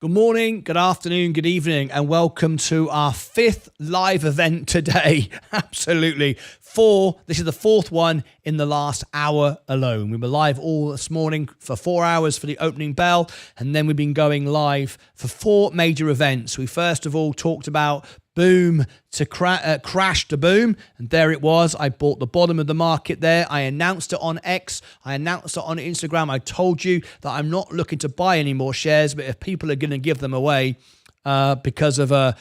Good morning, good afternoon, good evening, and welcome to our 5th live event today. Absolutely. This is the 4th one in the last hour alone. We were live all this morning for 4 hours for the opening bell, and then we've been going live for 4 major events. We first of all talked about boom to crash to boom, and there it was. I bought the bottom of the market there. I announced it on X. I announced it on Instagram. I told you that I'm not looking to buy any more shares, but if people are going to give them away because of a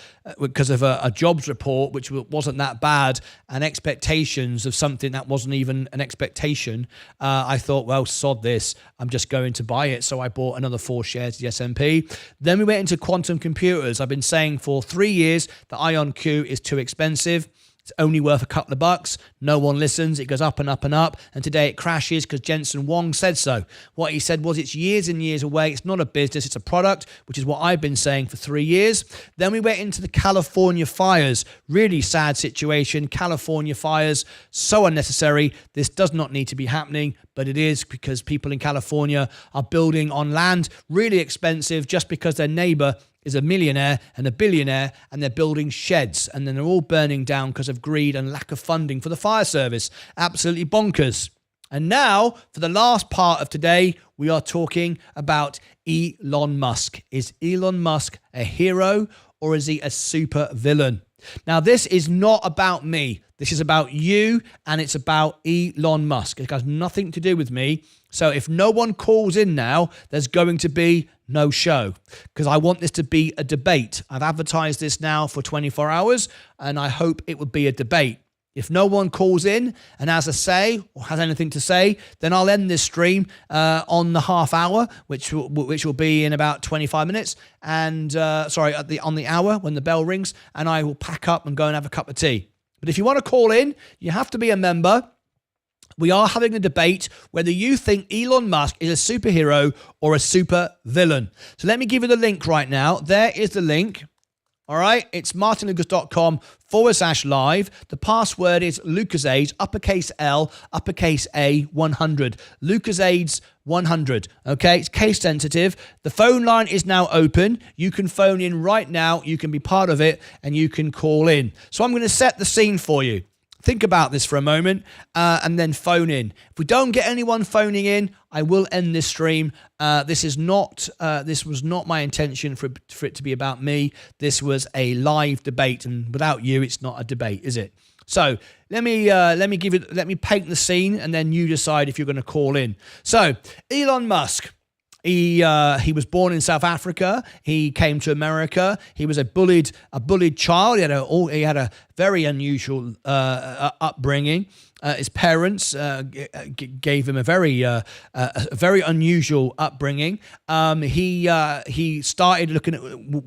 jobs report, which wasn't that bad, and expectations of something that wasn't even an expectation, I thought, well, sod this. I'm just going to buy it. So I bought another 4 shares of the S&P. Then we went into quantum computers. I've been saying for 3 years that IonQ is too expensive. It's only worth a couple of bucks. No one listens. It goes up and up and up. And today it crashes because Jensen Huang said so. What he said was it's years and years away. It's not a business. It's a product, which is what I've been saying for 3 years. Then we went into the California fires. Really sad situation. California fires, so unnecessary. This does not need to be happening, but it is because people in California are building on land really expensive just because their neighbor is a millionaire and a billionaire, and they're building sheds, and then they're all burning down because of greed and lack of funding for the fire service. Absolutely bonkers. And now, for the last part of today, we are talking about Elon Musk. Is Elon Musk a hero or is he a super villain? Now, this is not about me. This is about you, and it's about Elon Musk. It has nothing to do with me. So if no one calls in now, there's going to be no show, because I want this to be a debate. I've advertised this now for 24 hours, and I hope it would be a debate. If no one calls in and has a say or has anything to say, then I'll end this stream on the half hour, which will be in about 25 minutes, and on the hour when the bell rings, and I will pack up and go and have a cup of tea. But if you want to call in, you have to be a member. We are having a debate whether you think Elon Musk is a superhero or a super villain. So let me give you the link right now. There is the link. All right. It's martynlucas.com/live. The password is LucasAids, uppercase L, uppercase A, 100. LucasAids 100. Okay. It's case sensitive. The phone line is now open. You can phone in right now. You can be part of it and you can call in. So I'm going to set the scene for you. Think about this for a moment and then phone in. If we don't get anyone phoning in, I will end this stream. This was not my intention for it to be about me. This was a live debate, and without you, it's not a debate, is it? So let me paint the scene, and then you decide if you're going to call in. So Elon Musk. He was born in South Africa. He came to America. He was a bullied child. He had a very unusual upbringing. His parents gave him a very unusual upbringing. He started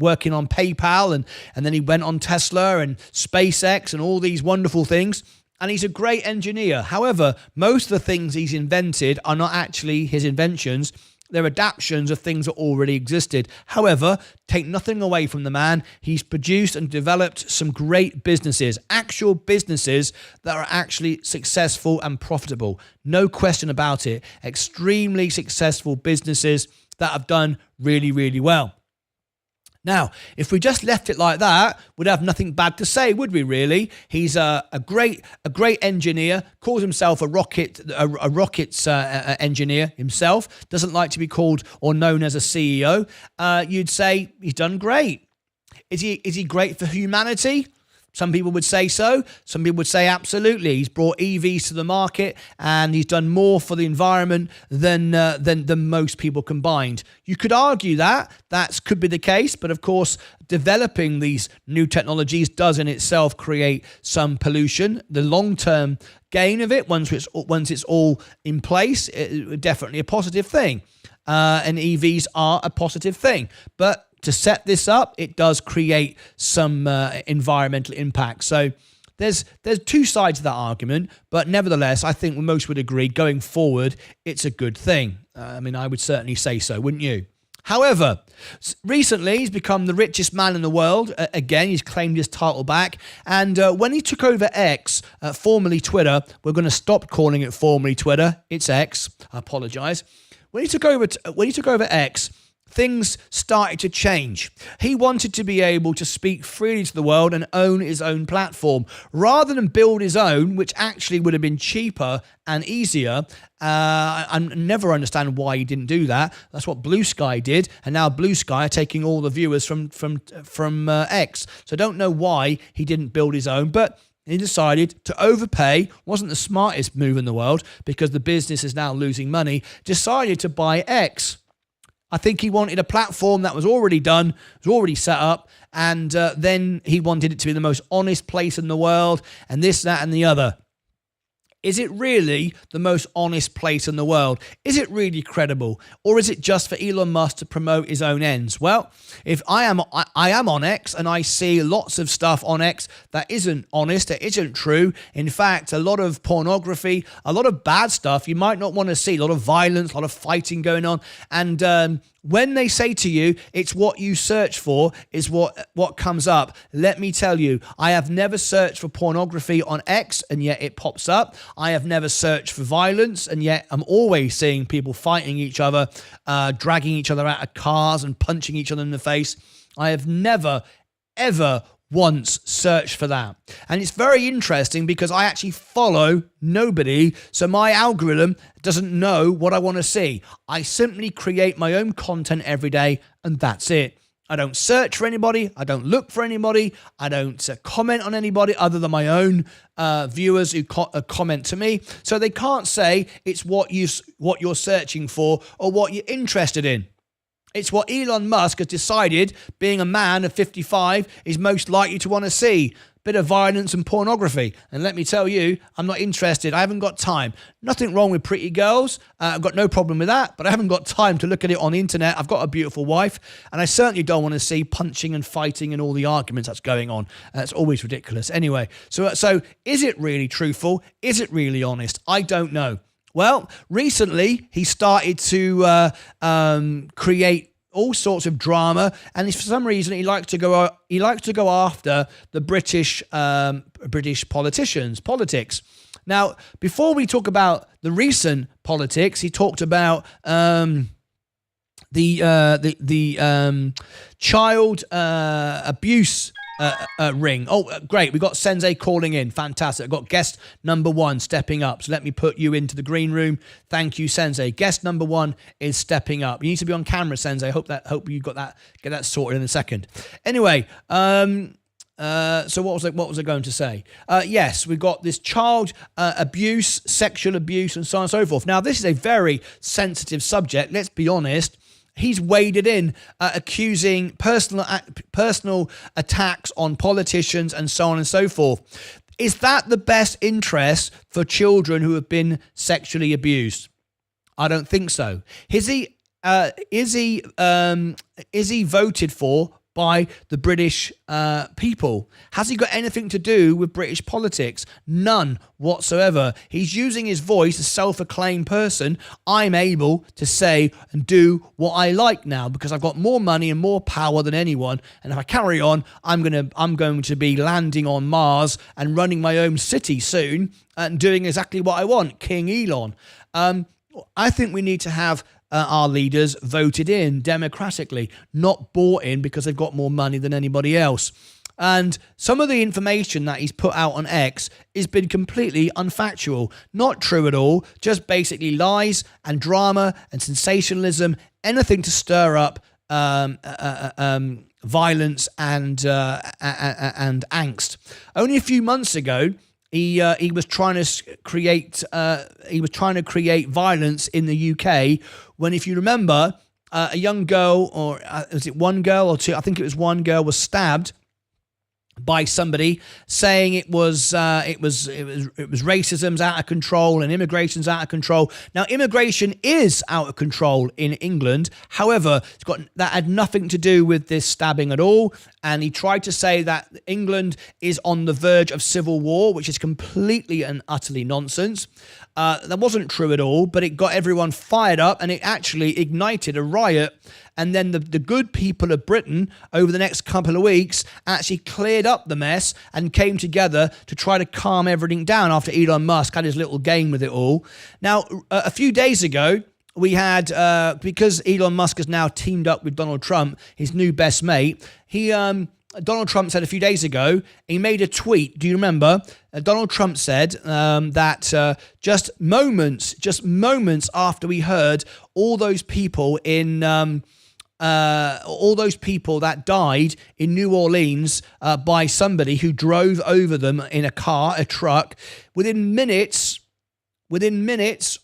working on PayPal, and then he went on Tesla and SpaceX and all these wonderful things. And he's a great engineer. However, most of the things he's invented are not actually his inventions. They're adaptations of things that already existed. However, take nothing away from the man. He's produced and developed some great businesses, actual businesses that are actually successful and profitable. No question about it. Extremely successful businesses that have done really, really well. Now, if we just left it like that, we'd have nothing bad to say, would we really? He's a great engineer, calls himself a rockets engineer himself, doesn't like to be called or known as a CEO. You'd say he's done great. Is he great for humanity? Some people would say so. Some people would say absolutely. He's brought EVs to the market and he's done more for the environment than most people combined. You could argue that could be the case, but of course, developing these new technologies does in itself create some pollution. The long-term gain of it, once it's all in place, is definitely a positive thing. And EVs are a positive thing, but to set this up, it does create some environmental impact. So there's 2 sides to that argument, but nevertheless, I think most would agree going forward, it's a good thing. I would certainly say so, wouldn't you? However, recently he's become the richest man in the world. Again, he's claimed his title back. And when he took over X, formerly Twitter, we're going to stop calling it formerly Twitter. It's X. I apologize. When he took over X, things started to change. He wanted to be able to speak freely to the world and own his own platform rather than build his own, which actually would have been cheaper and easier. I never understand why he didn't do that. That's what Blue Sky did, and now Blue Sky are taking all the viewers from X. So I don't know why he didn't build his own, but he decided to overpay. Wasn't the smartest move in the world because the business is now losing money. Decided to buy X. I think he wanted a platform that was already done, was already set up, and then he wanted it to be the most honest place in the world, and this, that, and the other. Is it really the most honest place in the world? Is it really credible? Or is it just for Elon Musk to promote his own ends? Well, if I am on X and I see lots of stuff on X that isn't honest, that isn't true. In fact, a lot of pornography, a lot of bad stuff you might not want to see, a lot of violence, a lot of fighting going on. And when they say to you, it's what you search for is what comes up. Let me tell you, I have never searched for pornography on X, and yet it pops up. I have never searched for violence, and yet I'm always seeing people fighting each other, dragging each other out of cars and punching each other in the face. I have never, ever once searched for that. And it's very interesting because I actually follow nobody, so my algorithm doesn't know what I want to see. I simply create my own content every day, and that's it. I don't search for anybody. I don't look for anybody. I don't comment on anybody other than my own viewers who comment to me. So they can't say it's what you're searching for or what you're interested in. It's what Elon Musk has decided, being a man of 55, is most likely to want to see. Bit of violence and pornography. And let me tell you, I'm not interested. I haven't got time. Nothing wrong with pretty girls. I've got no problem with that, but I haven't got time to look at it on the internet. I've got a beautiful wife, and I certainly don't want to see punching and fighting and all the arguments that's going on. It's always ridiculous. Anyway, so is it really truthful? Is it really honest? I don't know. Well, recently he started to create all sorts of drama, and for some reason he likes to go after the British politics. Now, before we talk about the recent politics, he talked about the child abuse ring. Oh, great. We got Sensei calling in. Fantastic. I've got guest number 1 stepping up. So let me put you into the green room. Thank you, Sensei. Guest number 1 is stepping up. You need to be on camera, Sensei. Hope you got that. Get that sorted in a second. Anyway, so what was I going to say? Yes, we've got this child abuse, sexual abuse, and so on and so forth. Now, this is a very sensitive subject. Let's be honest. He's waded in, accusing personal attacks on politicians and so on and so forth. Is that the best interest for children who have been sexually abused? I don't think so. Is he voted for by the British people? Has he got anything to do with British politics? None whatsoever. He's using his voice, a self-acclaimed person. I'm able to say and do what I like now because I've got more money and more power than anyone. And if I carry on, I'm going to be landing on Mars and running my own city soon and doing exactly what I want. King Elon. I think we need to have our leaders voted in democratically, not bought in because they've got more money than anybody else. And some of the information that he's put out on X has been completely unfactual, not true at all, just basically lies and drama and sensationalism, anything to stir up violence and angst. Only a few months ago, he was trying to create violence in the UK when, if you remember, a young girl, or was it one girl or two? I think it was one girl, was stabbed by somebody, saying it was racism's out of control and immigration's out of control. Now, immigration is out of control in England. However, that had nothing to do with this stabbing at all. And he tried to say that England is on the verge of civil war, which is completely and utterly nonsense. That wasn't true at all, but it got everyone fired up, and it actually ignited a riot. And then the good people of Britain, over the next couple of weeks, actually cleared up the mess and came together to try to calm everything down after Elon Musk had his little game with it all. Now, a few days ago, we had, because Elon Musk has now teamed up with Donald Trump, his new best mate, Donald Trump said a few days ago, he made a tweet. Do you remember? Donald Trump said that just moments after we heard all those people that died in New Orleans by somebody who drove over them in a truck, within minutes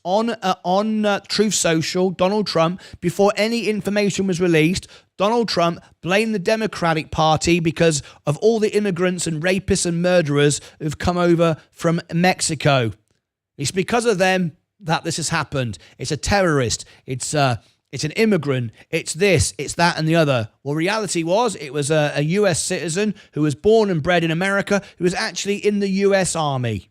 on Truth Social, Donald Trump, before any information was released, Donald Trump blamed the Democratic Party because of all the immigrants and rapists and murderers who've come over from Mexico. It's because of them that this has happened. It's a terrorist. It's an immigrant. It's this, it's that, and the other. Well, reality was it was a U.S. citizen who was born and bred in America who was actually in the U.S. Army.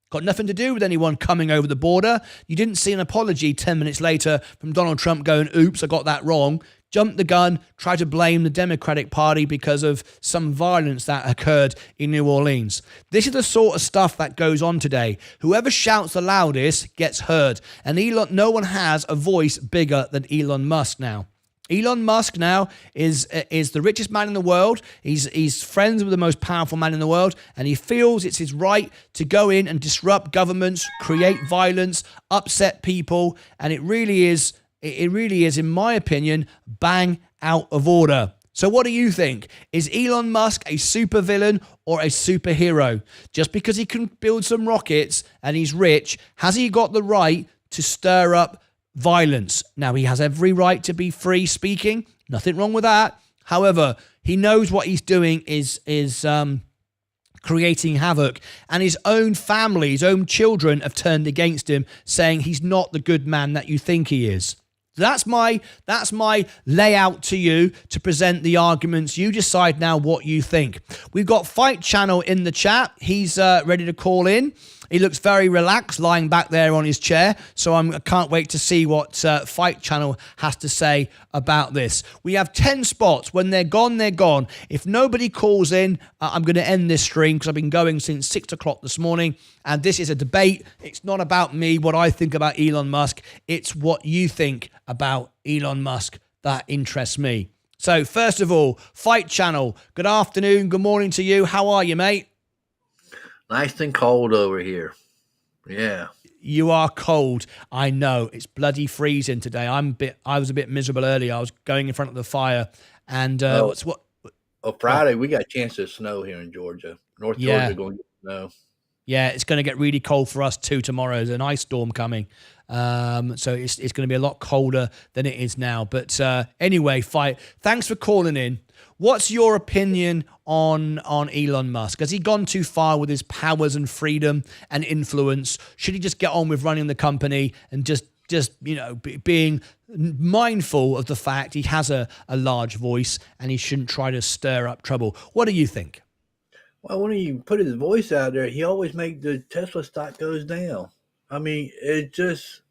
Got nothing to do with anyone coming over the border. You didn't see an apology 10 minutes later from Donald Trump going, oops, I got that wrong. Jumped the gun, tried to blame the Democratic Party because of some violence that occurred in New Orleans. This is the sort of stuff that goes on today. Whoever shouts the loudest gets heard. And no one has a voice bigger than Elon Musk now. Elon Musk now is the richest man in the world. He's friends with the most powerful man in the world, and he feels it's his right to go in and disrupt governments, create violence, upset people, and it really is, in my opinion, bang out of order. So what do you think? Is Elon Musk a supervillain or a superhero? Just because he can build some rockets and he's rich, has he got the right to stir up violence? Now, he has every right to be free speaking. Nothing wrong with that. However, he knows what he's doing is creating havoc, and his own family, his own children have turned against him, saying he's not the good man that you think he is. That's my layout to you to present the arguments. You decide now what you think. We've got Fight Channel in the chat. He's ready to call in. He looks very relaxed, lying back there on his chair. So I can't wait to see what Fight Channel has to say about this. We have 10 spots. When they're gone, they're gone. If nobody calls in, I'm going to end this stream because I've been going since 6 o'clock this morning. And this is a debate. It's not about me, what I think about Elon Musk. It's what you think about Elon Musk that interests me. So first of all, Fight Channel. Good afternoon. Good morning to you. How are you, mate? Nice and cold over here. Yeah. You are cold. I know. It's bloody freezing today. I was a bit miserable earlier. I was going in front of the fire. And Friday, we got a chance of snow here in Georgia. North Georgia going to get snow. Yeah, it's going to get really cold for us too tomorrow. There's an ice storm coming. So it's going to be a lot colder than it is now. But anyway, Fight, thanks for calling in. What's your opinion on Elon Musk? Has he gone too far with his powers and freedom and influence? Should he just get on with running the company and just being mindful of the fact he has a large voice and he shouldn't try to stir up trouble? What do you think? Well, when he put his voice out there, he always makes the Tesla stock goes down. I mean, it's just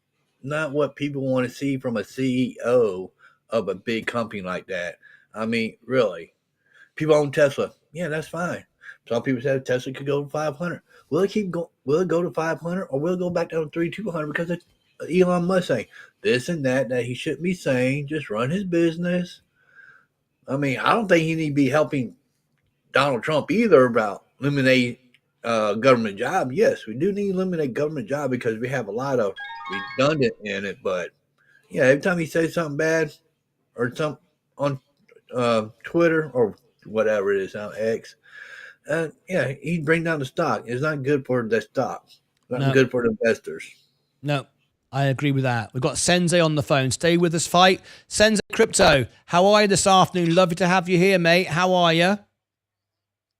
not what people want to see from a CEO of a big company like that. I mean, really, people own Tesla. Yeah, that's fine. Some people say Tesla could go to 500. Will it keep go? Will it go to 500, or will it go back down to 3,200 because it's Elon Musk saying this and that he shouldn't be saying? Just run his business. I mean, I don't think he need to be helping Donald Trump either about eliminate government job. Yes, we do need to eliminate government job because we have a lot of redundant in it. But yeah, every time he says something bad or something on Twitter or whatever it is now, X, he'd bring down the stock. It's not good for the stock. Not good for the investors. No, I agree with that. We've got Sensei on the phone. Stay with us, Fight. Sensei Crypto, how are you this afternoon? Lovely to have you here, mate. How are you?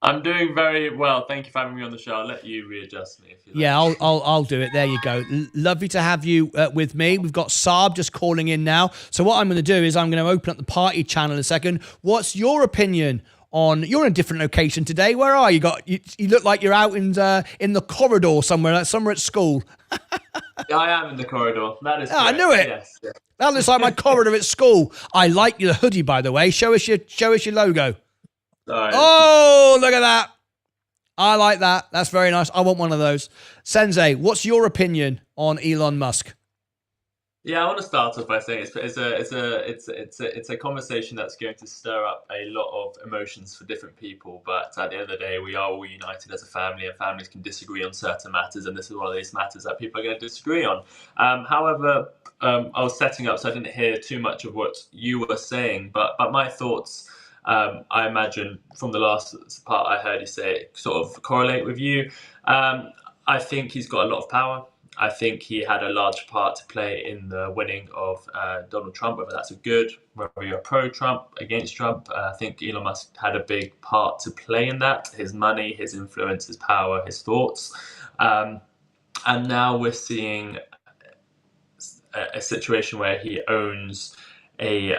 I'm doing very well. Thank you for having me on the show. I'll let you readjust me if you like. Yeah, I'll do it. There you go. Lovely to have you with me. We've got Saab just calling in now. So what I'm going to do is I'm going to open up the party channel in a second. What's your opinion on? You're in a different location today. Where are you? You look like you're out in the corridor somewhere, like somewhere at school. Yeah, I am in the corridor. That is. I knew it. Yes. That looks like my corridor at school. I like your hoodie, by the way. Show us your logo. Sorry. Oh, look at that. I like that. That's very nice. I want one of those. Sensei, what's your opinion on Elon Musk? Yeah, I want to start off by saying it's a conversation that's going to stir up a lot of emotions for different people. But at the end of the day, we are all united as a family, and families can disagree on certain matters, and this is one of these matters that people are going to disagree on. However, I was setting up, so I didn't hear too much of what you were saying, but my thoughts. I imagine from the last part I heard you say sort of correlate with you. Um, I think he's got a lot of power. I think he had a large part to play in the winning of Donald Trump, whether that's a good, whether you're pro-Trump, against Trump. I think Elon Musk had a big part to play in that. His money, his influence, his power, his thoughts. And now we're seeing a situation where he owns a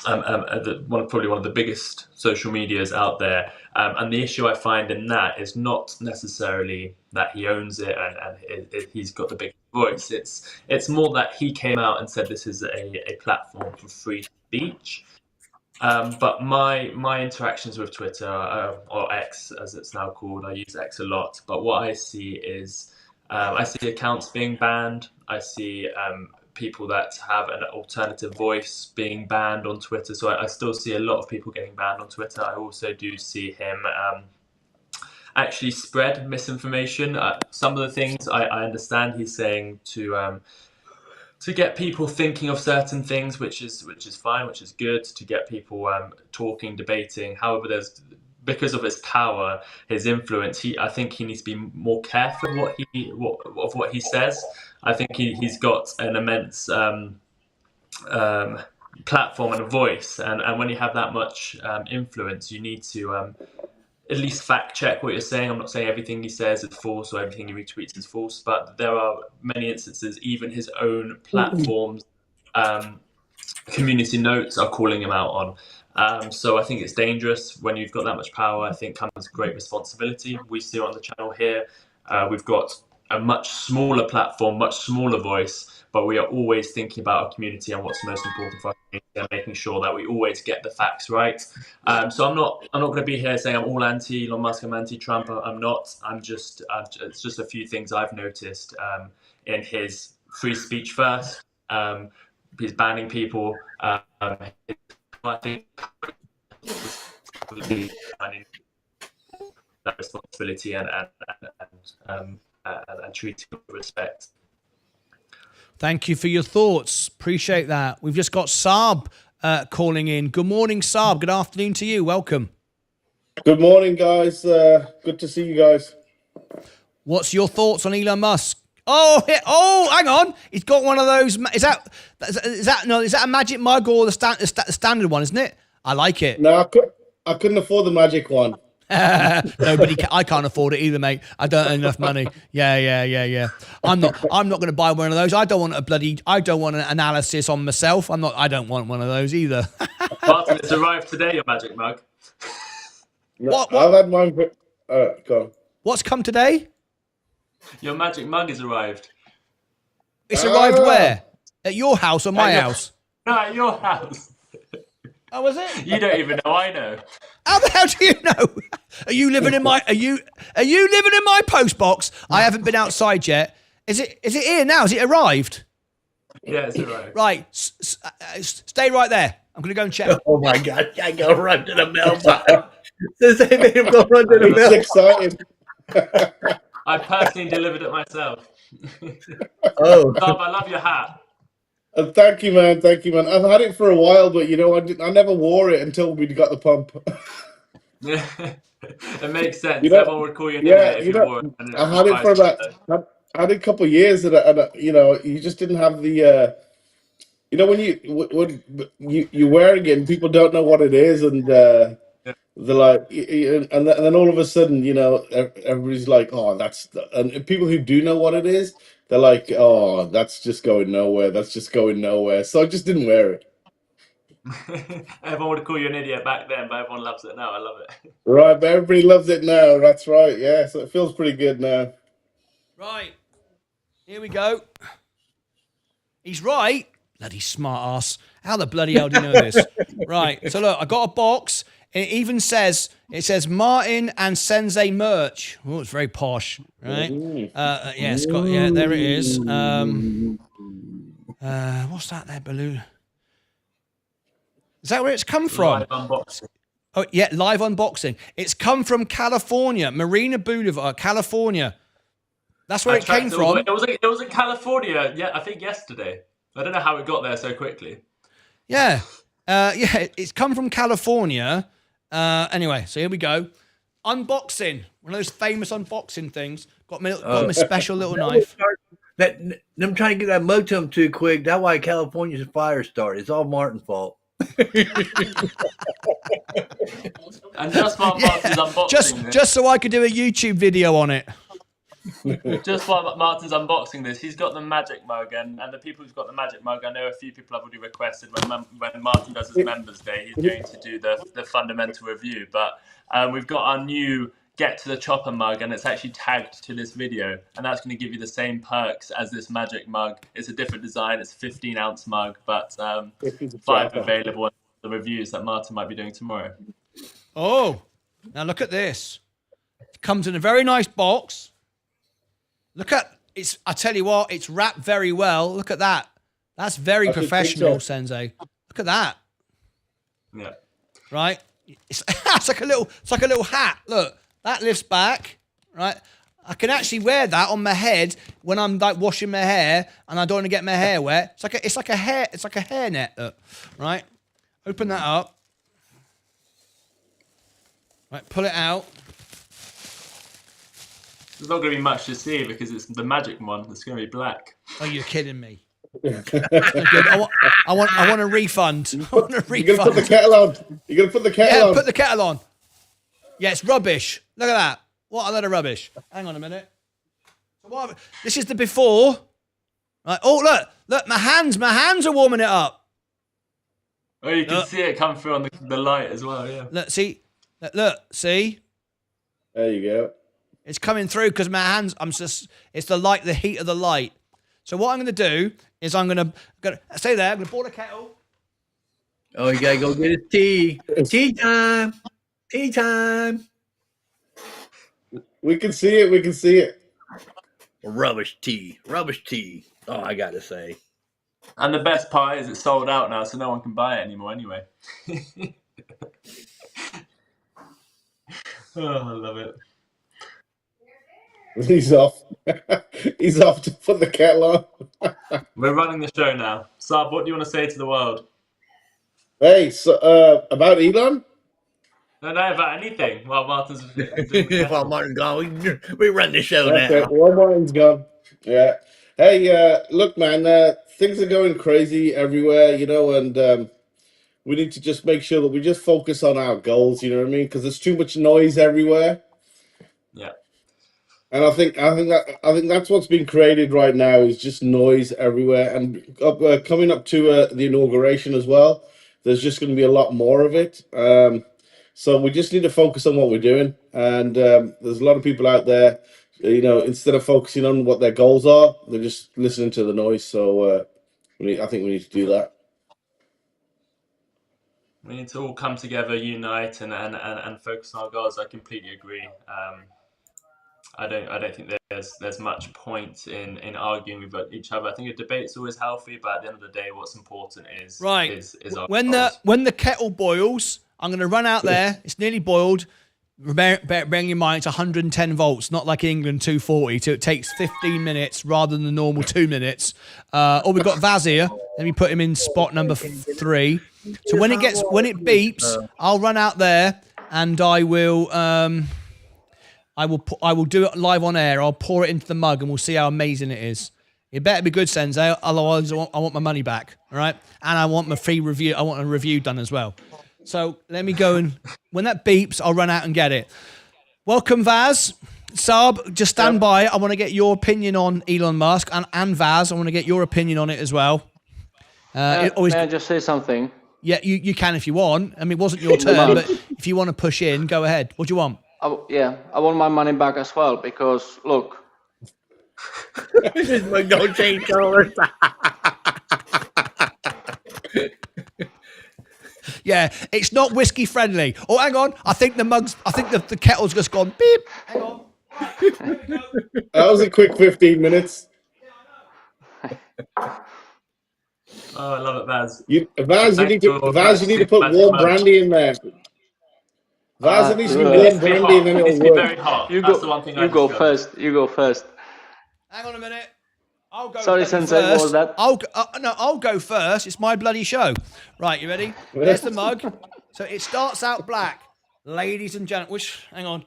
probably one of the biggest social medias out there. And the issue I find in that is not necessarily that he owns it and he's got the big voice. It's more that he came out and said this is a platform for free speech. But my interactions with Twitter, or X as it's now called, I use X a lot. But what I see is I see accounts being banned. I see people that have an alternative voice being banned on Twitter. So I still see a lot of people getting banned on Twitter. I also do see him actually spread misinformation. Some of the things I understand he's saying to get people thinking of certain things, which is fine, which is good, to get people talking, debating. However, there's because of his power, his influence, I think he needs to be more careful of what he says. I think he's got an immense platform and a voice, and when you have that much influence, you need to at least fact check what you're saying. I'm not saying everything he says is false or everything he retweets is false, but there are many instances, even his own platforms, community notes are calling him out on. So I think it's dangerous when you've got that much power. I think comes great responsibility. We see it on the channel here. We've got a much smaller platform, much smaller voice, but we are always thinking about our community and what's most important for our community and making sure that we always get the facts right. So I'm not going to be here saying I'm all anti Elon Musk, I'm anti Trump. I'm not. It's just a few things I've noticed in his free speech first. He's banning people. I think that responsibility and treating with respect. Thank you for your thoughts. Appreciate that. We've just got Saab calling in. Good morning, Saab. Good afternoon to you. Welcome. Good morning, guys. Good to see you guys. What's your thoughts on Elon Musk? Oh, hang on. He's got one of those. Is that a magic mug or the standard one, isn't it? I like it. No, I couldn't afford the magic one. I can't afford it either, mate. I don't earn enough money. Yeah. I'm not going to buy one of those. I don't want an analysis on myself. I don't want one of those either. Martyn, it's arrived today, your magic mug. No, what? I've had mine. Go on. What's come today? Your magic mug has arrived. It's arrived where? At your house or my house? No, at your house. Oh, was it? You don't even know. I know. How the hell do you know? Are you living in my post box? I haven't been outside yet. Is it here now? Has it arrived? Yeah, it's arrived. Right. Stay right there. I'm going to go and check. Oh my God! I go run to the mailbox. Sensei made him go run to the mailbox. Excited. I personally delivered it myself. Oh, Bob, I love your hat. Thank you, man. I've had it for a while, but I never wore it until we got the pump. It makes sense. Everyone would call you an idiot if you wore it. I had it for I had it a couple of years, and you just didn't have the. When you're wearing it and people don't know what it is, and they're like, and then all of a sudden, everybody's like, oh, and people who do know what it is, they're like, oh, that's just going nowhere. So I just didn't wear it. Everyone would call you an idiot back then, but everyone loves it now. I love it. Right, but everybody loves it now. That's right. Yeah, so it feels pretty good now. Right. Here we go. He's right. Bloody smart ass. How the bloody hell do you know this? Right. So look, I got a box. It even says, Martyn and Sensei merch. Oh, it's very posh, right? There it is. What's that there, balloon? Is that where it's come from? Live unboxing. Oh, yeah, live unboxing. It's come from California, Marina Boulevard, California. That's where it came from. It was in California. Yeah, I think yesterday. I don't know how it got there so quickly. Yeah, it's come from California. Anyway, so here we go. Unboxing. One of those famous unboxing things. Got me a special little knife. Them trying to get that motum too quick. That's why California's fire started. It's all Martyn's fault. And just while Martyn's unboxing this, just so I could do a YouTube video on it. just while Martyn's unboxing this, he's got the magic mug, and the people who've got the magic mug, I know a few people have already requested when Martyn does his Members Day, he's going to do the fundamental review. But we've got our new Get to the Chopper mug, and it's actually tagged to this video, and that's going to give you the same perks as this magic mug. It's a different design. It's a 15-ounce mug, but 5 available in the reviews that Martyn might be doing tomorrow. Oh, now look at this. It comes in a very nice box. Look at it's. I tell you what, it's wrapped very well. Look at that. That's very professional, Sensei. Look at that. Yeah. Right. It's like a little hat. Look, that lifts back. Right. I can actually wear that on my head when I'm like washing my hair and I don't want to get my hair wet. It's like a hair net. Look, right. Open that up. Right. Pull it out. There's not going to be much to see because it's the magic one. It's going to be black. Oh, you're kidding me. I want a refund. I want a refund. You're gonna put the kettle on. You're gonna put the kettle on. Yeah, put the kettle on. Yeah, it's rubbish. Look at that. What a load of rubbish. Hang on a minute. So this is the before. Right. Oh, look, my hands are warming it up. Oh, you can see it come through on the light as well. Yeah. Look, see. See. There you go. It's coming through because my hands. It's the light, the heat of the light. So what I'm going to do is I'm going to stay there. I'm going to boil a kettle. Oh, you got to go get his tea. Tea time. Tea time. We can see it. We can see it. Rubbish tea. Rubbish tea. Oh, I got to say. And the best part is it's sold out now, so no one can buy it anymore anyway. Oh, I love it. He's off. He's off to put the kettle on. We're running the show now. Saab, what do you want to say to the world? Hey, so about Elon? No, about anything. While Martyn's doing the While Martyn's gone, we run the show Okay, now. well, Martyn's gone. Yeah. Hey, look, man, things are going crazy everywhere, and we need to just make sure that we just focus on our goals, you know what I mean? Because there's too much noise everywhere. Yeah. And I think that's what's been created right now is just noise everywhere. And coming up to the inauguration as well, there's just going to be a lot more of it. So we just need to focus on what we're doing. And there's a lot of people out there, instead of focusing on what their goals are, they're just listening to the noise. So I think we need to do that. We need to all come together, unite, and focus on our goals. I completely agree. I don't think there's much point in arguing with each other. I think a debate's always healthy, but at the end of the day, what's important is our when goals. the kettle boils, I'm going to run out there. It's nearly boiled. Bearing in mind it's 110 volts, not like England 240. So it takes 15 minutes rather than the normal 2 minutes. We've got Vaz here. Let me put him in spot number 3. So when it beeps, I'll run out there and I will do it live on air. I'll pour it into the mug and we'll see how amazing it is. It better be good, Sensei. Otherwise, I want my money back. All right, and I want my free review. I want a review done as well. So let me go and when that beeps, I'll run out and get it. Welcome, Vaz. Saab, just stand by. I want to get your opinion on Elon Musk and Vaz. I want to get your opinion on it as well. May I just say something? Yeah, you can if you want. I mean, it wasn't your turn, but if you want to push in, go ahead. What do you want? I want my money back as well because look. This mug don't change colors. Yeah, it's not whiskey friendly. Oh, hang on. I think the kettle's just gone beep. Hang on. That was a quick 15 minutes. Oh, I love it, Vaz. Vaz, you Thanks need to for Vaz, you need to put Magic warm Mug. brandy in there. Vaz, it needs to be It needs warm to be brandy, and hot. then It needs it'll to be work. very hot. You That's go. the one thing I You go discovered. first. You go first. Hang on a minute. I'll go Sorry, bloody Sensei, what first. was that? I'll go first. It's my bloody show. Right, you ready? There's the mug. So it starts out black. Ladies and gentlemen, hang on.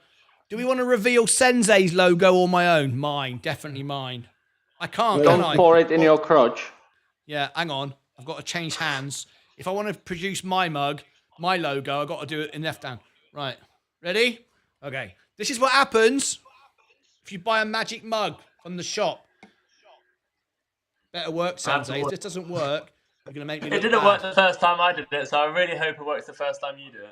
Do we want to reveal Sensei's logo or my own? Mine, definitely mine. I can't, can Don't I? pour it in your crotch. Yeah, hang on. I've got to change hands. If I want to produce my mug, my logo, I've got to do it in left hand. Right. Ready? Okay. This is what happens if you buy a magic mug from the shop. Better work, Sensei. If this doesn't work, you're going to make me look It didn't bad. work the first time I did it, so I really hope it works the first time you do it.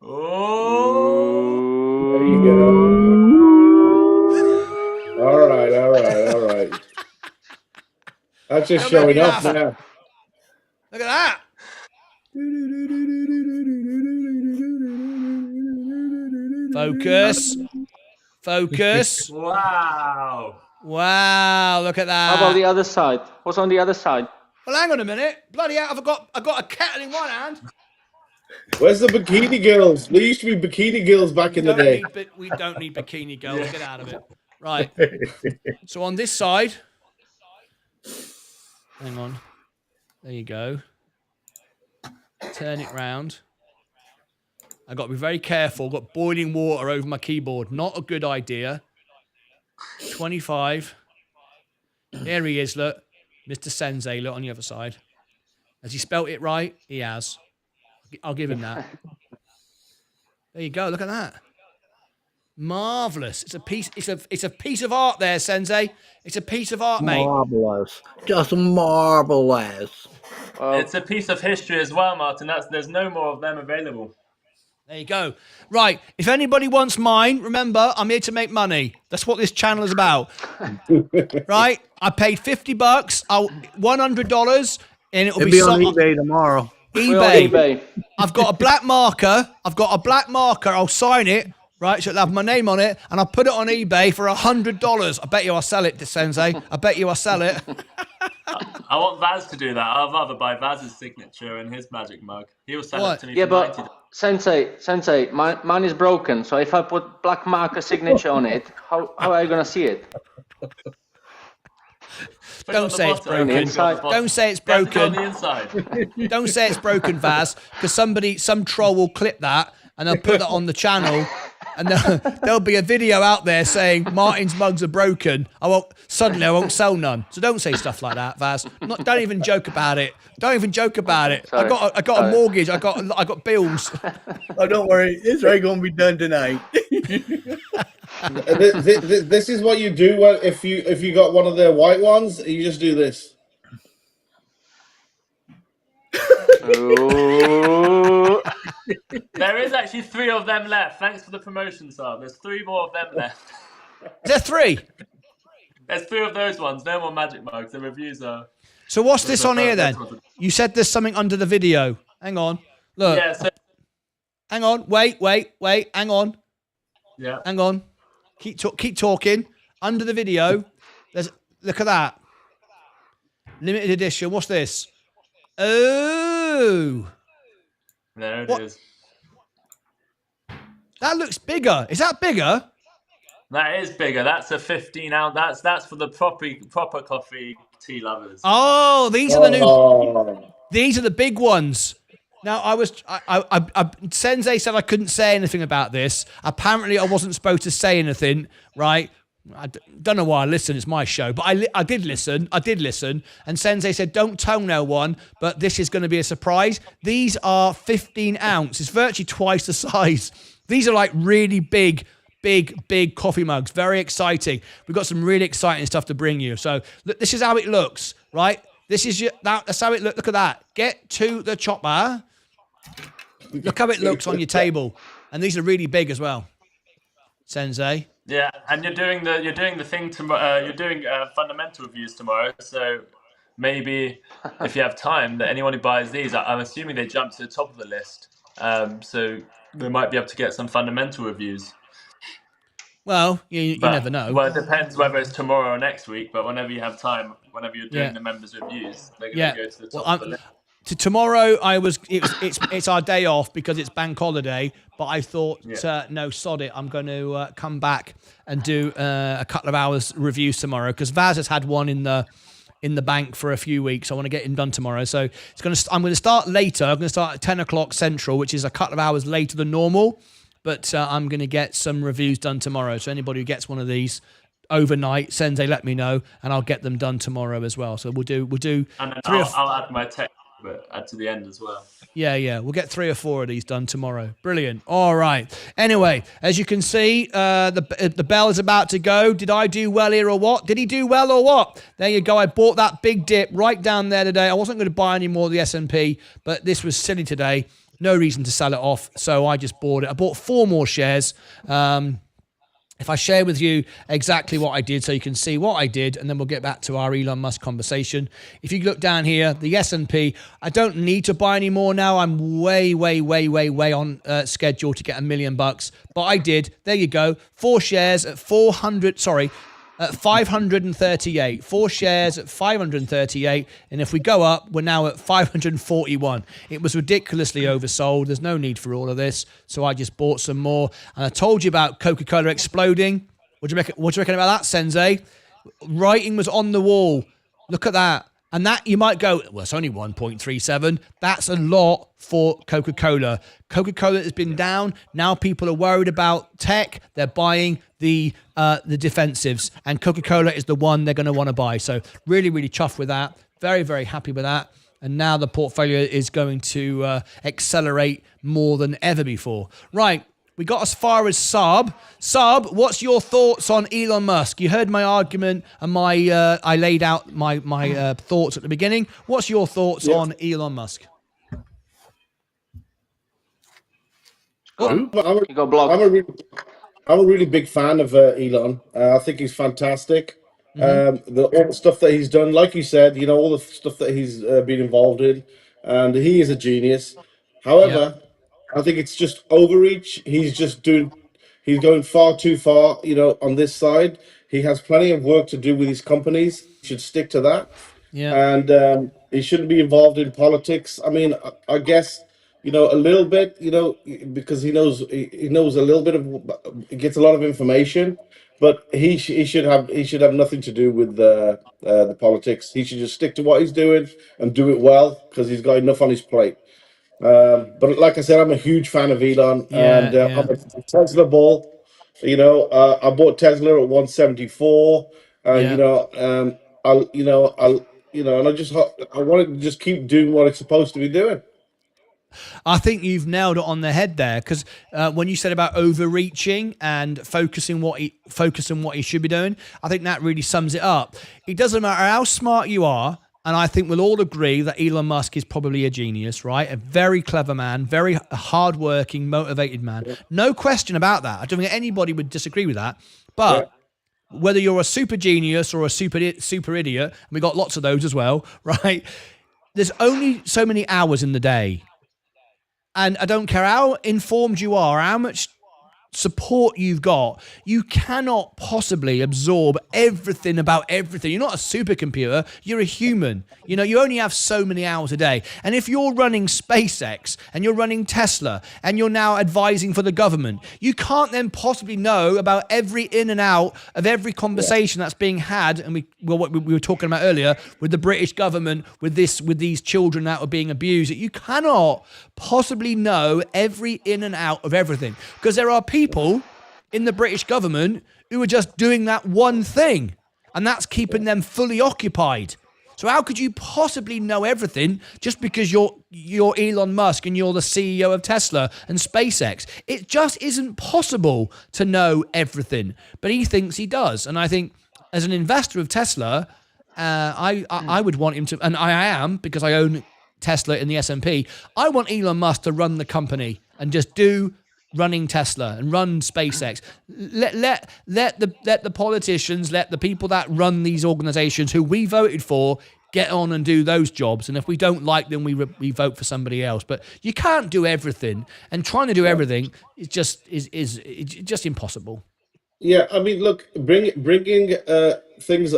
Oh! There you go. All right. That's just Don't make showing me off laugh. now. Look at that. Focus. Wow. Wow, look at that. How about the other side? What's on the other side? Well, hang on a minute. Bloody hell, I've got a kettle in one hand. Where's the bikini girls? There used to be bikini girls back in the day. We don't need bikini girls. Yeah. Get out of it. Right. So on this side, hang on. There you go. Turn it round. I've got to be very careful. I've got boiling water over my keyboard. Not a good idea. 25. There he is, look. Mr. Sensei, look on the other side. Has he spelt it right? He has. I'll give him that. There you go. Look at that. Marvelous. It's a piece of art there, Sensei. It's a piece of art, mate. Marvelous. Just marvelous. It's a piece of history as well, Martin. There's no more of them available. There you go. Right. If anybody wants mine, remember, I'm here to make money. That's what this channel is about. Right? I paid $50, $100, and it'll be on eBay tomorrow. eBay. I've got a black marker. I'll sign it. Right, so it'll have my name on it, and I'll put it on eBay for $100. I bet you I'll sell it, Sensei. I bet you I'll sell it. I want Vaz to do that. I'd rather buy Vaz's signature and his magic mug. He will sell it to me for $90. Sensei, mine is broken. So if I put black marker signature on it, how are you gonna see it? Don't say it's broken. Don't say it's broken. On the inside. Don't say it's broken, Vaz, because some troll will clip that and they'll put that on the channel. And there'll be a video out there saying Martyn's mugs are broken. I won't sell none. So don't say stuff like that, Vaz. Don't even joke about it. Don't even joke about it. Sorry. I got a mortgage. I got bills. Oh, don't worry. It's already going to be done tonight. This is what you do if you got one of the white ones. You just do this. Ooh. There is actually 3 of them left. Thanks for the promotion, Saab. There's 3 more of them left. Is there 3? There's 3 of those ones. No more magic mugs. The reviews are... So what's this on here then? You said there's something under the video. Hang on. Look. Yeah, so... Hang on. Wait. Hang on. Yeah. Hang on. Keep talking. Under the video, look at that. Limited edition. What's this? Oh. There it is. That looks bigger. Is that bigger? That is bigger. That's a 15 ounce. That's for the proper coffee tea lovers. Oh, these are the new. These are the big ones. Now Sensei said I couldn't say anything about this. Apparently, I wasn't supposed to say anything. Right? I don't know why I listened. It's my show, but I did listen. And Sensei said, "Don't tell no one." But this is going to be a surprise. These are 15 ounce. It's virtually twice the size. These are like really big coffee mugs. Very exciting. We've got some really exciting stuff to bring you. So look, this is how it looks, right? That's how it looks. Look at that. Get to the chopper. Look how it looks on your table. And these are really big as well. Sensei. Yeah, and you're doing the thing tomorrow. You're doing fundamental reviews tomorrow. So maybe if you have time, that anyone who buys these, I'm assuming they jump to the top of the list. So they might be able to get some fundamental reviews. Well, you But, never know. Well, it depends whether it's tomorrow or next week. But whenever you have time, whenever you're doing the members' reviews, they're going to go to the top of the list. Tomorrow it's our day off because it's bank holiday, but I thought no, sod it, I'm going to come back and do a couple of hours reviews tomorrow, because Vaz has had one in the bank for a few weeks. I want to get him done tomorrow, so I'm going to start later. I'm going to start at 10 o'clock Central, which is a couple of hours later than normal, but I'm going to get some reviews done tomorrow. So anybody who gets one of these overnight, Sensei, let me know, and I'll get them done tomorrow as well. So we'll do and then I'll add my text to the end as well. Yeah. We'll get 3 or 4 of these done tomorrow. Brilliant. All right. Anyway, as you can see, the bell is about to go. Did I do well here or what? Did he do well or what? There you go. I bought that big dip right down there today. I wasn't going to buy any more of the S&P, but this was silly today. No reason to sell it off, so I just bought it. I bought 4 more shares. If I share with you exactly what I did so you can see what I did, and then we'll get back to our Elon Musk conversation. If you look down here, the S&P, I don't need to buy any more now. I'm way on schedule to get $1 million, but I did. There you go. 4 shares at 538. 4 shares at 538. And if we go up, we're now at 541. It was ridiculously oversold. There's no need for all of this. So I just bought some more. And I told you about Coca-Cola exploding. What do you reckon about that, Sensei? Writing was on the wall. Look at that. And that, you might go, well, it's only 1.37. That's a lot for Coca-Cola. Coca-Cola has been down. Now people are worried about tech. They're buying the defensives. And Coca-Cola is the one they're going to want to buy. So really chuffed with that. Very happy with that. And now the portfolio is going to accelerate more than ever before. Right. We got as far as Saab. Saab, what's your thoughts on Elon Musk? You heard my argument and I laid out my thoughts at the beginning. What's your thoughts on Elon Musk? I'm a really big fan of Elon. I think he's fantastic. All the stuff that he's done, like you said, all the stuff that he's been involved in, and he is a genius. However, I think it's just overreach. He's going far too far, on this side. He has plenty of work to do with his companies. He should stick to that. Yeah. And he shouldn't be involved in politics. I mean, I guess, a little bit, because he knows a little bit he gets a lot of information, but he should have nothing to do with the politics. He should just stick to what he's doing and do it well, because he's got enough on his plate. But like I said, I'm a huge fan of Elon, and I'm a Tesla bull. I bought Tesla at 174. And I want it to just keep doing what it's supposed to be doing. I think you've nailed it on the head there, because when you said about overreaching and focusing what he should be doing, I think that really sums it up. It doesn't matter how smart you are. And I think we'll all agree that Elon Musk is probably a genius, right? A very clever man, very hardworking, motivated man. Yeah. No question about that. I don't think anybody would disagree with that. But whether you're a super genius or a super idiot, and we got lots of those as well, right? There's only so many hours in the day. And I don't care how informed you are, how much support you've got, you cannot possibly absorb everything about everything. You're not a supercomputer, you're a human. You only have so many hours a day. And if you're running SpaceX and you're running Tesla and you're now advising for the government, you can't then possibly know about every in and out of every conversation that's being had. And what we were talking about earlier with the British government, with these children that are being abused. You cannot possibly know every in and out of everything, because there are people in the British government who are just doing that one thing, and that's keeping them fully occupied. So how could you possibly know everything just because you're Elon Musk and you're the CEO of Tesla and SpaceX? It just isn't possible to know everything, but he thinks he does. And I think as an investor of Tesla, I would want him to, and I am, because I own Tesla in the S&P. I want Elon Musk to run the company and just do running Tesla and run SpaceX. Let the politicians, let the people that run these organizations who we voted for get on and do those jobs. And if we don't like them, we vote for somebody else. But you can't do everything, and trying to do everything is just impossible. Yeah, I mean, look, bringing things,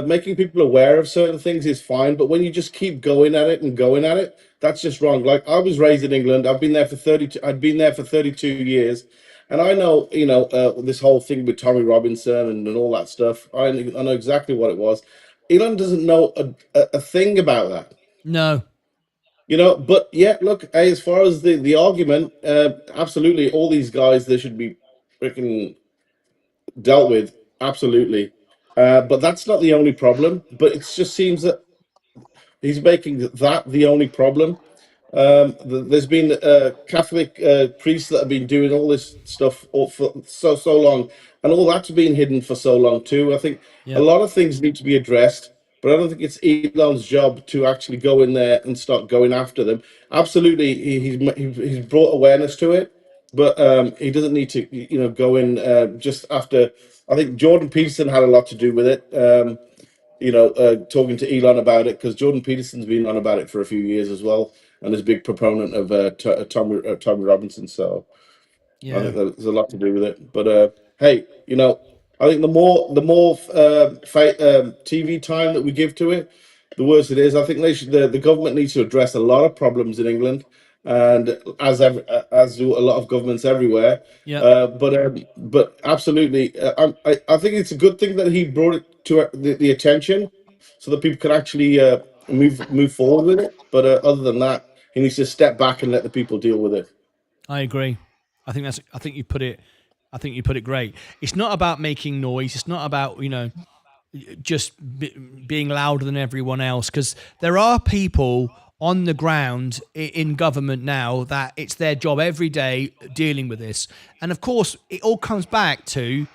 making people aware of certain things is fine, but when you just keep going at it and going at it, that's just wrong. Like I was raised in England. I've been there for 32. I'd been there for 32 years, and I know, this whole thing with Tommy Robinson and all that stuff. I know exactly what it was. Elon doesn't know a thing about that. No. But yeah, look, hey, as far as the argument, absolutely, all these guys they should be freaking dealt with, absolutely. But that's not the only problem. But it just seems that he's making that the only problem. There's been Catholic priests that have been doing all this stuff for so long, and all that's been hidden for so long too. I think a Yep. lot of things need to be addressed, but I don't think it's Elon's job to actually go in there and start going after them. Absolutely, he's brought awareness to it, but he doesn't need to, go in just after. I think Jordan Peterson had a lot to do with it. Talking to Elon about it because Jordan Peterson's been on about it for a few years as well, and is a big proponent of Tommy Robinson. So I Yeah. think there's a lot to do with it. But hey, I think the more TV time that we give to it, the worse it is. I think the government needs to address a lot of problems in England, and as do a lot of governments everywhere. Yep. But absolutely, I think it's a good thing that he brought it to the attention, so that people can actually move forward with it. But other than that, he needs to step back and let the people deal with it. I agree. I think you put it. I think you put it great. It's not about making noise. It's not about just being louder than everyone else, because there are people on the ground in government now that it's their job every day dealing with this, and of course it all comes back to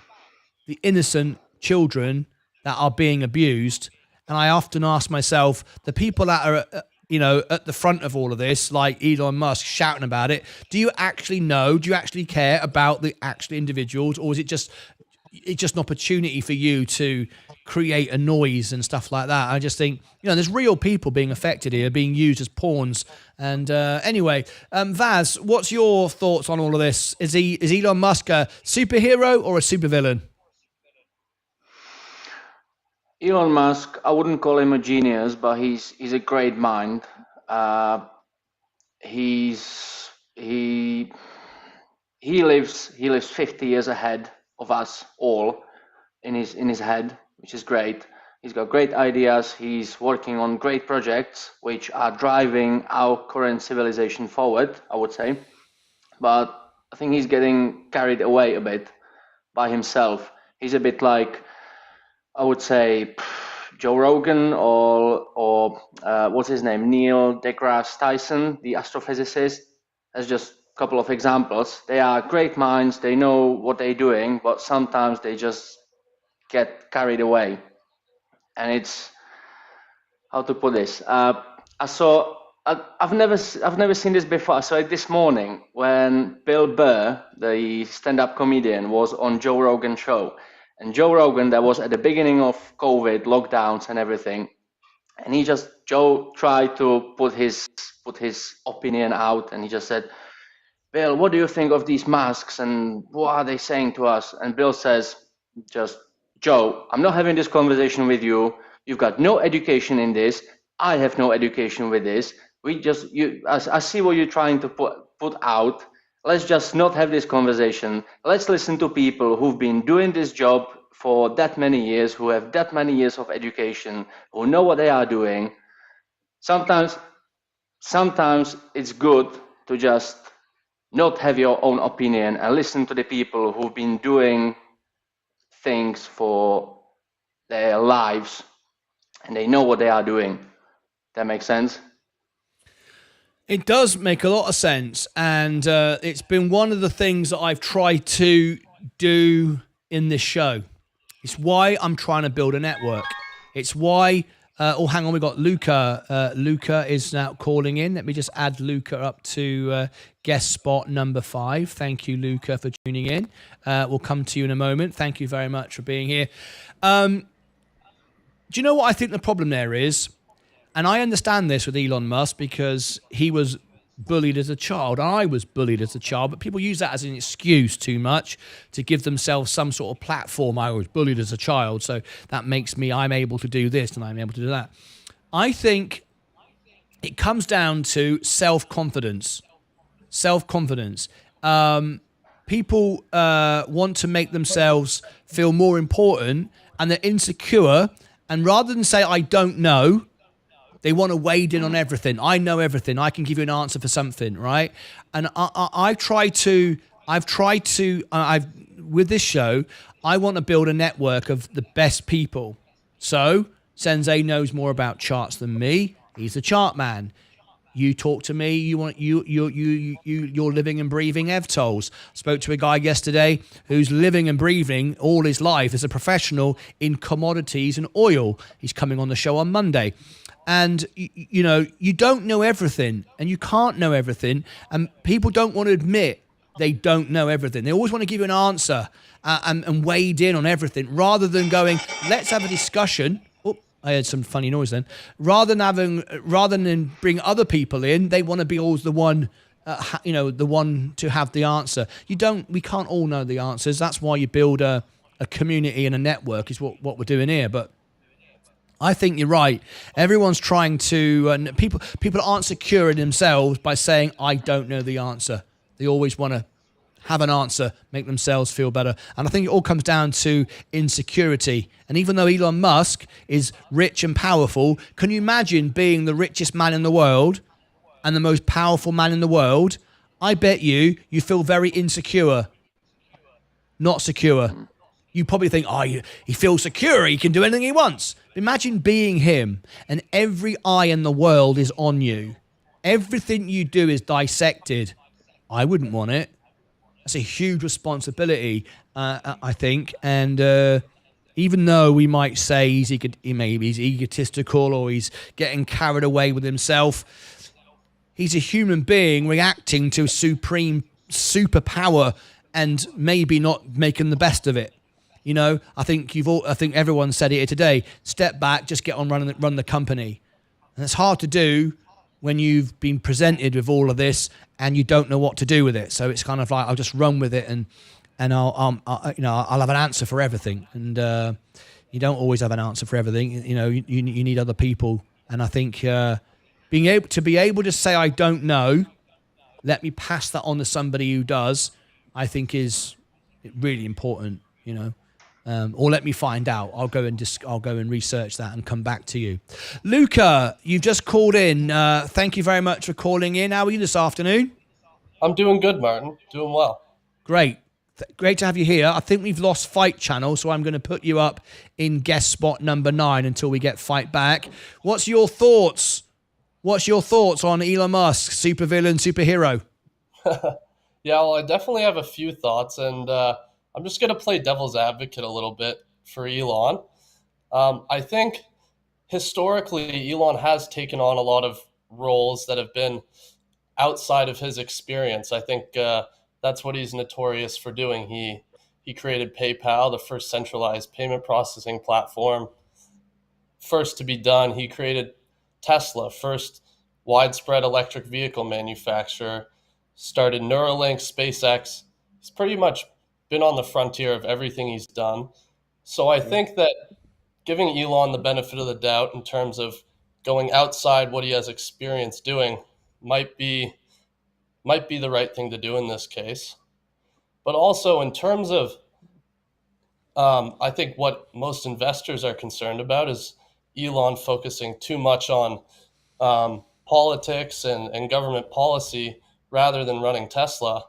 the innocent children that are being abused. And I often ask myself, the people that are, at the front of all of this, like Elon Musk shouting about it, do you actually know? Do you actually care about the actual individuals, or is it's just an opportunity for you to create a noise and stuff like that? I just think, there's real people being affected here, being used as pawns. And anyway, Vaz, what's your thoughts on all of this? Is Elon Musk a superhero or a supervillain? Elon Musk, I wouldn't call him a genius, but he's a great mind. Uh, he's he lives 50 years ahead of us all in his head, which is great. He's got great ideas. He's working on great projects which are driving our current civilization forward, I would say. But I think he's getting carried away a bit by himself. He's a bit like, I would say, Joe Rogan or what's his name, Neil deGrasse Tyson, the astrophysicist. As just a couple of examples. They are great minds. They know what they're doing, but sometimes they just get carried away. And it's, how to put this? I've never seen this before. I saw it this morning when Bill Burr, the stand-up comedian, was on Joe Rogan show. And Joe Rogan, that was at the beginning of COVID lockdowns and everything, and Joe tried to put his opinion out, and he just said, "Bill, what do you think of these masks, and what are they saying to us?" And Bill says, "Just Joe, I'm not having this conversation with you. You've got no education in this. I have no education with this. I see what you're trying to put out. Let's just not have this conversation. Let's listen to people who've been doing this job for that many years, who have that many years of education, who know what they are doing." Sometimes it's good to just not have your own opinion and listen to the people who've been doing things for their lives and they know what they are doing. That makes sense? It does make a lot of sense, and it's been one of the things that I've tried to do in this show. It's why I'm trying to build a network. It's why. Hang on, we got Luca. Luca is now calling in. Let me just add Luca up to guest spot number 5. Thank you, Luca, for tuning in. We'll come to you in a moment. Thank you very much for being here. Do you know what I think the problem there is? And I understand this with Elon Musk because he was bullied as a child. I was bullied as a child, but people use that as an excuse too much to give themselves some sort of platform. I was bullied as a child, so that makes me, I'm able to do this and I'm able to do that. I think it comes down to self-confidence. Self-confidence. People want to make themselves feel more important, and they're insecure. And rather than say, I don't know, they want to wade in on everything. I know everything. I can give you an answer for something, right? And I've tried to, with this show, I want to build a network of the best people. So Sensei knows more about charts than me. He's a chart man. You talk to me. You're living and breathing EVTOLs. Spoke to a guy yesterday who's living and breathing all his life as a professional in commodities and oil. He's coming on the show on Monday. And, you don't know everything, and you can't know everything. And people don't want to admit they don't know everything. They always want to give you an answer and wade in on everything rather than going, let's have a discussion. Oh, I heard some funny noise then. Rather than bring other people in, they want to be always the one, the one to have the answer. We can't all know the answers. That's why you build a community and a network is what we're doing here. But I think you're right. Everyone's trying to, and people aren't secure in themselves by saying, I don't know the answer. They always want to have an answer, make themselves feel better. And I think it all comes down to insecurity. And even though Elon Musk is rich and powerful, can you imagine being the richest man in the world and the most powerful man in the world? I bet you feel very insecure, not secure. You probably think, he feels secure, he can do anything he wants. Imagine being him, and every eye in the world is on you. Everything you do is dissected. I wouldn't want it. That's a huge responsibility, I think. And even though we might say he's egotistical or he's getting carried away with himself, he's a human being reacting to supreme superpower and maybe not making the best of it. I think everyone said it here today. Step back, just get on, run the company, and it's hard to do when you've been presented with all of this and you don't know what to do with it. So it's kind of like I'll just run with it, and I'll have an answer for everything. And you don't always have an answer for everything. You need other people, and I think being able to say I don't know, let me pass that on to somebody who does, I think is really important. Or let me find out. I'll go and research that and come back to you. Luca, you've just called in. Thank you very much for calling in. How are you this afternoon? I'm doing good, Martin. Doing well. Great. Great to have you here. I think we've lost Fight Channel, so I'm going to put you up in guest spot number 9 until we get Fight back. What's your thoughts? On Elon Musk, supervillain, superhero? Yeah, well, I definitely have a few thoughts, and I'm just going to play devil's advocate a little bit for Elon. I think historically, Elon has taken on a lot of roles that have been outside of his experience. I think that's what he's notorious for doing. He created PayPal, the first centralized payment processing platform. First to be done, he created Tesla, first widespread electric vehicle manufacturer, started Neuralink, SpaceX. He's pretty much been on the frontier of everything he's done. So I think that giving Elon the benefit of the doubt in terms of going outside what he has experience doing might be the right thing to do in this case. But also in terms of, I think what most investors are concerned about is Elon focusing too much on politics and government policy rather than running Tesla.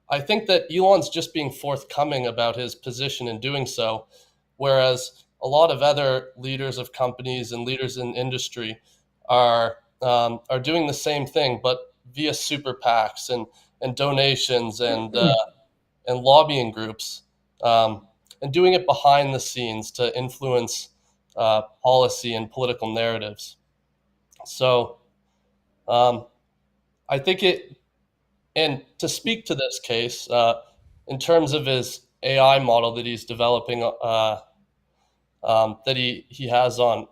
I think that Elon's just being forthcoming about his position in doing so, whereas a lot of other leaders of companies and leaders in industry are doing the same thing, but via super PACs and donations and lobbying groups, and doing it behind the scenes to influence policy and political narratives. So I think it. And to speak to this case, in terms of his AI model that he's developing, that he has on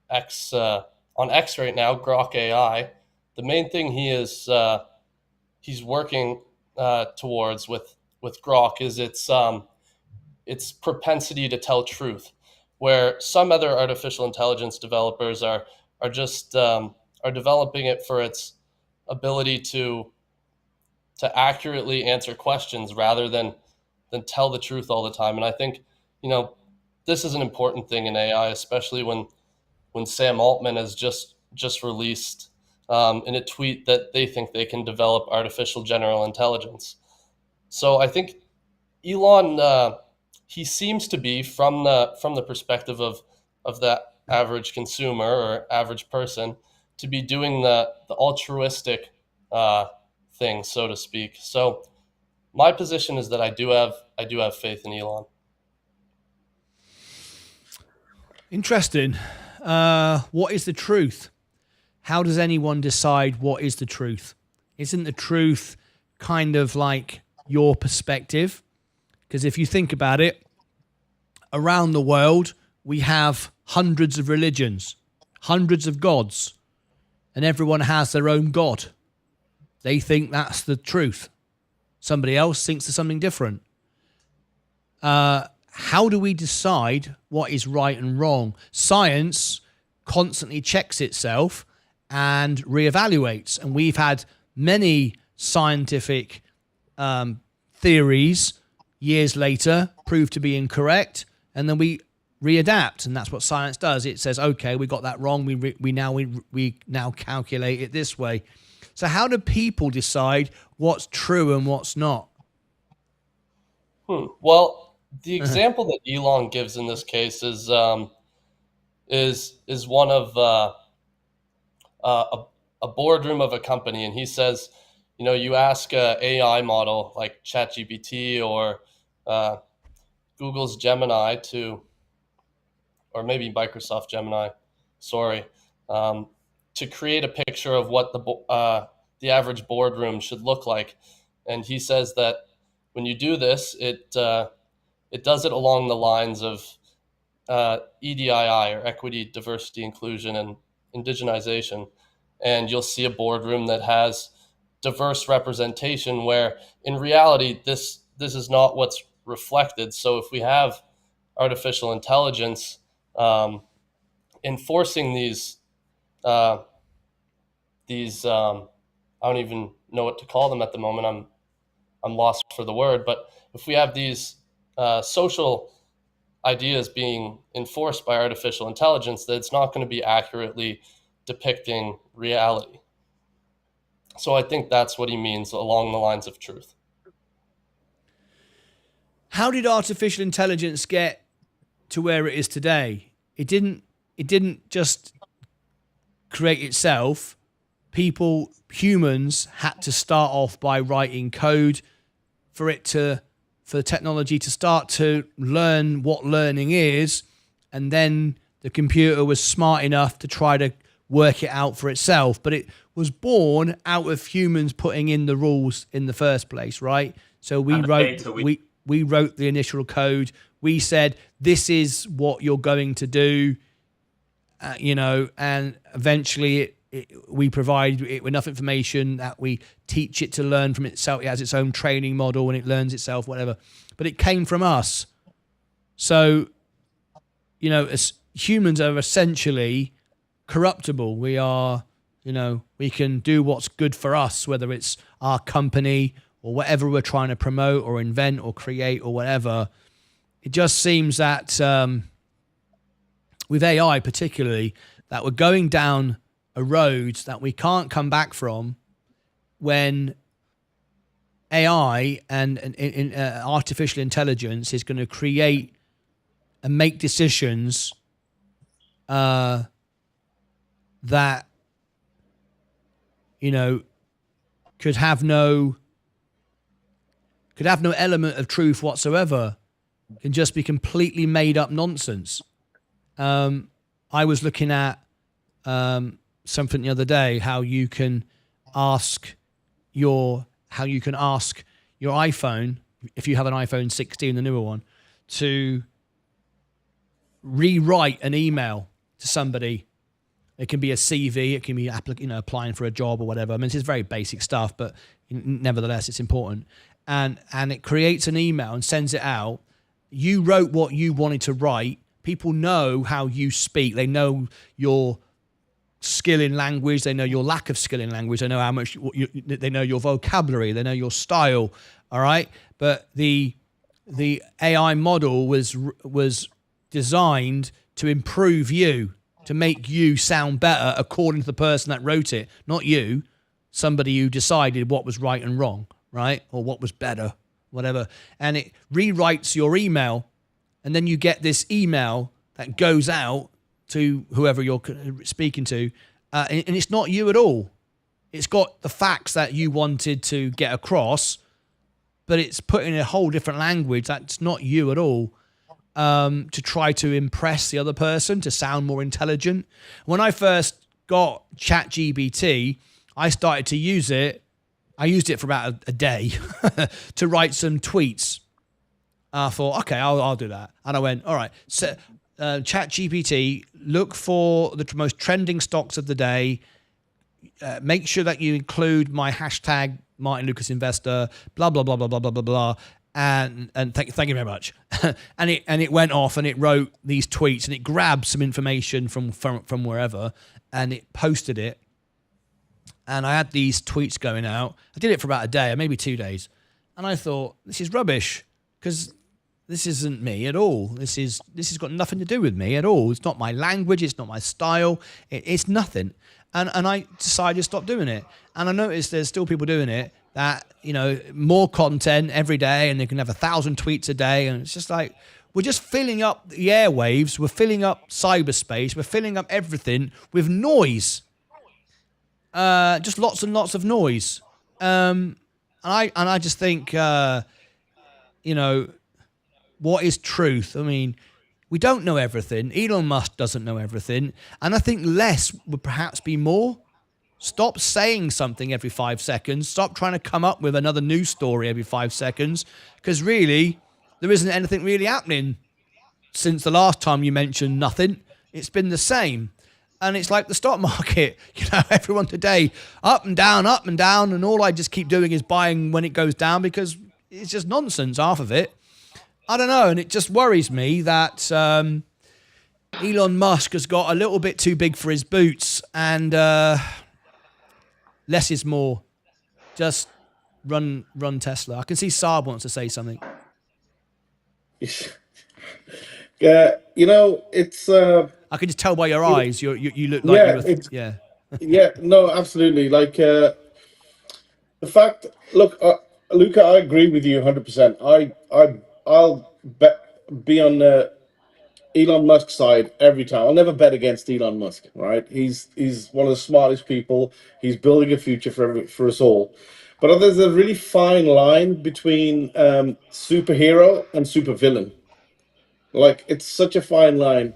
X right now, Grok AI, the main thing he's working towards with Grok is its propensity to tell truth, where some other artificial intelligence developers are just are developing it for its ability to accurately answer questions rather than tell the truth all the time. And I think, this is an important thing in AI, especially when Sam Altman has just released in a tweet that they think they can develop artificial general intelligence. So I think Elon, he seems to be, from the perspective of the average consumer or average person, to be doing the altruistic thing, so to speak. So my position is that I do have faith in Elon. Interesting. What is the truth? How does anyone decide what is the truth? Isn't the truth kind of like your perspective? Because if you think about it, around the world, we have hundreds of religions, hundreds of gods, and everyone has their own God. They think that's the truth. Somebody else thinks there's something different. How do we decide what is right and wrong? Science constantly checks itself and reevaluates. And we've had many scientific theories years later prove to be incorrect, and then we readapt. And that's what science does. It says, okay, we got that wrong. We now calculate it this way. So how do people decide what's true and what's not? Well, the example that Elon gives in this case is one of a boardroom of a company, and he says, you ask a AI model like ChatGPT or Google's Gemini or maybe Microsoft Gemini, to create a picture of what the average boardroom should look like, and he says that when you do this, it does it along the lines of EDII, or equity, diversity, inclusion, and indigenization. And you'll see a boardroom that has diverse representation, where in reality, this is not what's reflected. So if we have artificial intelligence enforcing these I don't even know what to call them at the moment. I'm lost for the word. But if we have these social ideas being enforced by artificial intelligence, that it's not going to be accurately depicting reality. So I think that's what he means along the lines of truth. How did artificial intelligence get to where it is today? It didn't just create itself. Humans had to start off by writing code for the technology to start to learn what learning is, and then the computer was smart enough to try to work it out for itself. But it was born out of humans putting in the rules in the first place, right? So we wrote the initial code. We said, this is what you're going to do, and eventually we provide it with enough information that we teach it to learn from itself. It has its own training model and it learns itself, whatever. But it came from us. So, as humans are essentially corruptible. We are, we can do what's good for us, whether it's our company or whatever we're trying to promote or invent or create or whatever. It just seems that with AI particularly, that we're going down a road that we can't come back from, when AI and artificial intelligence is going to create and make decisions that could have no element of truth whatsoever. Can just be completely made up nonsense. I was looking at something the other day, how you can ask your iPhone, if you have an iPhone 16, the newer one, to rewrite an email to somebody It can be a CV, it can be applying for a job or whatever. I mean, this is very basic stuff, but nevertheless, it's important. And it creates an email and sends it out. You wrote what you wanted to write. People know how you speak. They know your skill in language. They know your lack of skill in language. They know how much they know your vocabulary. They know your style. All right, but the AI model was designed to improve you, to make you sound better according to the person that wrote it, not you, somebody who decided what was right and wrong, right, or what was better, whatever. And it rewrites your email, and then you get this email that goes out to whoever you're speaking to, and it's not you at all. It's got the facts that you wanted to get across, but it's put in a whole different language that's not you at all, to try to impress the other person, to sound more intelligent. When I first got ChatGPT, I started to use it. I used it for about a day to write some tweets. I thought, okay, I'll do that. And I went, all right, so, ChatGPT, look for the most trending stocks of the day. Make sure that you include my hashtag Martyn Lucas Investor, blah blah blah blah blah blah blah blah, and thank you very much. and it went off and it wrote these tweets and it grabbed some information from wherever and it posted it. And I had these tweets going out. I did it for about a day or maybe 2 days, and I thought, this is rubbish because this isn't me at all. This has got nothing to do with me at all. It's not my language. It's not my style. It's nothing. And I decided to stop doing it. And I noticed there's still people doing it that, more content every day, and they can have 1,000 tweets a day. And it's just like, we're just filling up the airwaves. We're filling up cyberspace. We're filling up everything with noise. Just lots and lots of noise. And I just think, what is truth? I mean, we don't know everything. Elon Musk doesn't know everything. And I think less would perhaps be more. Stop saying something every 5 seconds. Stop trying to come up with another news story every 5 seconds. Because really, there isn't anything really happening since the last time you mentioned nothing. It's been the same. And it's like the stock market. Everyone today, up and down, and all I just keep doing is buying when it goes down because it's just nonsense, half of it. I don't know, and it just worries me that Elon Musk has got a little bit too big for his boots, and less is more. Just run Tesla. I can see Saab wants to say something. It's I can just tell by your eyes. You look like yeah, no, absolutely. Like the fact, look, Luca, I agree with you 100%. I'll be on Elon Musk's side every time. I'll never bet against Elon Musk, right? He's one of the smartest people. He's building a future for us all. But there's a really fine line between superhero and supervillain. Like, it's such a fine line.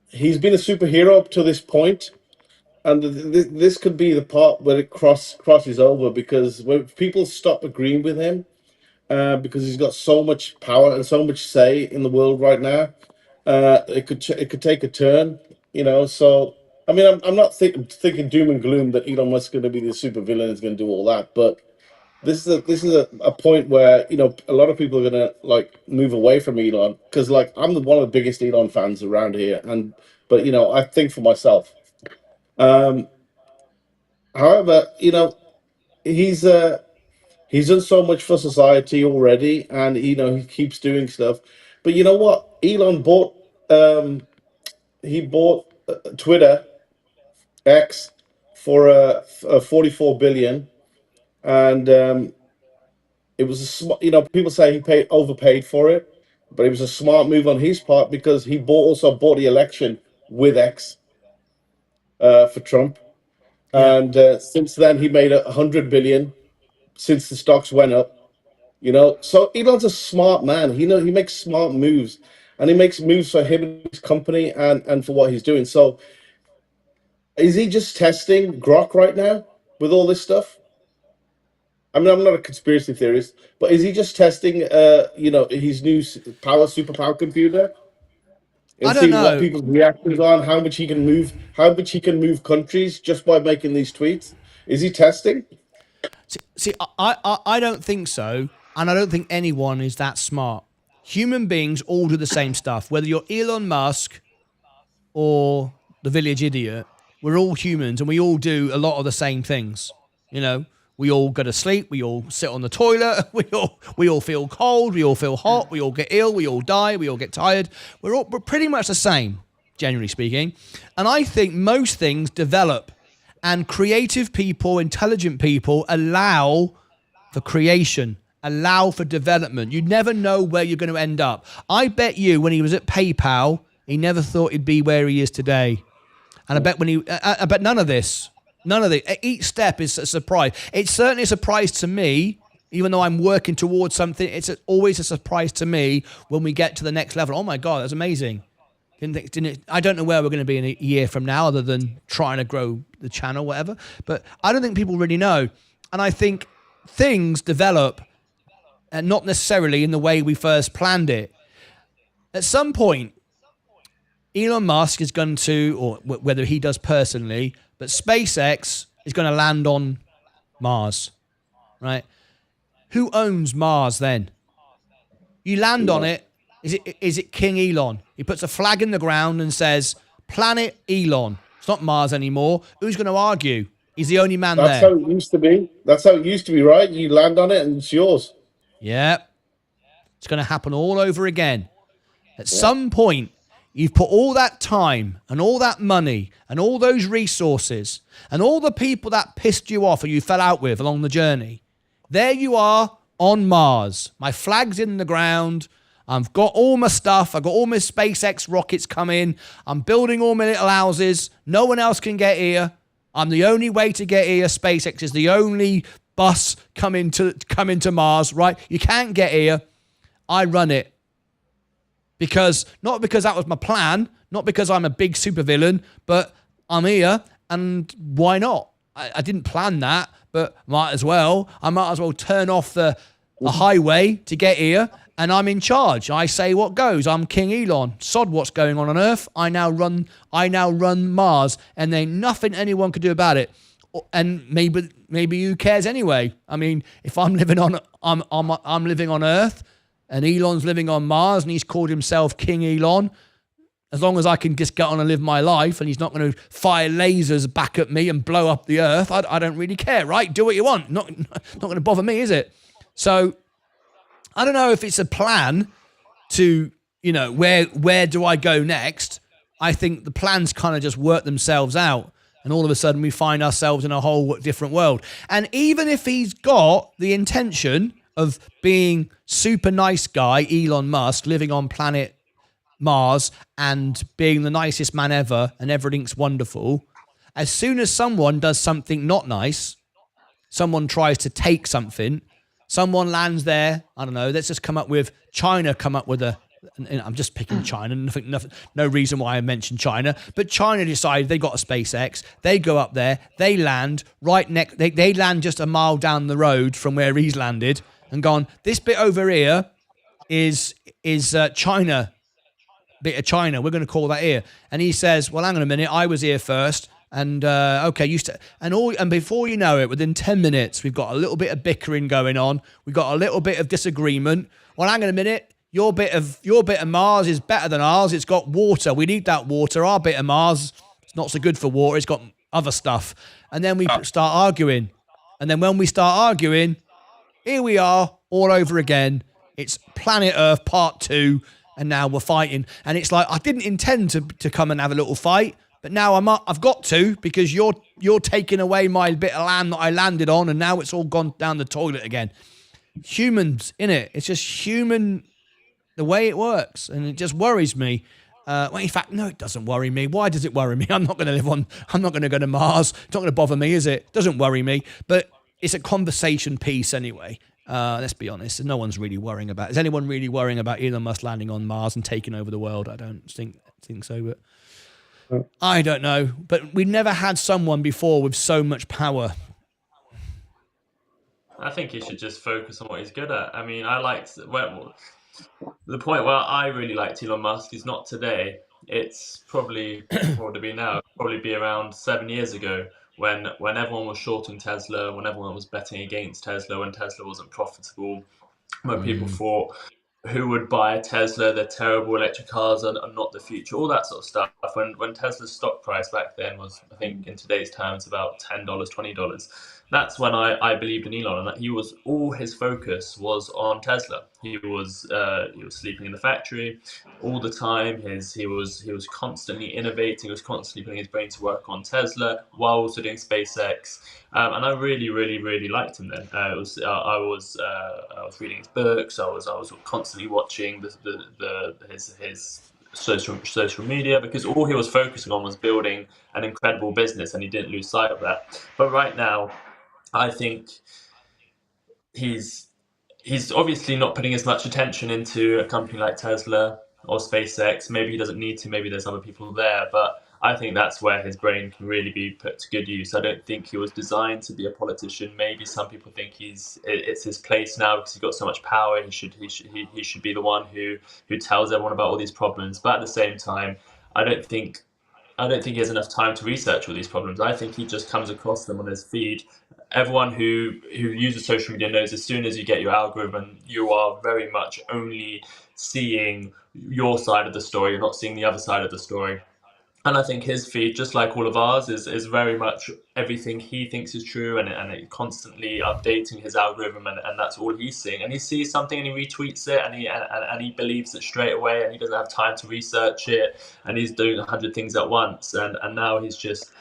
He's been a superhero up to this point, and this could be the part where it crosses over, because when people stop agreeing with him, because he's got so much power and so much say in the world right now, it could take a turn, So I mean, I'm not thinking doom and gloom that Elon Musk is going to be the super villain, is going to do all that, but this is a point where a lot of people are going to move away from Elon, because I'm one of the biggest Elon fans around here, but I think for myself. However, he's done so much for society already, and he keeps doing stuff. But you know what? Elon bought Twitter X for 44 billion, and it was people say he overpaid for it, but it was a smart move on his part, because he also bought the election with X for Trump, and since then he made 100 billion since the stocks went up. So Elon's a smart man. He makes smart moves, and he makes moves for him and his company, and for what he's doing. So is he just testing Grok right now with all this stuff? I mean, I'm not a conspiracy theorist, but is he just testing his new superpower computer? and don't seeing what know. people's reactions are and how much he can move countries just by making these tweets? Is he testing? See, I don't think so, and I don't think anyone is that smart. Human beings all do the same stuff. Whether you're Elon Musk or the village idiot, we're all humans, and we all do a lot of the same things. You know, we all go to sleep, we all sit on the toilet, we all feel cold, we all feel hot, we all get ill, we all die, we all get tired. We're pretty much the same, generally speaking. And I think most things develop, and creative people, intelligent people allow for creation, allow for development. You never know where you're going to end up. I bet you when he was at PayPal, he never thought he'd be where he is today. And I bet none of this, each step is a surprise. It's certainly a surprise to me, even though I'm working towards something. It's always a surprise to me when we get to the next level. Oh my God, that's amazing. I don't know where we're going to be in a year from now, other than trying to grow the channel, whatever. But I don't think people really know. And I think things develop, and not necessarily in the way we first planned it. At some point, Elon Musk is going to, or whether he does personally, but SpaceX is going to land on Mars, right? Who owns Mars then? You land on it. Is it King Elon? He puts a flag in the ground and says, Planet Elon. It's not Mars anymore. Who's going to argue? He's the only man That's there. how it used to be. That's how it used to be, right? You land on it and it's yours. Yeah. It's going to happen all over again. At some point, you've put all that time and all that money and all those resources and all the people that pissed you off or you fell out with along the journey. There you are on Mars. My flag's in the ground. I've got all my stuff. I've got all my SpaceX rockets coming. I'm building all my little houses. No one else can get here. I'm the only way to get here. SpaceX is the only bus coming to Mars, right? You can't get here. I run it. Not because that was my plan, not because I'm a big supervillain, but I'm here, and why not? I didn't plan that, but I might as well turn off the highway to get here, and I'm in charge. I say what goes. I'm King Elon. Sod what's going on Earth. I now run Mars, and there ain't nothing anyone could do about it. And maybe who cares anyway? I mean, if I'm living on Earth, and Elon's living on Mars, and he's called himself King Elon, as long as I can just get on and live my life, and he's not going to fire lasers back at me and blow up the Earth, I don't really care, right? Do what you want. Not going to bother me, is it? So I don't know if it's a plan to, where do I go next? I think the plans kind of just work themselves out, and all of a sudden we find ourselves in a whole different world. And even if he's got the intention of being super nice guy, Elon Musk, living on planet Mars and being the nicest man ever and everything's wonderful, as soon as someone does something not nice, someone tries to take something, someone lands there, I don't know, let's just China come up with I'm just picking China, nothing, no reason why I mentioned China, but China decided they got a SpaceX, they go up there, they land right next, they land just a mile down the road from where he's landed and gone, this bit over here is China, bit of China, we're going to call that here. And he says, well, hang on a minute, I was here first. And okay, and before you know it, within 10 minutes, we've got a little bit of bickering going on. We've got a little bit of disagreement. Well, hang on a minute, your bit of Mars is better than ours. It's got water. We need that water. Our bit of Mars, it's not so good for water. It's got other stuff. And then we start arguing. And then when we start arguing, here we are all over again. It's Planet Earth Part 2, and now we're fighting. And it's like, I didn't intend to come and have a little fight. But now I've got to, because you're taking away my bit of land that I landed on, and now it's all gone down the toilet again. Humans, innit? It's just human, the way it works, and it just worries me. Well, in fact, no, it doesn't worry me. Why does it worry me? I'm not going to go to Mars. It's not going to bother me, is it? It doesn't worry me. But it's a conversation piece anyway. Let's be honest. No one's really worrying about it. Is anyone really worrying about Elon Musk landing on Mars and taking over the world? I don't think so, but I don't know, but we never had someone before with so much power. I think he should just focus on what he's good at. I mean, the point where I really liked Elon Musk is not today. it's probably, what would it be now? Probably be around 7 years ago when everyone was shorting Tesla, when everyone was betting against Tesla, when Tesla wasn't profitable, when people thought, who would buy a Tesla? They're terrible. Electric cars are not the future. All that sort of stuff. When Tesla's stock price back then was, I think, in today's terms, about $10, $20. That's when I believed in Elon, and that he was all his focus was on Tesla. He was sleeping in the factory all the time. He was constantly innovating. He was constantly putting his brain to work on Tesla while also doing SpaceX. And I really, really, really liked him then. I was reading his books. I was constantly watching his social media, because all he was focusing on was building an incredible business, and he didn't lose sight of that. But right now, I think he's obviously not putting as much attention into a company like Tesla or SpaceX. Maybe he doesn't need to. Maybe there's other people there. But I think that's where his brain can really be put to good use. I don't think he was designed to be a politician. Maybe some people think it's his place now because he's got so much power. He should be the one who tells everyone about all these problems. But at the same time, I don't think he has enough time to research all these problems. I think he just comes across them on his feed. Everyone who uses social media knows as soon as you get your algorithm, you are very much only seeing your side of the story. You're not seeing the other side of the story. And I think his feed, just like all of ours, is very much everything he thinks is true, and it constantly updating his algorithm, and that's all he's seeing. And he sees something and he retweets it, and he believes it straight away, and he doesn't have time to research it, and he's doing 100 things at once. And now he's just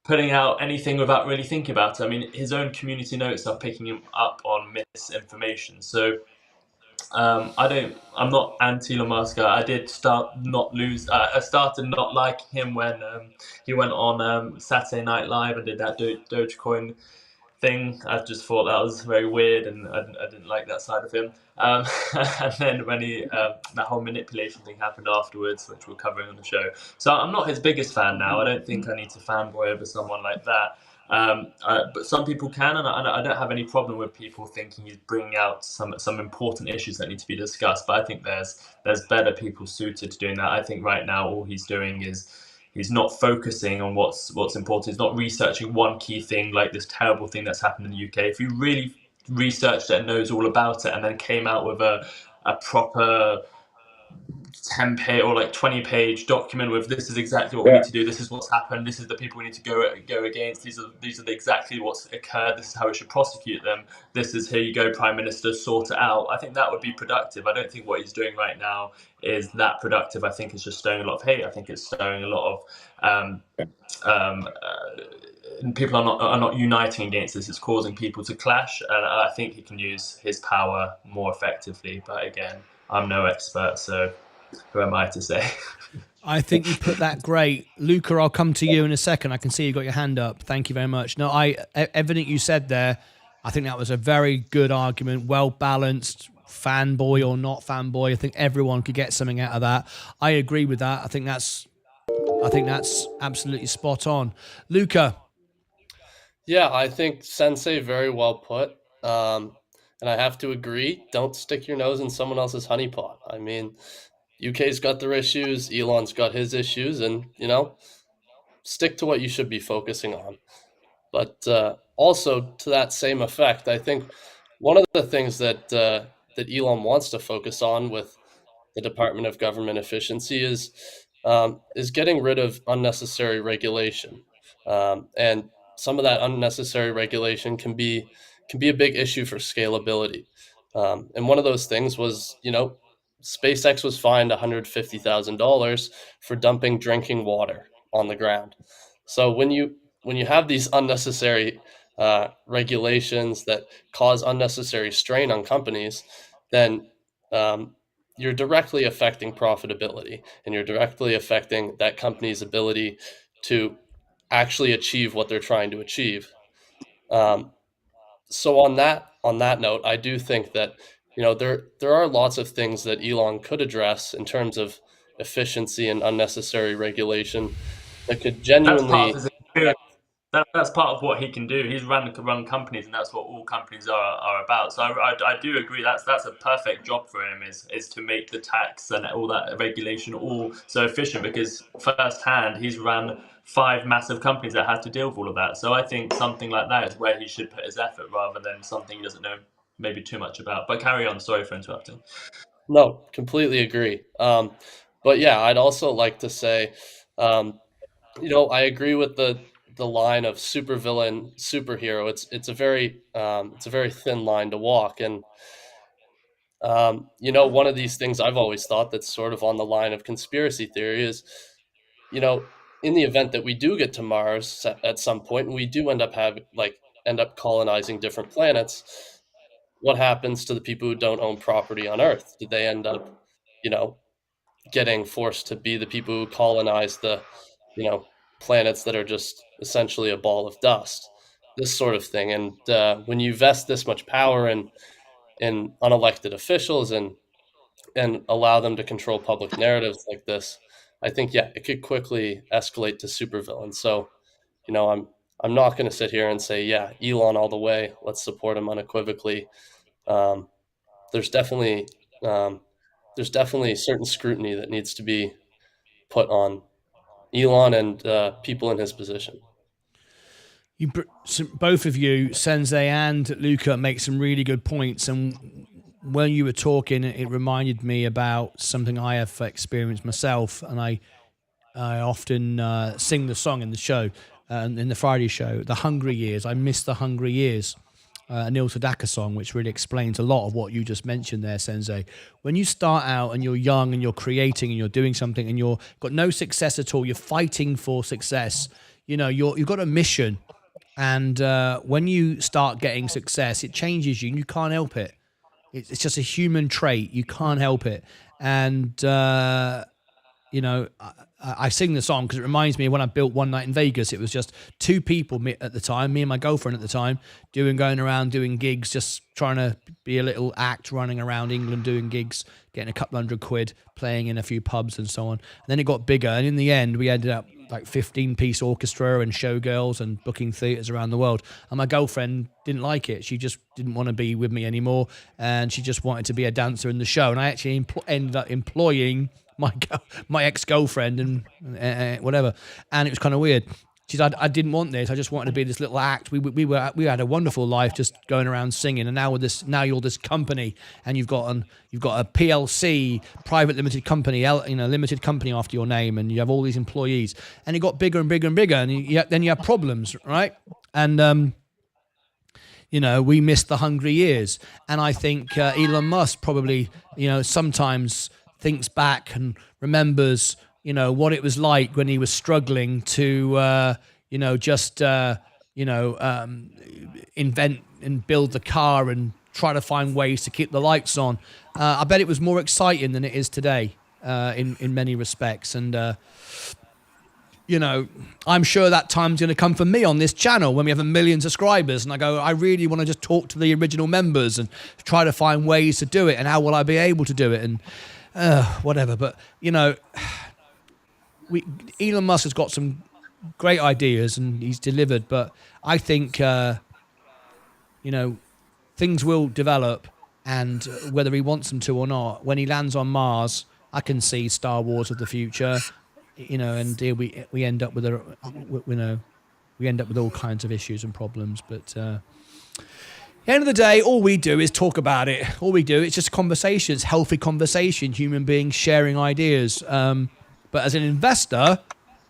putting out anything without really thinking about it. I mean, his own community notes are picking him up on misinformation. So I'm not anti Elon Musk. I did I started not liking him when he went on Saturday Night Live and did that Dogecoin thing. I just thought that was very weird, and I didn't like that side of him. And then when that whole manipulation thing happened afterwards, which we're covering on the show. So I'm not his biggest fan now. I don't think I need to fanboy over someone like that. But some people can, and I don't have any problem with people thinking he's bringing out some important issues that need to be discussed. But I think there's better people suited to doing that. I think right now all he's doing is he's not focusing on what's important. He's not researching one key thing, like this terrible thing that's happened in the UK. If you really researched it and knows all about it, and then came out with a proper 10-page or like 20-page document with this is exactly what we need to do, this is what's happened, this is the people we need to go against, these are exactly what's occurred, this is how we should prosecute them, this is, here you go, Prime Minister, sort it out. I think that would be productive. I don't think what he's doing right now is that productive. I think it's just stirring a lot of hate. I think it's stirring a lot of people are not uniting against this. It's causing people to clash, and I think he can use his power more effectively. But again, I'm no expert, so who am I to say? I think you put that great. Luca, I'll come to you in a second. I can see you got your hand up. Thank you very much. No, everything you said there, I think that was a very good argument, well balanced, fanboy or not fanboy. I think everyone could get something out of that. I agree with that. I think that's absolutely spot on. Luca. Yeah, I think Sensei very well put. And I have to agree, don't stick your nose in someone else's honeypot. I mean, UK's got their issues, Elon's got his issues, and, stick to what you should be focusing on. But also, to that same effect, I think one of the things that Elon wants to focus on with the Department of Government Efficiency is getting rid of unnecessary regulation. And some of that unnecessary regulation can be a big issue for scalability. And one of those things was, SpaceX was fined $150,000 for dumping drinking water on the ground. So when you have these unnecessary regulations that cause unnecessary strain on companies, then you're directly affecting profitability, and you're directly affecting that company's ability to actually achieve what they're trying to achieve. So on that note, I do think that there are lots of things that Elon could address in terms of efficiency and unnecessary regulation that could That's part genuinely of his experience. That's part of what he can do. He's run companies, and that's what all companies are about. So I do agree. That's a perfect job for him, is to make the tax and all that regulation all so efficient, because firsthand he's run 5 massive companies that had to deal with all of that. So I think something like that is where he should put his effort, rather than something he doesn't know maybe too much about. But carry on. Sorry for interrupting. No, completely agree. But yeah, I'd also like to say, I agree with the line of supervillain, superhero. It's a very thin line to walk, and one of these things I've always thought that's sort of on the line of conspiracy theory is, in the event that we do get to Mars at some point, and we do end up colonizing different planets, what happens to the people who don't own property on Earth? Do they end up, you know, getting forced to be the people who colonize the, planets that are just essentially a ball of dust? This sort of thing. And when you vest this much power in unelected officials and allow them to control public narratives like this, I think, yeah, it could quickly escalate to supervillain. So, I'm not going to sit here and say, yeah, Elon all the way. Let's support him unequivocally. Um, there's definitely um, there's definitely certain scrutiny that needs to be put on Elon and people in his position. Both of you, Sensei and Luca, make some really good points. And when you were talking, it reminded me about something I have experienced myself. And I often sing the song in the show, in the Friday show, The Hungry Years. I miss the Hungry Years. A Neil Sedaka song, which really explains a lot of what you just mentioned there, Sensei. When you start out and you're young and you're creating and you're doing something and you've got no success at all, you're fighting for success. You've got a mission. And when you start getting success, it changes you and you can't help it. It's just a human trait. You can't help it. And, I sing the song because it reminds me of when I built One Night in Vegas. It was just 2 people at the time, me and my girlfriend at the time, going around doing gigs, just trying to be a little act, running around England doing gigs, getting a couple $100, playing in a few pubs and so on. And then it got bigger. And in the end, we ended up like 15-piece orchestra and showgirls and booking theaters around the world. And my girlfriend didn't like it. She just didn't want to be with me anymore. And she just wanted to be a dancer in the show. And I actually ended up employing my ex-girlfriend and whatever, and it was kind of weird. She said, I didn't want this. I just wanted to be this little act. We had a wonderful life just going around singing, and now you're this company, and you've got a PLC, private limited company, limited company after your name, and you have all these employees, and it got bigger and bigger and bigger, and then you have problems, right? And we missed the hungry years, and I think Elon Musk probably, sometimes thinks back and remembers, what it was like when he was struggling to, invent and build the car and try to find ways to keep the lights on. I bet it was more exciting than it is today, in many respects. And, I'm sure that time's going to come for me on this channel when we have 1 million subscribers. And I really want to just talk to the original members and try to find ways to do it. And how will I be able to do it? And, whatever. But, Elon Musk has got some great ideas and he's delivered. But I think, things will develop, and whether he wants them to or not, when he lands on Mars, I can see Star Wars of the future, and we end up with we end up with all kinds of issues and problems. But at the end of the day, all we do is talk about it. All we do, it's just conversations, healthy conversation, human beings sharing ideas. But as an investor,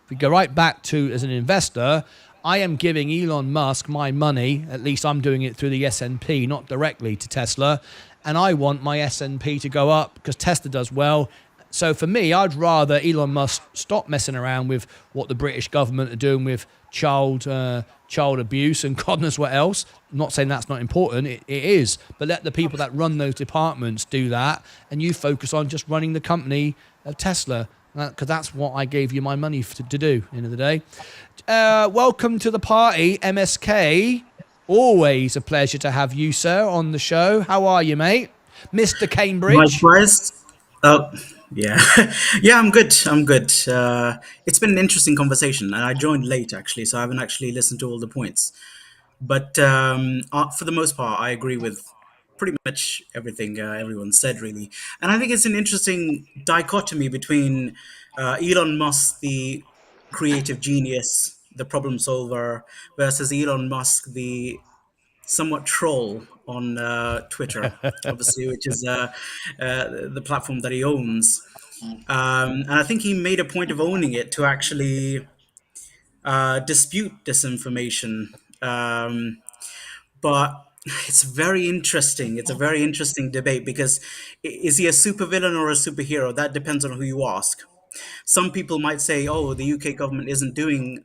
if we go right back to as an investor, I am giving Elon Musk my money. At least I'm doing it through the S&P, not directly to Tesla. And I want my S&P to go up because Tesla does well. So for me, I'd rather Elon Musk stop messing around with what the British government are doing with child abuse and God knows what else. I'm not saying that's not important. It is. But let the people that run those departments do that, and you focus on just running the company of Tesla, because that's what I gave you my money to do, at the end of the day. Welcome to the party, MSK. Always a pleasure to have you, sir, on the show. How are you, mate? Mr. Cambridge. Likewise. Yeah, yeah, I'm good. I'm good. It's been an interesting conversation, and I joined late actually, so I haven't actually listened to all the points. But for the most part, I agree with pretty much everything everyone said, really. And I think it's an interesting dichotomy between Elon Musk, the creative genius, the problem solver, versus Elon Musk, the somewhat troll on Twitter, obviously, which is the platform that he owns. And I think he made a point of owning it to actually dispute disinformation. But it's very interesting. It's a very interesting debate because is he a supervillain or a superhero? That depends on who you ask. Some people might say, "Oh, the UK government isn't doing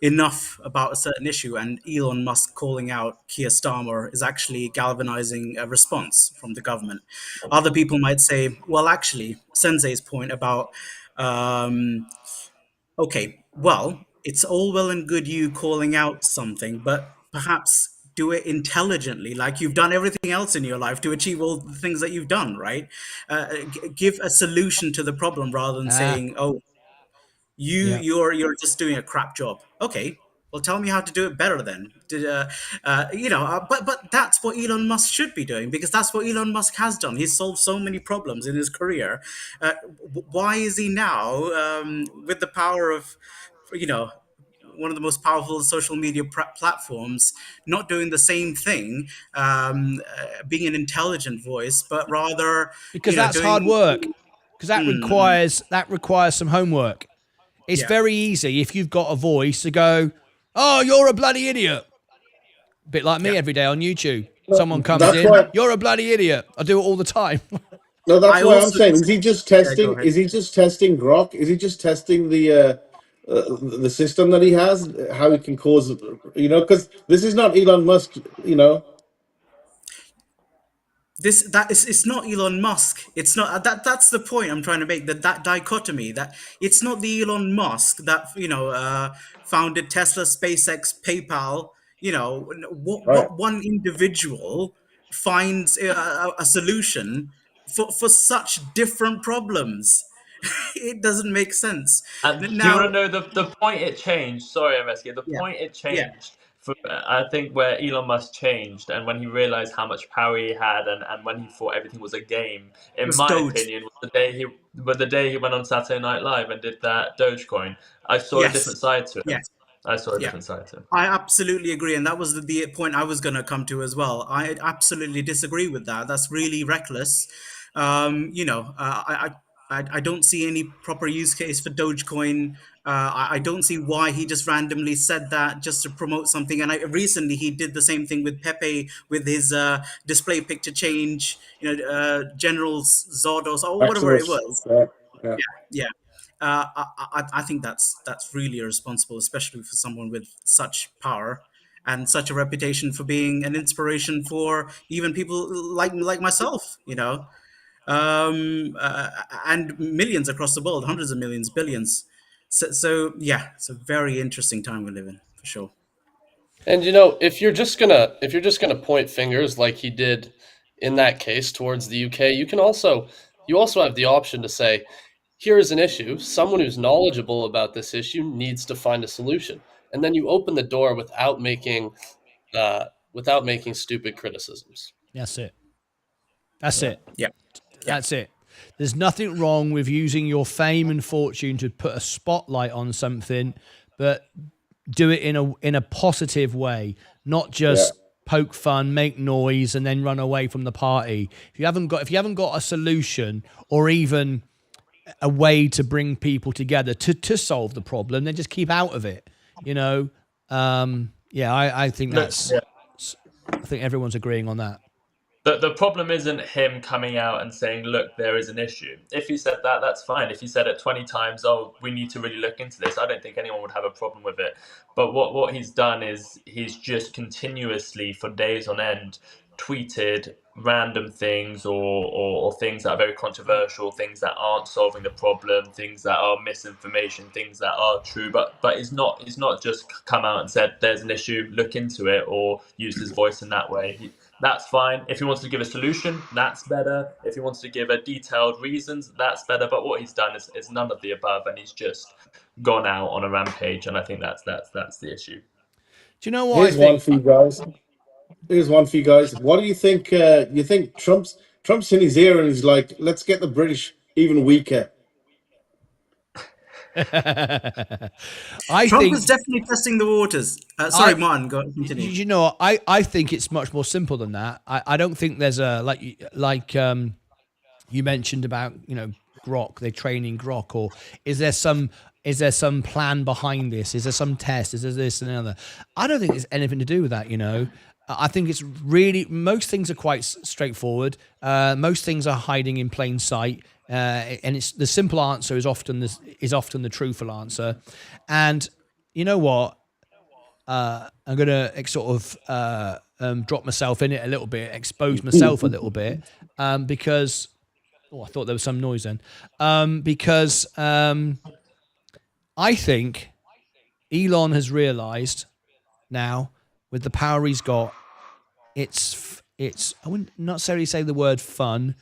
enough about a certain issue," and Elon Musk calling out Keir Starmer is actually galvanizing a response from the government. Other people might say, "Well, actually, Sensei's point about um, okay, well, it's all well and good you calling out something, but perhaps do it intelligently, like you've done everything else in your life to achieve all the things that you've done, right? Give a solution to the problem rather than Ah, saying, "Oh, yeah. you're just doing a crap job." Okay, well, tell me how to do it better then. But that's what Elon Musk should be doing because that's what Elon Musk has done. He's solved so many problems in his career. Why is he now, with the power of, you know, one of the most powerful social media platforms, not doing the same thing, being an intelligent voice, but rather, Because that's hard doing. work. Because Mm, that requires some homework. It's yeah, very easy if you've got a voice to go, "Oh, you're a bloody idiot." A bit like yeah. me every day on YouTube. Someone comes That's in, why. "You're a bloody idiot." I do it all the time. No, that's I why I'm also saying. Is he just Yeah, go testing? ahead. Is he just testing Grok? Is he just testing the system that he has? How it can cause, because this is not Elon Musk. This that is It's not Elon Musk. It's not that's the point I'm trying to make. That dichotomy, that it's not the Elon Musk that founded Tesla, SpaceX, PayPal. Right. What one individual finds a solution for such different problems. It doesn't make sense. And do you Now, want to know the point it changed? Sorry, MSK. The yeah, point it yeah, changed for I think where Elon Musk changed and when he realized how much power he had and when he thought everything was a game, it in was my Doge. opinion, was the day he went on Saturday Night Live and did that Dogecoin. I saw a Yes, different side to him. yes, I saw a yeah. different side to him. I absolutely agree, and that was the point I was going to come to as well. I absolutely disagree with that. That's really reckless. I don't see any proper use case for Dogecoin. I don't see why he just randomly said that just to promote something. And recently he did the same thing with Pepe with his display picture change. General Zordos or whatever it Maximus. was. Yeah. Yeah. Yeah. I think that's really irresponsible, especially for someone with such power and such a reputation for being an inspiration for even people like myself, and millions across the world, hundreds of millions, billions. So yeah, it's a very interesting time we live in, for sure. And if you're just gonna point fingers like he did in that case towards the UK, you also have the option to say, here is an issue. Someone who's knowledgeable about this issue needs to find a solution, and then you open the door without making stupid criticisms. That's it. That's Yeah. it. Yeah, yeah, That's it. There's nothing wrong with using your fame and fortune to put a spotlight on something, but do it in a positive way, not Yeah. just poke fun, make noise, and then run away from the party. If you haven't got a solution or even a way to bring people together to solve the problem, then just keep out of it. Yeah, I think Look, I think everyone's agreeing on that. the problem isn't him coming out and saying, look, there is an issue. If he said that, that's fine. If he said it 20 times, oh, we need to really look into this, I don't think anyone would have a problem with it. But what he's done is he's just continuously, for days on end, tweeted random things or things that are very controversial, things that aren't solving the problem, things that are misinformation, things that are true. But he's not just come out and said, there's an issue, look into it, or used his voice in that way. that's fine. If he wants to give a solution, that's better. If he wants to give a detailed reasons, that's better. But what he's done is none of the above, and he's just gone out on a rampage. And I think that's the issue. Do you know what I Here's one think? for you guys. Here's one for you guys. What do you think? You think Trump's in his ear and he's like, let's get the British even weaker. I Trump think is definitely testing the waters. Sorry, Martin, go on, continue. you know, I think it's much more simple than that. I don't think there's a like you mentioned about, you know, Grok, they're training Grok, or is there some plan behind this? Is there some test? Is there this and another? I don't think it's anything to do with that, you know. I think it's really, most things are quite straightforward. Most things are hiding in plain sight. And it's the simple answer is often the truthful answer. And you know what? I'm gonna sort of drop myself in it a little bit, expose myself a little bit, because I thought there was some noise then. Because I think Elon has realised now, with the power he's got, it's I wouldn't necessarily say the word fun,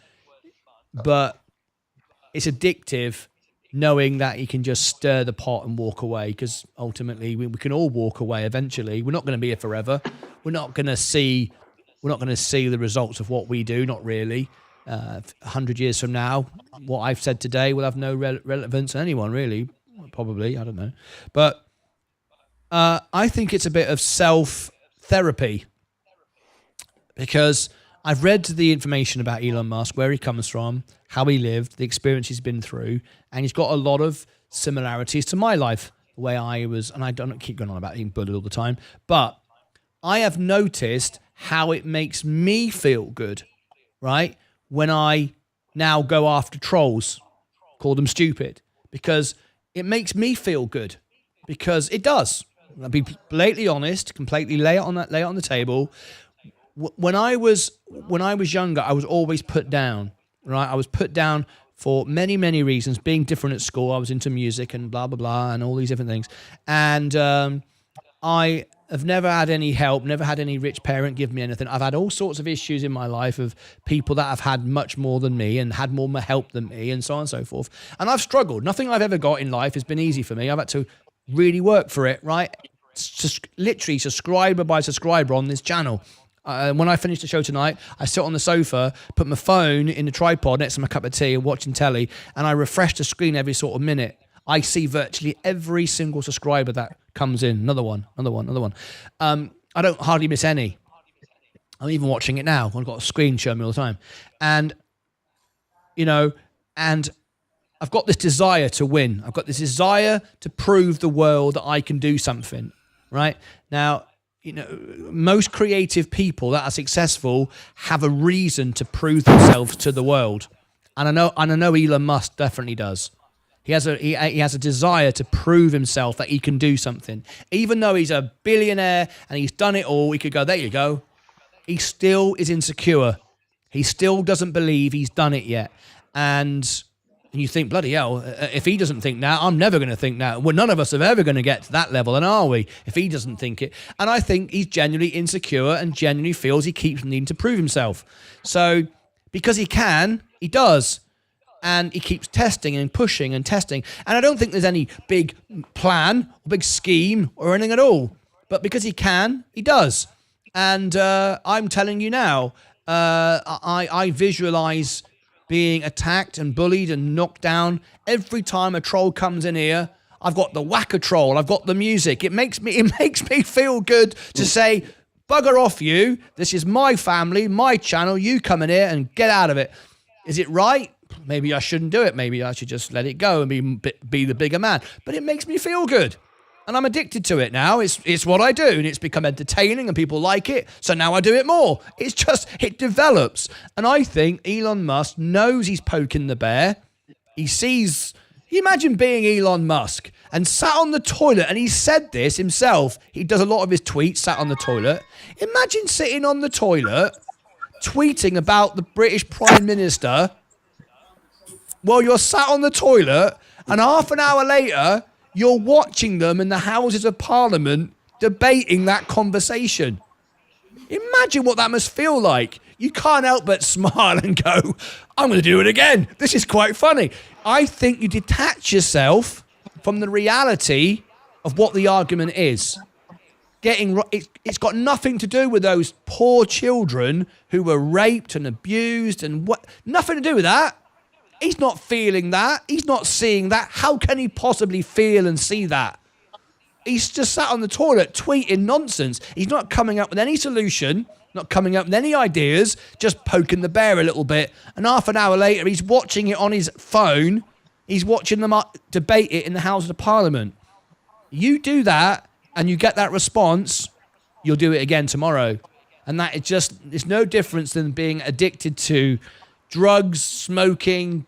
but it's addictive knowing that he can just stir the pot and walk away, because ultimately we can all walk away eventually. We're not going to be here forever. We're not going to see the results of what we do, not really. 100 years from now, what I've said today will have no relevance to anyone, really. Probably, I don't know. But I think it's a bit of self-therapy, because I've read the information about Elon Musk, where he comes from, how he lived, the experience he's been through, and he's got a lot of similarities to my life, the way I was, and I don't keep going on about being bullied all the time, but I have noticed how it makes me feel good, right? When I now go after trolls, call them stupid, because it makes me feel good, because it does. I'll be blatantly honest, completely lay it on the table. When I was younger, I was always put down, right? I was put down for many, many reasons. Being different at school, I was into music and blah, blah, blah, and all these different things. And I have never had any help, never had any rich parent give me anything. I've had all sorts of issues in my life of people that have had much more than me and had more help than me, and so on and so forth. And I've struggled. Nothing I've ever got in life has been easy for me. I've had to really work for it, right? Just literally subscriber by subscriber on this channel. When I finish the show tonight, I sit on the sofa, put my phone in the tripod next to my cup of tea and watching telly, and I refresh the screen every sort of minute. I see virtually every single subscriber that comes in. Another one. I don't hardly miss any. I'm even watching it now. I've got a screen showing me all the time. And, you know, and I've got this desire to win. I've got this desire to prove the world that I can do something, right? Now, you know, most creative people that are successful have a reason to prove themselves to the world. And I know Elon Musk definitely does. He has a desire to prove himself that he can do something. Even though he's a billionaire and he's done it all, we could go, there you go. He still is insecure. He still doesn't believe he's done it yet. And you think, bloody hell, if he doesn't think that, I'm never going to think that. Well, none of us are ever going to get to that level, and are we? If he doesn't think it. And I think he's genuinely insecure and genuinely feels he keeps needing to prove himself. So because he can, he does. And he keeps testing and pushing and testing. And I don't think there's any big plan or big scheme or anything at all. But because he can, he does. And I'm telling you now, I visualize being attacked and bullied and knocked down every time a troll comes in here. I've got the whacker troll. I've got the music. It makes me feel good to say, bugger off you. This is my family, my channel. You come in here and get out of it. Is it right? Maybe I shouldn't do it. Maybe I should just let it go and be the bigger man. But it makes me feel good. And I'm addicted to it now. It's what I do, and it's become entertaining and people like it. So now I do it more. It develops. And I think Elon Musk knows he's poking the bear. He sees, imagine being Elon Musk and sat on the toilet, and he said this himself. He does a lot of his tweets sat on the toilet. Imagine sitting on the toilet, tweeting about the British Prime Minister while you're sat on the toilet, and half an hour later, you're watching them in the Houses of Parliament debating that conversation. Imagine what that must feel like. You can't help but smile and go, I'm going to do it again. This is quite funny. I think you detach yourself from the reality of what the argument is. It's got nothing to do with those poor children who were raped and abused and what. Nothing to do with that. He's not feeling that. He's not seeing that. How can he possibly feel and see that? He's just sat on the toilet tweeting nonsense. He's not coming up with any solution, not coming up with any ideas, just poking the bear a little bit. And half an hour later, he's watching it on his phone. He's watching them debate it in the House of Parliament. You do that and you get that response, you'll do it again tomorrow. And that is just, it's no difference than being addicted to drugs, smoking,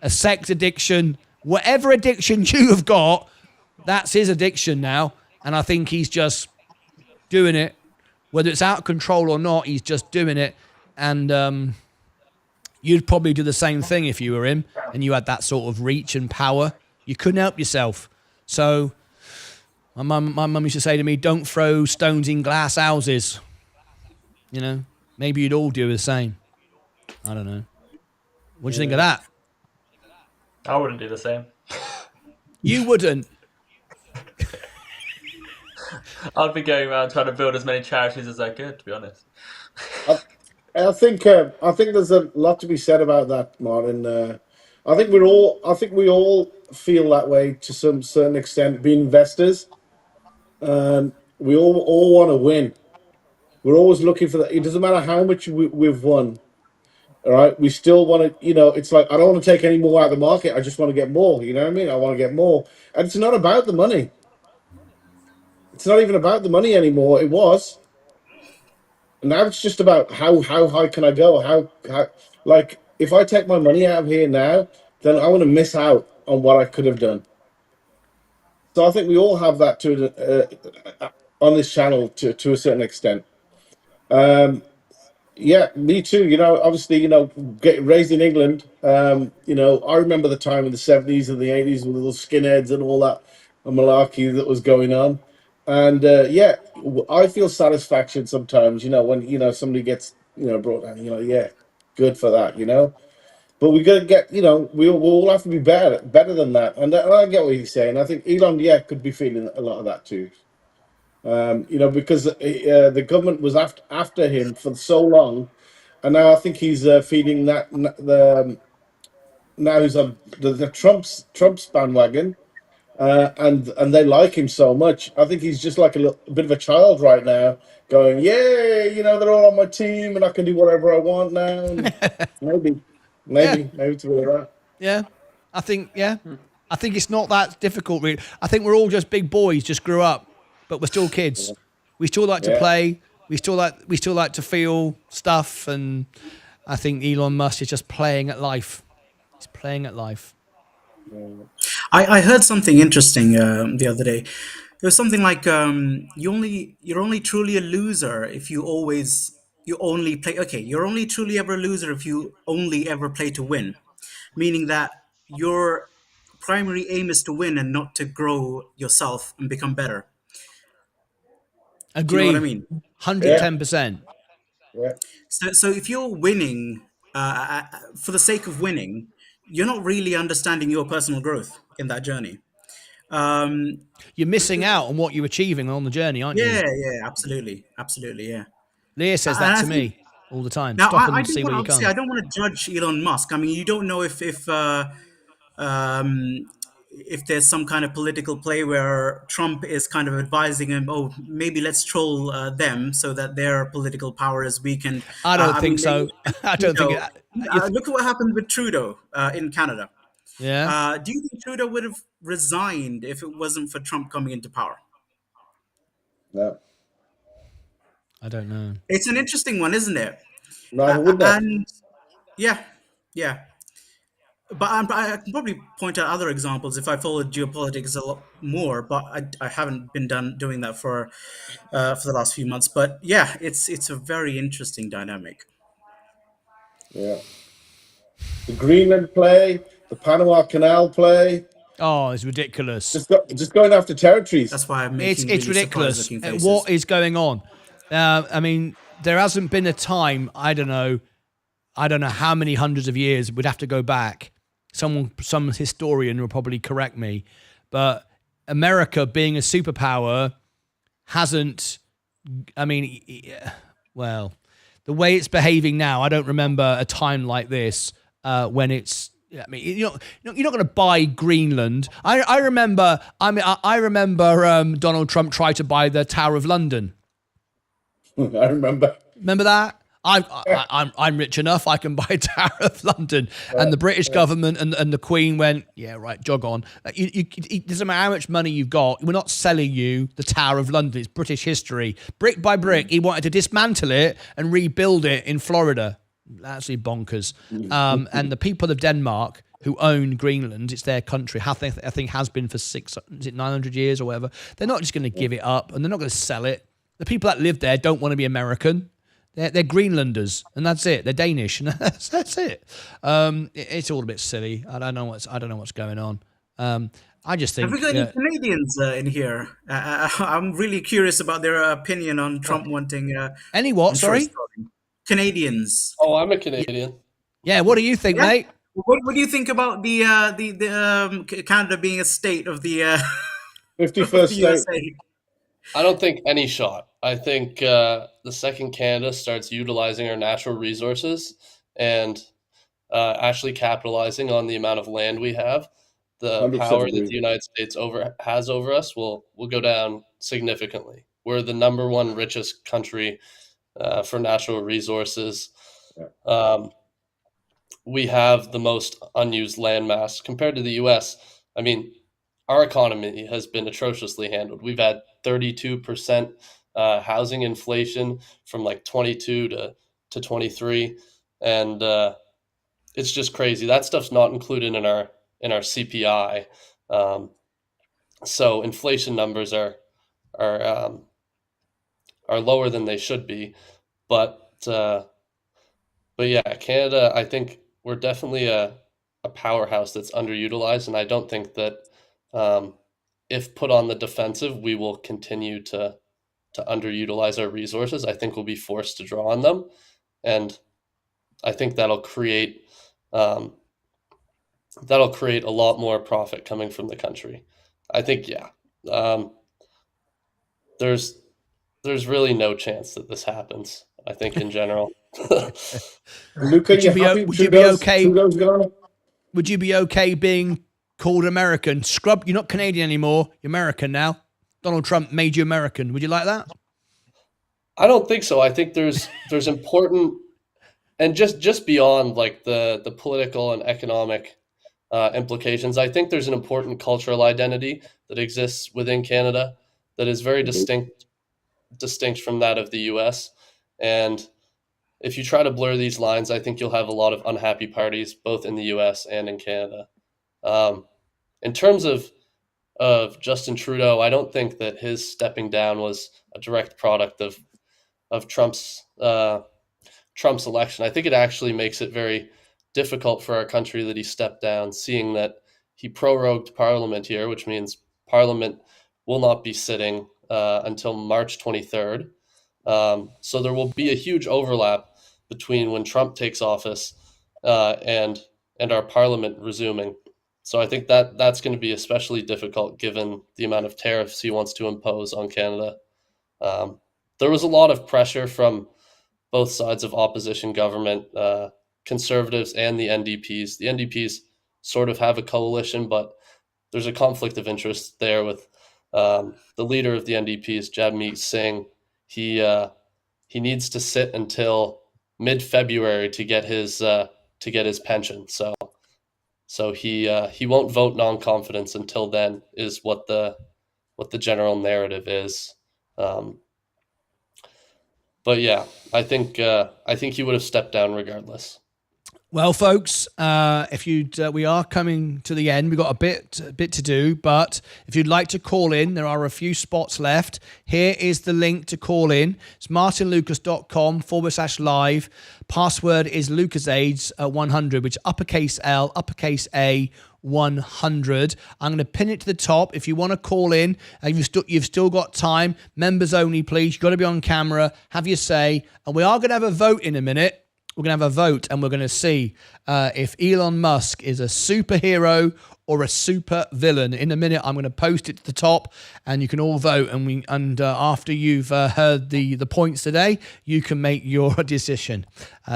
a sex addiction, whatever addiction you have got. That's his addiction now, and I think he's just doing it. Whether it's out of control or not, he's just doing it. And you'd probably do the same thing if you were him and you had that sort of reach and power. You couldn't help yourself. So my mum used to say to me, don't throw stones in glass houses. You know, maybe you'd all do the same. I don't know. What do you think of that? I wouldn't do the same. You wouldn't? I'd be going around trying to build as many charities as I could, to be honest. I think there's a lot to be said about that, Martin. I think we all feel that way to some certain extent. Being investors, we all want to win. We're always looking for that. It doesn't matter how much we've won. All right, we still want to. It's like I don't want to take any more out of the market. I just want to get more. You know what I mean? I want to get more, and it's not about the money. It's not even about the money anymore. It was. And now it's just about how high can I go? How like if I take my money out of here now, then I want to miss out on what I could have done. So I think we all have that on this channel to a certain extent. Yeah, me too. Obviously, get raised in England. I remember the time in the 70s and the 80s with the little skinheads and all that malarkey that was going on. And yeah, I feel satisfaction sometimes, when, somebody gets, brought down, yeah, good for that, But we got to get, we'll all have to be better than that. And I get what he's saying. I think Elon, yeah, could be feeling a lot of that too. Because the government was after him for so long, and now I think he's feeding that now he's on the Trump's bandwagon, and they like him so much. I think he's just like a bit of a child right now, going, "Yay! They're all on my team, and I can do whatever I want now." And maybe to be right. Yeah, I think it's not that difficult, really. I think we're all just big boys, just grew up, but we're still kids. We still like to play. We still like to feel stuff, and I think Elon Musk is just playing at life. He's playing at life. I heard something interesting the other day. It was something like you're only truly a loser if you only play. Okay, you're only truly ever a loser if you only ever play to win, meaning that your primary aim is to win and not to grow yourself and become better. Agree. Do you know what I mean? 110%. Yeah. So if you're winning for the sake of winning, you're not really understanding your personal growth in that journey. You're missing out on what you're achieving on the journey, aren't you? Yeah, absolutely, yeah. Leah says that to me all the time. Now, Stop I and see where you come. I don't want to judge Elon Musk. I mean, you don't know if there's some kind of political play where Trump is kind of advising him, oh, maybe let's troll them so that their political power is weakened. I don't think so. I don't think it. Look at what happened with Trudeau in Canada. Yeah. Do you think Trudeau would have resigned if it wasn't for Trump coming into power? No. I don't know. It's an interesting one, isn't it? No, I wouldn't have. And yeah. But I can probably point out other examples if I followed geopolitics a lot more, but I haven't been doing that for the last few months. But yeah, it's a very interesting dynamic. Yeah. The Greenland play, the Panama Canal play. Oh, it's ridiculous. Just going after territories. That's why I'm making It's really ridiculous. surprised-looking faces. What is going on? I mean, there hasn't been a time, I don't know how many hundreds of years, we'd have to go back. Some historian will probably correct me, but America being a superpower hasn't, I mean, well, the way it's behaving now, I don't remember a time like this when it's, I mean, you're not going to buy Greenland. I remember Donald Trump tried to buy the Tower of London. I remember. Remember that? I'm rich enough. I can buy Tower of London, and the British government and the Queen went, yeah, right, jog on. It doesn't matter how much money you've got. We're not selling you the Tower of London. It's British history. Brick by brick, he wanted to dismantle it and rebuild it in Florida. Absolutely bonkers. And the people of Denmark who own Greenland, it's their country. I think has been for 900 years or whatever. They're not just going to give it up, and they're not going to sell it. The people that live there don't want to be American. They're Greenlanders, and that's it. They're Danish, and that's it. It's all a bit silly. I don't know what's going on. I just think. Have we got any Canadians in here? I'm really curious about their opinion on Trump wanting. Any what? Sorry, Canadians. Oh, I'm a Canadian. Yeah, what do you think, mate? What do you think about the Canada being a state of the 51st state? I don't think any shot. I think the second Canada starts utilizing our natural resources and actually capitalizing on the amount of land we have, the power that the United States has over us will go down significantly. We're the number one richest country for natural resources. We have the most unused land mass compared to the U.S. I mean, our economy has been atrociously handled. We've had 32% housing inflation from like 22 to 23, and it's just crazy. That stuff's not included in our CPI. So inflation numbers are lower than they should be, but yeah, Canada, I think we're definitely a powerhouse that's underutilized, and I don't think that if put on the defensive, we will continue to underutilize our resources. I think we'll be forced to draw on them, and I think that'll create a lot more profit coming from the country. I think, there's really no chance that this happens, I think, in general. Luca, would you be okay? Would you be okay being called American? Scrub, you're not Canadian anymore. You're American now. Donald Trump made you American. Would you like that? I don't think so. I think there's important, and just beyond like the political and economic implications, I think there's an important cultural identity that exists within Canada that is very distinct from that of the U.S. And if you try to blur these lines, I think you'll have a lot of unhappy parties, both in the U.S. and in Canada. In terms of Justin Trudeau, I don't think that his stepping down was a direct product of Trump's election. I think it actually makes it very difficult for our country that he stepped down, seeing that he prorogued Parliament here, which means Parliament will not be sitting until March 23rd. So there will be a huge overlap between when Trump takes office and our Parliament resuming. So I think that's going to be especially difficult given the amount of tariffs he wants to impose on Canada. There was a lot of pressure from both sides of opposition government, Conservatives and the NDPs. The NDPs sort of have a coalition, but there's a conflict of interest there with the leader of the NDPs, Jagmeet Singh. He needs to sit until mid-February to get his pension. So he won't vote non-confidence until then, is what the general narrative is. But yeah, I think he would have stepped down regardless. Well, folks, we are coming to the end. We've got a bit to do, but if you'd like to call in, there are a few spots left. Here is the link to call in. It's martynlucas.com/live. Password is LucasAids 100, which is uppercase L, uppercase A, 100. I'm going to pin it to the top. If you want to call in, you've still got time. Members only, please. You've got to be on camera. Have your say. And we are going to have a vote in a minute. We're going to have a vote, and we're going to see if Elon Musk is a superhero or a super villain. In a minute, I'm going to post it to the top, and you can all vote. And after you've heard the points today, you can make your decision.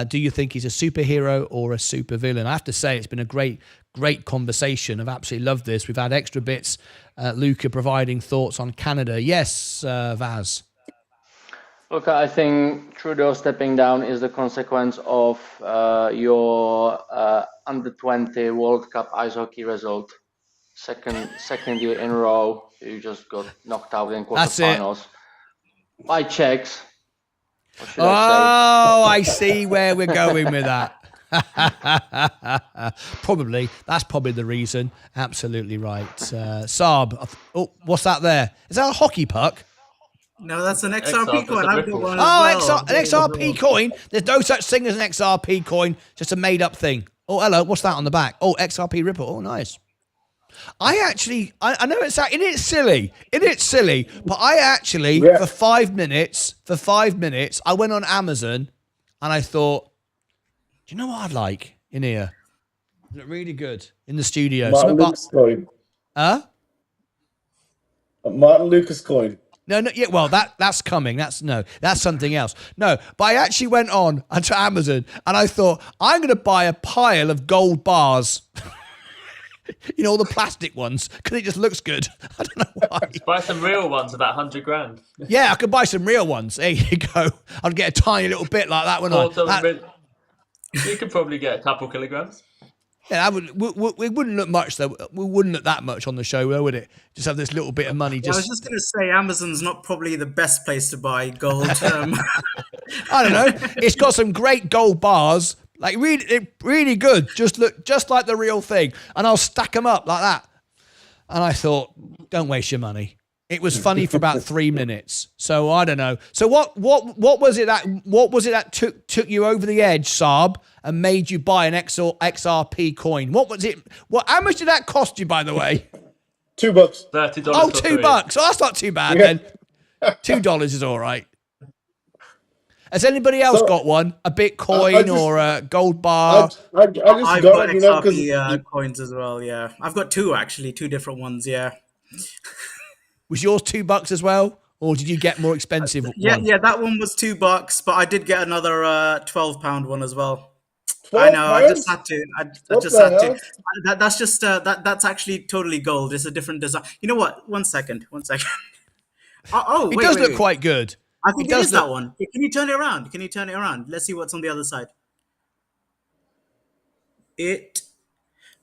Do you think he's a superhero or a super villain? I have to say, it's been a great conversation. I've absolutely loved this. We've had extra bits. Luca providing thoughts on Canada. Yes, Vaz. Look, I think Trudeau stepping down is the consequence of your under 20 World Cup ice hockey result. Second year in a row, you just got knocked out in quarterfinals by Czechs. What should I I see where we're going with that. That's probably the reason. Absolutely right. Saab. Oh, what's that there? Is that a hockey puck? No, that's an XRP coin. I've got one as well. an XRP coin? There's no such thing as an XRP coin, just a made-up thing. Oh, hello, what's that on the back? Oh, XRP Ripple. Oh, nice. I know isn't it silly? But I actually, for 5 minutes, I went on Amazon and I thought, do you know what I'd like in here? Look really good in the studio. Martyn Lucas coin. Huh? A Martyn Lucas coin. No, yeah, well, that's coming. That's something else. No, but I actually went on to Amazon and I thought, I'm going to buy a pile of gold bars. You know, all the plastic ones, because it just looks good. I don't know why. Buy some real ones about 100 grand. Yeah, I could buy some real ones. There you go. I'd get a tiny little bit like that, wouldn't I? You could probably get a couple kilograms. Yeah, it wouldn't look much, though. We wouldn't look that much on the show, though, would it? Just have this little bit of money. I was just going to say, Amazon's not probably the best place to buy gold. I don't know. It's got some great gold bars. Like, really good. Just look just like the real thing. And I'll stack them up like that. And I thought, don't waste your money. It was funny for about 3 minutes. So I don't know. So what was it that took you over the edge, Saab, and made you buy an XRP coin? What was it? How much did that cost you, by the way? $2. $30. Oh, $2. Oh, that's not too bad then. $2 is all right. Has anybody else got one? A Bitcoin or a gold bar? I've got XRP coins as well, yeah. I've got two different ones, yeah. Was yours $2 as well? Or did you get more expensive Yeah, that one was $2, but I did get another £12 one as well. I know, I just had to. That's actually totally gold. It's a different design. You know what? One second. It does look quite good. I think it is that one. Can you turn it around? Let's see what's on the other side.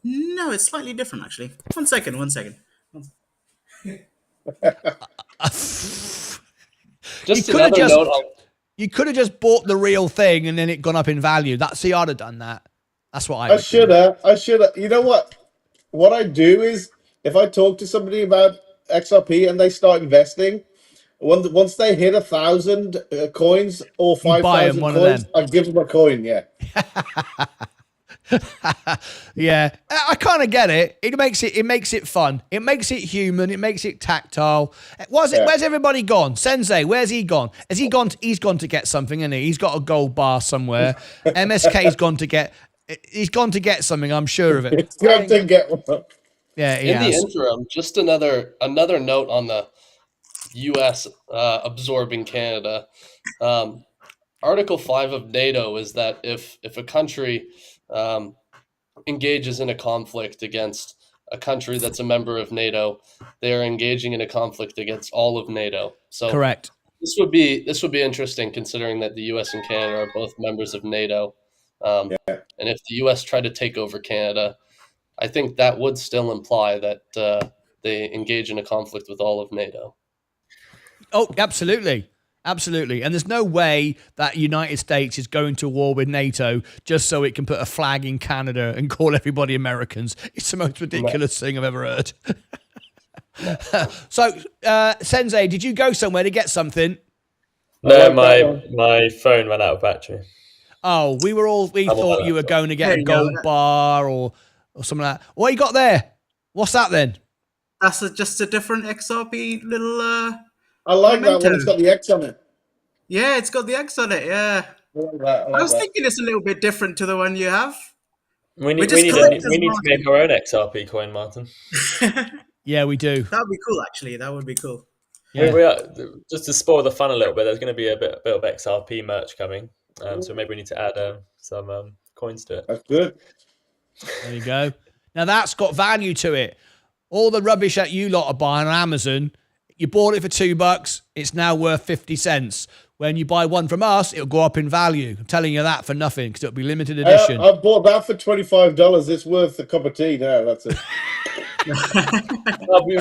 No, it's slightly different actually. One second. You could have just bought the real thing and then it gone up in value. I'd have done that. That's what I should have. You know what? What I do is if I talk to somebody about XRP and they start investing, once they hit 1,000 coins or 5,000 coins, I give them a coin. Yeah. Yeah, I kind of get it. It makes it fun. It makes it human. It makes it tactile. Where's everybody gone? Sensei, where's he gone? Has he gone? He's gone to get something, isn't he? He's got a gold bar somewhere. MSK's gone to get. He's gone to get something. I'm sure of it. He's gone to get one. Yeah. In the interim, just another note on the U.S. Absorbing Canada. Article 5 of NATO is that if a country engages in a conflict against a country that's a member of NATO, they are engaging in a conflict against all of NATO. So correct. This would be interesting considering that the U.S. and Canada are both members of NATO. And if the U.S. tried to take over Canada, I think that would still imply that they engage in a conflict with all of NATO. Oh, absolutely. Absolutely. And there's no way that United States is going to war with NATO just so it can put a flag in Canada and call everybody Americans. It's the most ridiculous thing I've ever heard. So, Sensei, did you go somewhere to get something? No, my phone ran out of battery. Oh, we thought you were going to get a gold bar or or something like that. What you got there? What's that then? That's just a different XRP little I like that memento. one. It's got the X on it. Yeah, it's got the X on it. Yeah, I like that. I I like was that. thinking it's a little bit different to the one you have. We We're need just we collectors, need to make our own XRP coin, Martin. Yeah, we do. That would be cool, actually. That would be cool. Yeah. We are, just to spoil the fun a little bit. There's going to be a bit of XRP merch coming, so maybe we need to add some coins to it. That's good. There you go. Now that's got value to it. All the rubbish that you lot are buying on Amazon, you bought it for $2, it's now worth 50 cents. When you buy one from us, it'll go up in value. I'm telling you that for nothing because it'll be limited edition. I bought that for $25. It's worth a cup of tea now. That's it.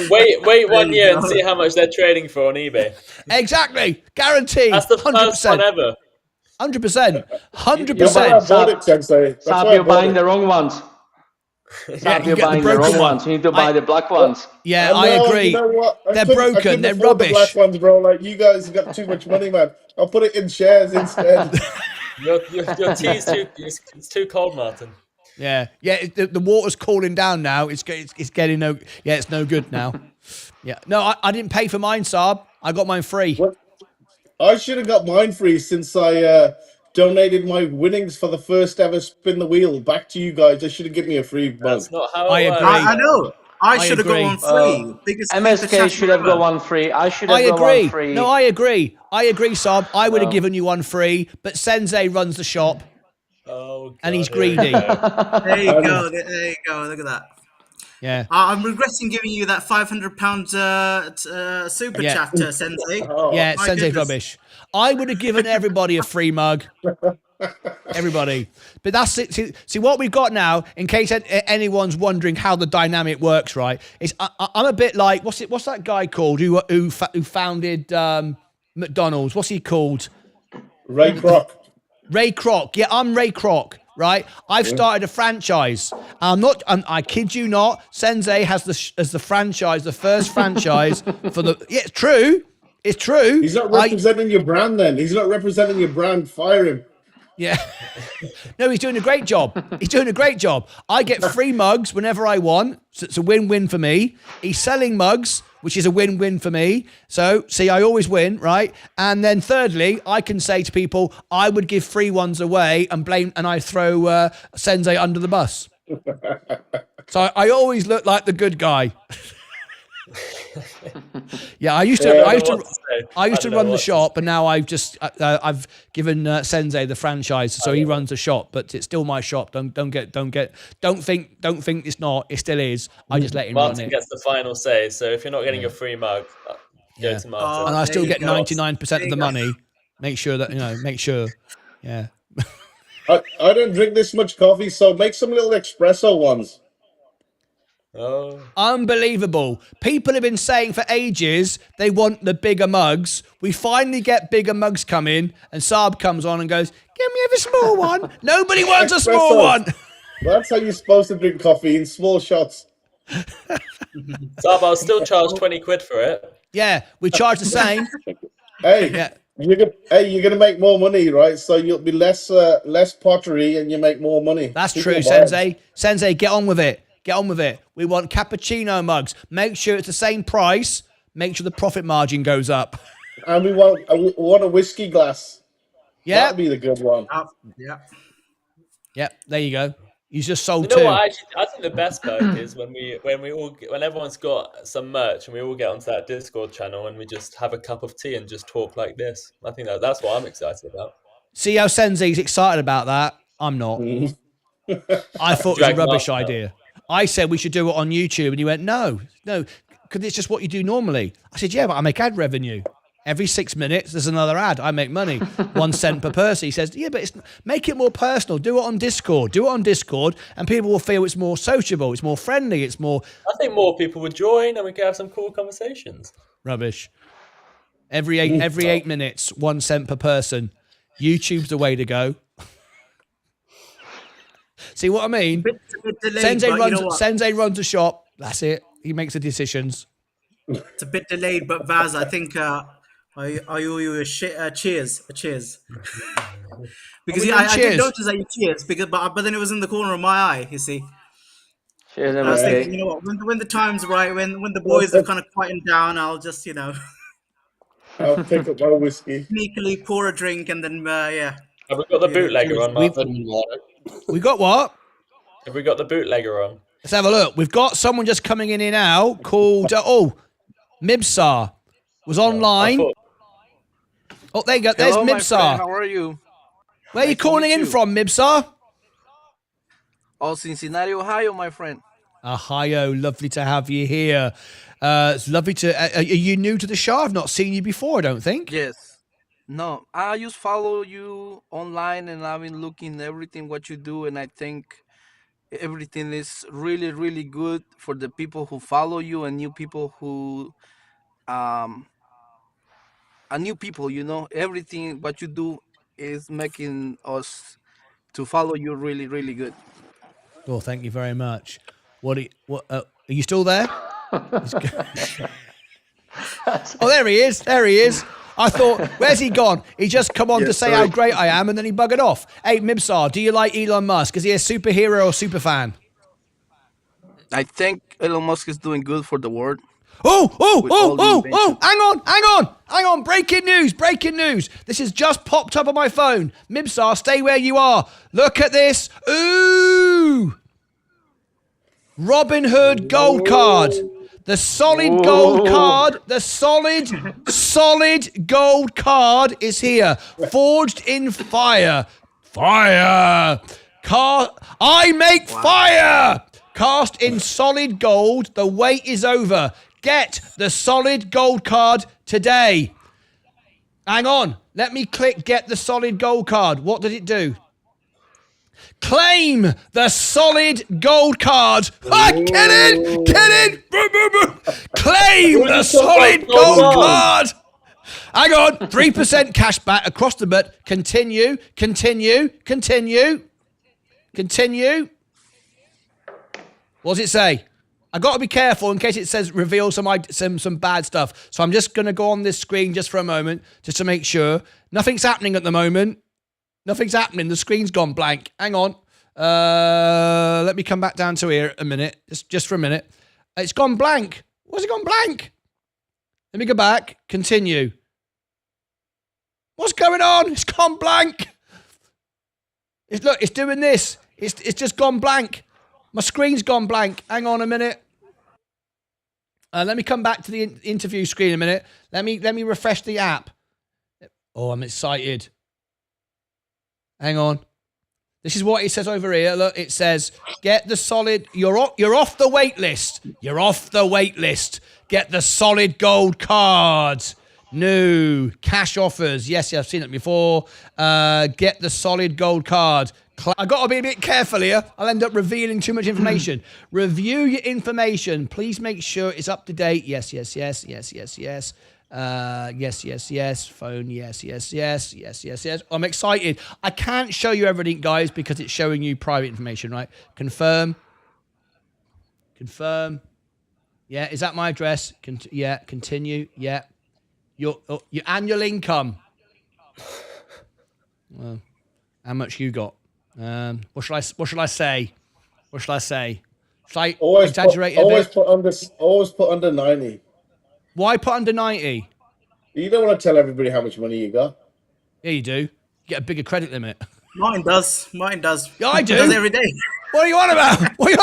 Wait 1 year and see how much they're trading for on eBay. Exactly. Guaranteed. That's the first one ever. 100%. Yeah, 100%. but I bought it, Sensei. That's Sab, why I you're bought buying it. the wrong ones. Sab, you you're get the buying the broken wrong one. ones. You need to buy the black ones. Yeah, No, I agree. You know what? They're I couldn't broken. They're afford the rubbish. black ones, bro. Like, you guys have got too much money, man. I'll put it in shares instead. Your tea's it's too cold, Martin. Yeah. Yeah, the water's cooling down now. It's getting no... Yeah, it's no good now. Yeah. No, I didn't pay for mine, Saab. I got mine free. What? I should have got mine free since I donated my winnings for the first ever spin the wheel back to you guys. They should have given me a free mug. That's not how I it works. agree. I know. I should have got agree. one free. Biggest MSK should have got one free. I should have I got agree. one free. No, I agree. I agree, Saab. I would have given you one free, but Sensei runs the shop Oh, God, and he's here we greedy. go. There you go. There you go. Look at that. Yeah. I'm regretting giving you that £500 super Yeah. chat, Sensei. Oh, Yeah, my Sensei's goodness. rubbish. I would have given everybody a free mug. Everybody. But that's it. See what we've got now, in case anyone's wondering how the dynamic works, right? Is I'm a bit like, what's that guy called who founded McDonald's? What's he called? Ray Kroc. Ray Kroc. Yeah, I'm Ray Kroc, right? I've started a franchise. I kid you not, Sensei has the franchise, the first franchise for the... Yeah, it's true. It's true. He's not representing your brand then. He's not representing your brand. Fire him. Yeah. No, he's doing a great job. He's doing a great job. I get free mugs whenever I want. So it's a win-win for me. He's selling mugs, which is a win-win for me. So, see, I always win, right? And then thirdly, I can say to people, I would give free ones away and I throw Sensei under the bus. So I always look like the good guy. Yeah, I used to run the shop, and now I've just I've given Sensei the franchise, so he runs the shop, but it's still my shop. Don't think it's not. It still is. I just let him run Martin it. gets the final say. So if you're not getting your free mug, go to Martin. And I still there get you go. 99% of the money. Make sure that yeah. I don't drink this much coffee, so make some little espresso ones. Oh, Unbelievable. People have been saying for ages they want the bigger mugs. We finally get bigger mugs come in, and Saab comes on and goes, "Give me a small one." Nobody wants a small one. That's how you're supposed to drink coffee, in small shots. Sab, I'll still charge 20 quid for it. Yeah, we charge the same. Hey, Yeah. you're gonna make more money, right? So you'll be less pottery, and you make more money. That's People true, buy 'em. Sensei. Sensei, get on with it. Get on with it. We want cappuccino mugs. Make sure it's the same price. Make sure the profit margin goes up. And we want a whiskey glass. Yeah. That'd be the good one. Yeah. Yep. There you go. You just sold You know two. what? I think the best perk is when everyone's got some merch and we all get onto that Discord channel and we just have a cup of tea and just talk like this. I think that's what I'm excited about. See how Sensei's excited about that? I'm not. I thought it was a Drag rubbish Mark idea. I said we should do it on YouTube, and he went, no, because it's just what you do normally. I said, yeah, but I make ad revenue. Every 6 minutes, there's another ad. I make money, 1 cent per person. He says, yeah, but make it more personal. Do it on Discord. And people will feel it's more sociable. It's more friendly. It's more I think more people would join and we could have some cool conversations. rubbish. Every 8 minutes, 1 cent per person. YouTube's the way to go. See what I mean? It's a bit delayed, Sensei runs a shop. That's it. He makes the decisions. It's a bit delayed, but Vaz, I think I owe you a cheers. Because we I doing did cheers? notice that you cheers, but then it was in the corner of my eye, you see. Cheers, I was Yeah. thinking, MLK. you know what, when the time's right, when the boys have kind of quietened down, I'll just, I'll pick up my whiskey. sneakily pour a drink and then, yeah. Have we got the You know, bootlegger cheers. on, We've Martyn? we got what? Have we got the bootlegger on? Let's have a look. We've got someone just coming in here now called Mibsar was I online. thought Oh, there you go. There's Hello, my friend. Mibsar. How are you? Where are you Nice to calling meet in you. from, Mibsar? Oh, Cincinnati, Ohio, my friend. Ohio, lovely to have you here. It's lovely to. Are you new to the show? I've not seen you before, I don't think. Yes. No, I just follow you online, and I've been looking everything what you do, and I think everything is really, really good for the people who follow you and new people who are new people. Everything what you do is making us to follow you really, really good. Well, thank you very much. Are you still there? Oh, there he is. There he is. I thought, where's he gone? He just come on to say how great I am, and then he buggered off. Hey, Mibsar, do you like Elon Musk? Is he a superhero or super fan? I think Elon Musk is doing good for the world. Hang on. Breaking news. This has just popped up on my phone. Mibsar, stay where you are. Look at this. Ooh. Robinhood gold card. The solid gold card, the solid gold card is here. Forged in fire. I make fire. Cast in solid gold. The wait is over. Get the solid gold card today. Hang on. Let me click get the solid gold card. What did it do? Claim the solid gold card. Get in. Claim the solid gold card. Hang on. 3% cash back across the board. Continue. What does it say? I got to be careful in case it says reveal some bad stuff. So I'm just going to go on this screen just for a moment, just to make sure. Nothing's happening at the moment. Nothing's happening. The screen's gone blank. Hang on. Let me come back down to here a minute. Just for a minute. It's gone blank. What's it gone blank? Let me go back. Continue. What's going on? It's gone blank. Look, it's doing this. It's just gone blank. My screen's gone blank. Hang on a minute. Let me come back to the interview screen a minute. Let me refresh the app. Oh, I'm excited. Hang on. This is what it says over here. Look, it says, get the solid... You're off the wait list. You're off the wait list. Get the solid gold card. No. Cash offers. Yes, I've seen it before. Get the solid gold card. I've got to be a bit careful here. I'll end up revealing too much information. Review your information. Please make sure it's up to date. Yes. Yes. Phone, yes. I'm excited. I can't show you everything, guys, because it's showing you private information, right? Confirm. Yeah, is that my address? Continue. Yeah. Your annual income. Well, how much you got? What should I say? Should I exaggerate a bit? Always put under 90. Why put under 90? You don't want to tell everybody how much money you got. Yeah, you do. You get a bigger credit limit. Mine does. Yeah, I do. Does every day. What are you on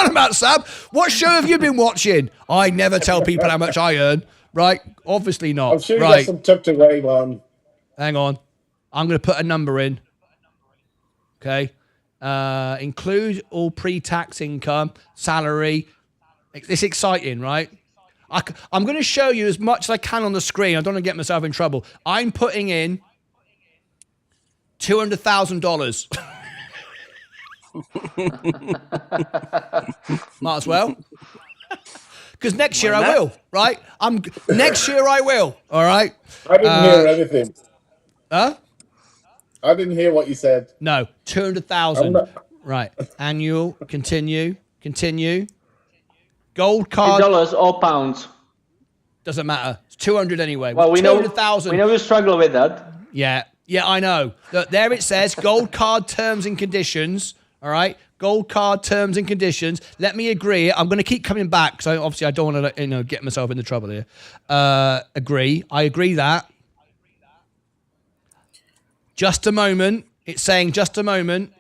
about? Sam? What show have you been watching? I never tell people how much I earn. Right? Obviously not. I'm sure you right. got some tucked away, man. Hang on. I'm going to put a number in. Okay. Include all pre-tax income, salary. It's exciting, right? I'm going to show you as much as I can on the screen. I don't want to get myself in trouble. I'm putting in $200,000. Might as well. Because next year I will, right? Next year I will, all right? I didn't hear anything. Huh? I didn't hear what you said. No, 200,000. Right. Annual, continue. Gold card. $dollars or pounds? Doesn't matter. It's 200 anyway. Well, we know 200,000. we know you struggle with that. Yeah, I know. Look, there it says gold card terms and conditions. All right. Gold card terms and conditions. Let me agree. I'm going to keep coming back because obviously I don't want to get myself into trouble here. Agree. I agree that. Just a moment. It's saying just a moment.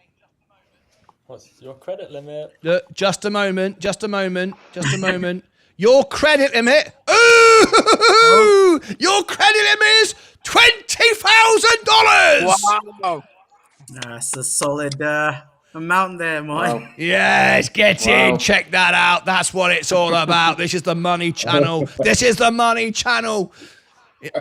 What's your credit limit? Look, just a moment. Just a moment. Just a moment. Your credit limit. Ooh! Your credit limit is $20,000. Wow. That's a solid amount there, Martin. Wow. Yes, get Wow. in. Check that out. That's what it's all about. This is the money channel. This is the money channel.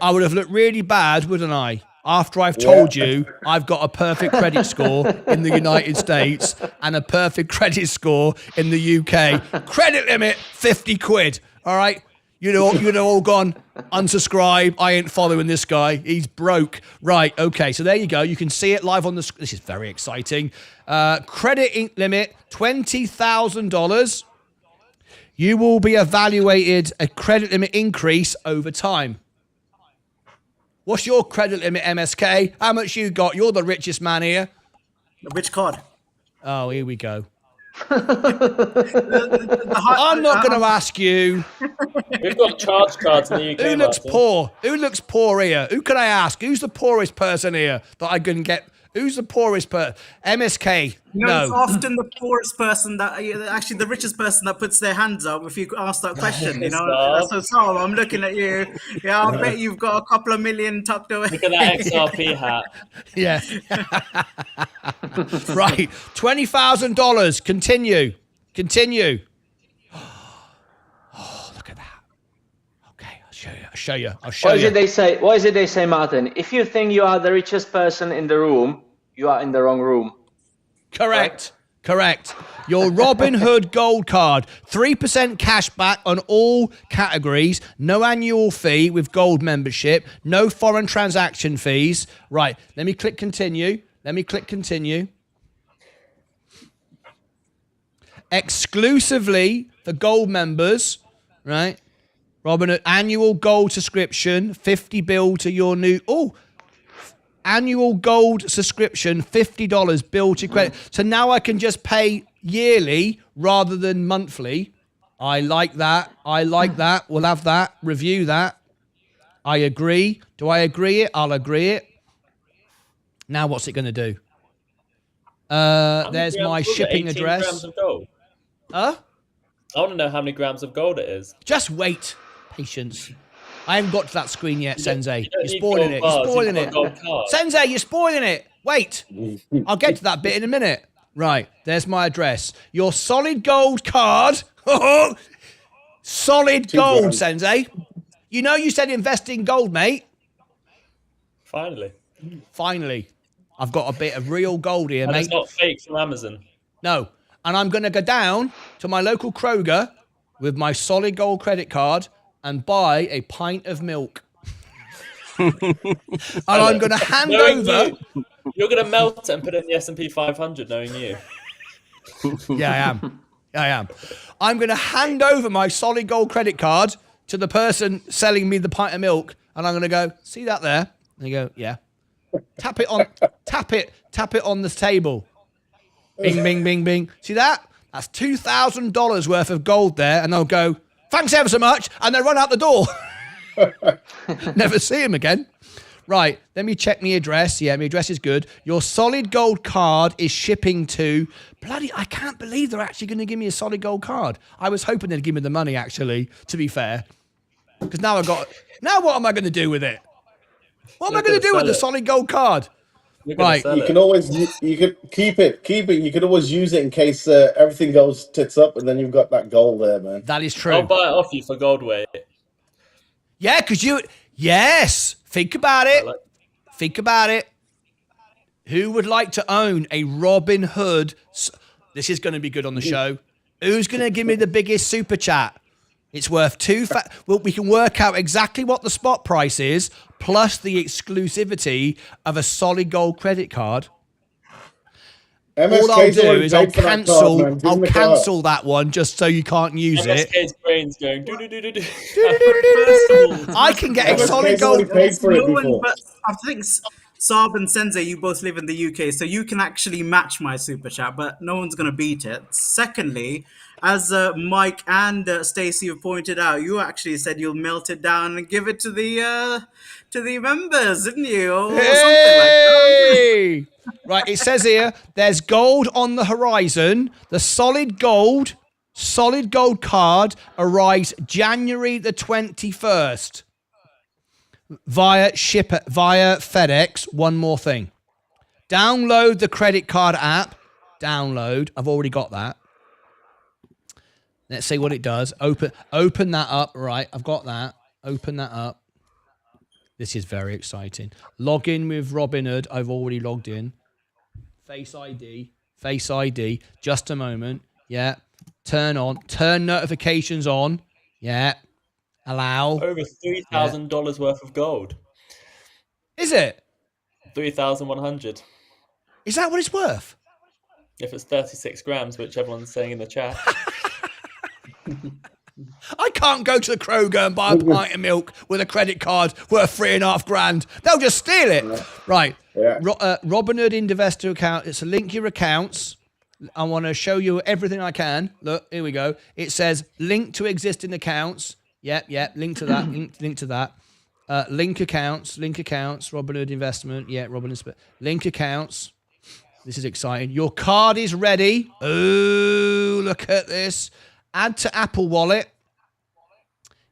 I would have looked really bad, wouldn't I? After I've told you I've got a perfect credit score in the United States and a perfect credit score in the UK. Credit limit, 50 quid. All right? You'd all gone, unsubscribe. I ain't following this guy. He's broke. Right, okay. So there you go. You can see it live on the screen. This is very exciting. Credit limit, $20,000. You will be evaluated a credit limit increase over time. What's your credit limit, MSK? How much you got? You're the richest man here. Which card? Oh, here we go. The I'm not going to ask you. We've got charge cards in the UK. Who looks Martin. poor? Who looks poor here? Who can I ask? Who's the poorest person here that I can get? Who's the poorest person? MSK. No, it's No. often the poorest person that actually the richest person that puts their hands up if you ask that question. So Sal, I'm looking at you. Yeah, I bet you've got a couple of million tucked away. Look at that XRP hat. Yeah. Right. $20,000. Continue. Oh, look at that. Okay, I'll show you. What is it they say? What is it they say, Martin? If you think you are the richest person in the room, you are in the wrong room. Correct. Your Robinhood Gold Card, 3% cash back on all categories, no annual fee with gold membership, no foreign transaction fees. Right, let me click continue. Exclusively for gold members, right? Robinhood annual gold subscription, 50 bill to your new... Annual gold subscription, $50 bill to credit. So now I can just pay yearly rather than monthly. I like that. We'll have that. Review that. I agree. Do I agree it? I'll agree it. Now what's it going to do? There's my shipping address. Grams of gold. Huh? I want to know how many grams of gold it is. Just wait. Patience. I haven't got to that screen yet, Sensei. You're spoiling it. You're spoiling it. Sensei, you're spoiling it. Wait. I'll get to that bit in a minute. Right. There's my address. Your solid gold card. Solid gold, Sensei. You know you said invest in gold, mate. Finally. I've got a bit of real gold here, And mate. it's not fake from Amazon. No. And I'm going to go down to my local Kroger with my solid gold credit card and buy a pint of milk. And I'm going to hand over... You're going to melt it and put it in the S&P 500, knowing you. Yeah, I am. I'm going to hand over my solid gold credit card to the person selling me the pint of milk, and I'm going to go, see that there? And they go, yeah. Tap it on the table. Bing, bing, bing, bing. See that? That's $2,000 worth of gold there, and they'll go, thanks ever so much, and they run out the door. Never see him again. Right, let me check my address. Yeah, my address is good. Your solid gold card is shipping to... I can't believe they're actually going to give me a solid gold card. I was hoping they'd give me the money, actually, to be fair. Because now Now what am I going to do with it? What am I going to do with the solid gold card? Right. You can always keep it. You can always use it in case everything goes tits up, and then you've got that gold there, man. That is true. I'll buy it off you for gold weight. Yeah, because yes. Think about it. Who would like to own a Robinhood? This is going to be good on the show. Who's going to give me the biggest super chat? It's worth well, we can work out exactly what the spot price is, plus the exclusivity of a solid gold credit card. All I'll do is I'll cancel that one just so you can't use it. MSK's brain's going. I can get a solid gold. Paid for it before. But I think Saab and Sensei, you both live in the UK, so you can actually match my super chat, but no one's going to beat it. Secondly, as Mike and Stacey have pointed out, you actually said you'll melt it down and give it to the members, didn't you, or something like that? Hey! Right, it says here, there's gold on the horizon. The solid gold card arrives January the 21st via FedEx. One more thing. Download the credit card app. Download. I've already got that. Let's see what it does. Open that up. Right, I've got that. Open that up. This is very exciting. Log in with Robinhood. I've already logged in. Face ID. Just a moment. Yeah. Turn notifications on. Yeah. Allow. Over $3,000 worth of gold. Is it? 3,100. Is that what it's worth? If it's 36 grams, which everyone's saying in the chat. I can't go to the Kroger and buy a pint of milk with a credit card worth $3,500. They'll just steal it. Yeah. Right. Yeah. Robinhood Investor Account. It's a link your accounts. I want to show you everything I can. Look, here we go. It says link to existing accounts. Yep. Link to that. link to that. Link accounts. Robinhood Investment. Yeah, Robinhood. Link accounts. This is exciting. Your card is ready. Oh, look at this. Add to Apple Wallet.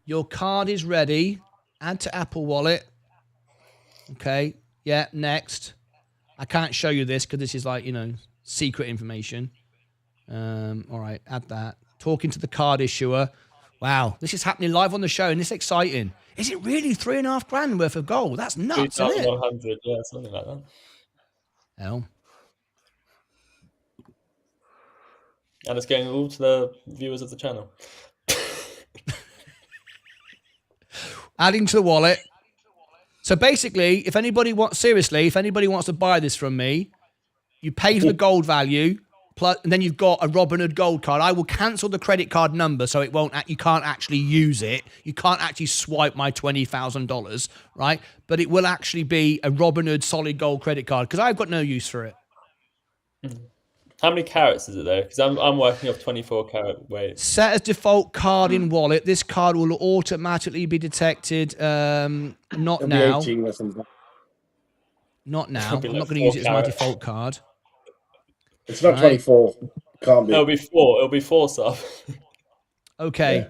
Your card is ready. Add to Apple Wallet. Okay. Yeah, next. I can't show you this because this is like, secret information. All right, add that. Talking to the card issuer. Wow, this is happening live on the show and it's exciting. Is it really $3,500 worth of gold? That's nuts, isn't it? 3,100, yeah, something like that. Hell. And it's going all to the viewers of the channel. Adding to the wallet. So basically, if anybody wants to buy this from me, you pay for the gold value, plus, and then you've got a Robinhood gold card. I will cancel the credit card number so you can't actually use it. You can't actually swipe my $20,000, right? But it will actually be a Robinhood solid gold credit card because I've got no use for it. How many carats is it though? Because I'm working off 24 carat weight. Set as default card in wallet. This card will automatically be detected. Not now. Not now. I'm not going to use it as my default card. It's not 24. Can't be. It'll be 4. It'll be 4 stuff. Okay. Yeah.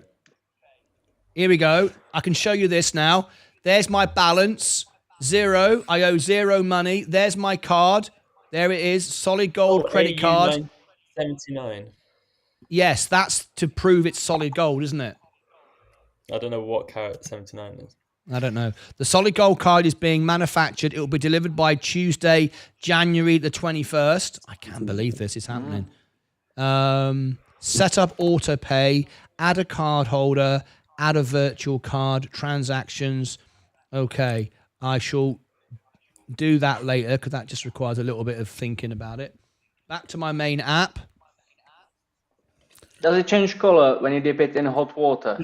Here we go. I can show you this now. There's my balance. 0. I owe 0 money. There's my card. There it is. Solid gold credit card. 79. Yes, that's to prove it's solid gold, isn't it? I don't know what carat 79 is. I don't know. The solid gold card is being manufactured. It will be delivered by Tuesday, January the 21st. I can't believe this is happening. Set up auto pay, add a card holder, add a virtual card, transactions. Okay, I shall do that later because that just requires a little bit of thinking about it. Back to my main app. Does it change color when you dip it in hot water?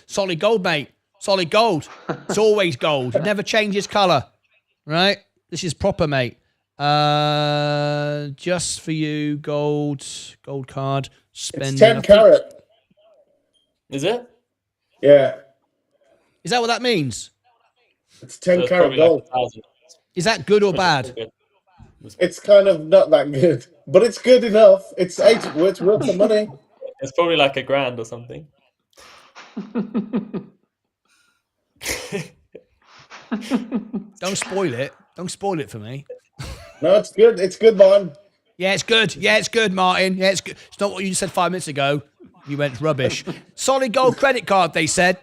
Solid gold, mate. Solid gold. It's always gold. It never changes color. Right? This is proper, mate. Just for you, gold card. Spending. It's 10 carat. Is it? Yeah. Is that what that means? It's 10 carat gold. Like is that good or bad? It's kind of not that good, but it's good enough. It's worth the money. It's probably like $1,000 or something. Don't spoil it. Don't spoil it for me. No, it's good. It's good, man. Yeah, it's good. Yeah, it's good, Martin. Yeah, it's good. It's not what you said 5 minutes ago. You went rubbish. Solid gold credit card, they said.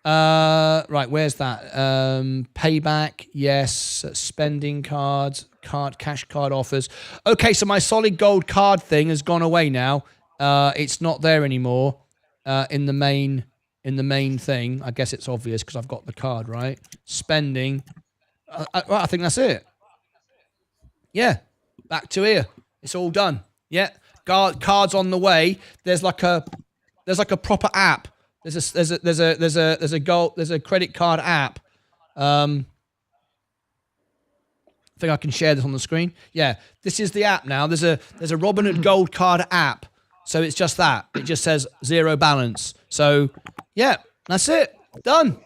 Right, where's that? Payback, yes. Spending cards, cash card offers. Okay, so my solid gold card thing has gone away now. It's not there anymore. In the main thing. I guess it's obvious because I've got the card, right? Spending. I think that's it. Yeah, back to here. It's all done. Yeah, cards on the way. There's like a proper app There's a credit card app. I think I can share this on the screen. Yeah, this is the app now. There's a Robinhood Gold Card app. So it's just that. It just says 0 balance. So yeah, that's it. Done.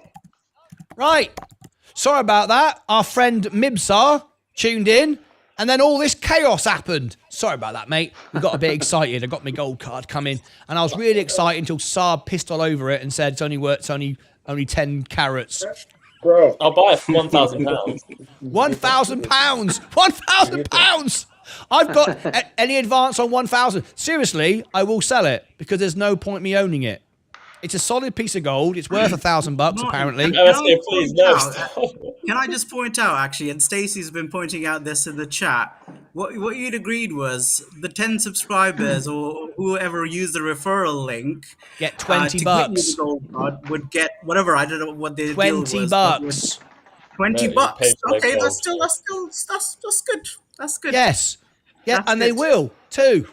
Right. Sorry about that. Our friend Mibsar tuned in, and then all this chaos happened. Sorry about that, mate. We got a bit excited. I got my gold card coming, and I was really excited until Saab pissed all over it and said it's only 10 carats. Bro, I'll buy it for £1,000. £1,000. £1,000. I've got any advance on 1,000. Seriously, I will sell it because there's no point me owning it. It's a solid piece of gold. It's worth $1,000 apparently. Please, no. Can I just point out, actually, and Stacey's been pointing out this in the chat, what you'd agreed was the 10 subscribers or whoever used the referral link Get to $20. get you the gold card would get whatever. I don't know what the deal was. $20. No, $20. you pay for Okay, their that's good. That's good. Yes. Yeah, That's and they good. will too.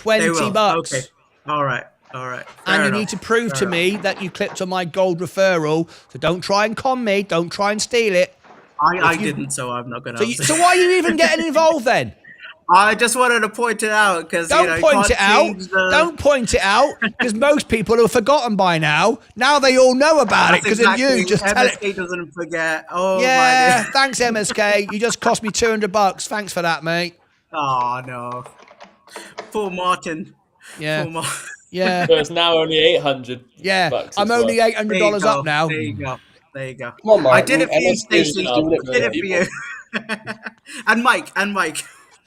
They will. $20. Okay. All right. And Fair you enough. need to prove to me that you clicked on my gold referral. So don't try and con me. Don't try and steal it. I didn't, so I'm not going to. So why are you even getting involved then? I just wanted to point it out because Don't point it out. Don't point it out because most people have forgotten by now. Now they all know about it because of you. Just tell it. MSK doesn't forget. Oh Yeah, my thanks MSK. You just cost me $200. Thanks for that, mate. Oh no. Poor Martin. Yeah. Poor Martin. Yeah. So it's now only 800. Yeah. bucks I'm as only well. $800 up now. There you go. Come on, I Martin. did it for you, Stacey. doing it I did it for you. and Mike.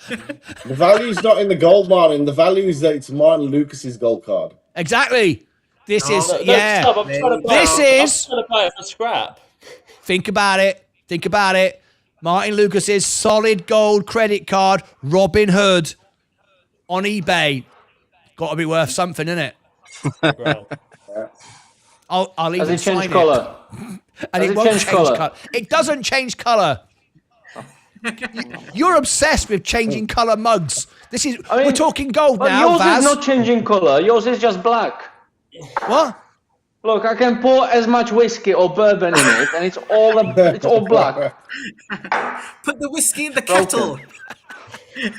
the value's not in the gold, Martin. The value is that it's Martyn Lucas's gold card. Exactly. This is No, yeah. stop, I'm trying to buy This it. is- I'm trying to buy it for scrap. Think about it. Think about it. Martyn Lucas's solid gold credit card, Robinhood, on eBay. Got to be worth something, innit? Right. I'll Does even it change sign colour? it. And Does it it won't change change colour? colour. It doesn't change colour. You're obsessed with changing colour mugs. We're talking gold But now, yours Vaz. is not changing colour. Yours is just black. What? Look, I can pour as much whiskey or bourbon in it, and it's all black. Put the whiskey in the kettle. You're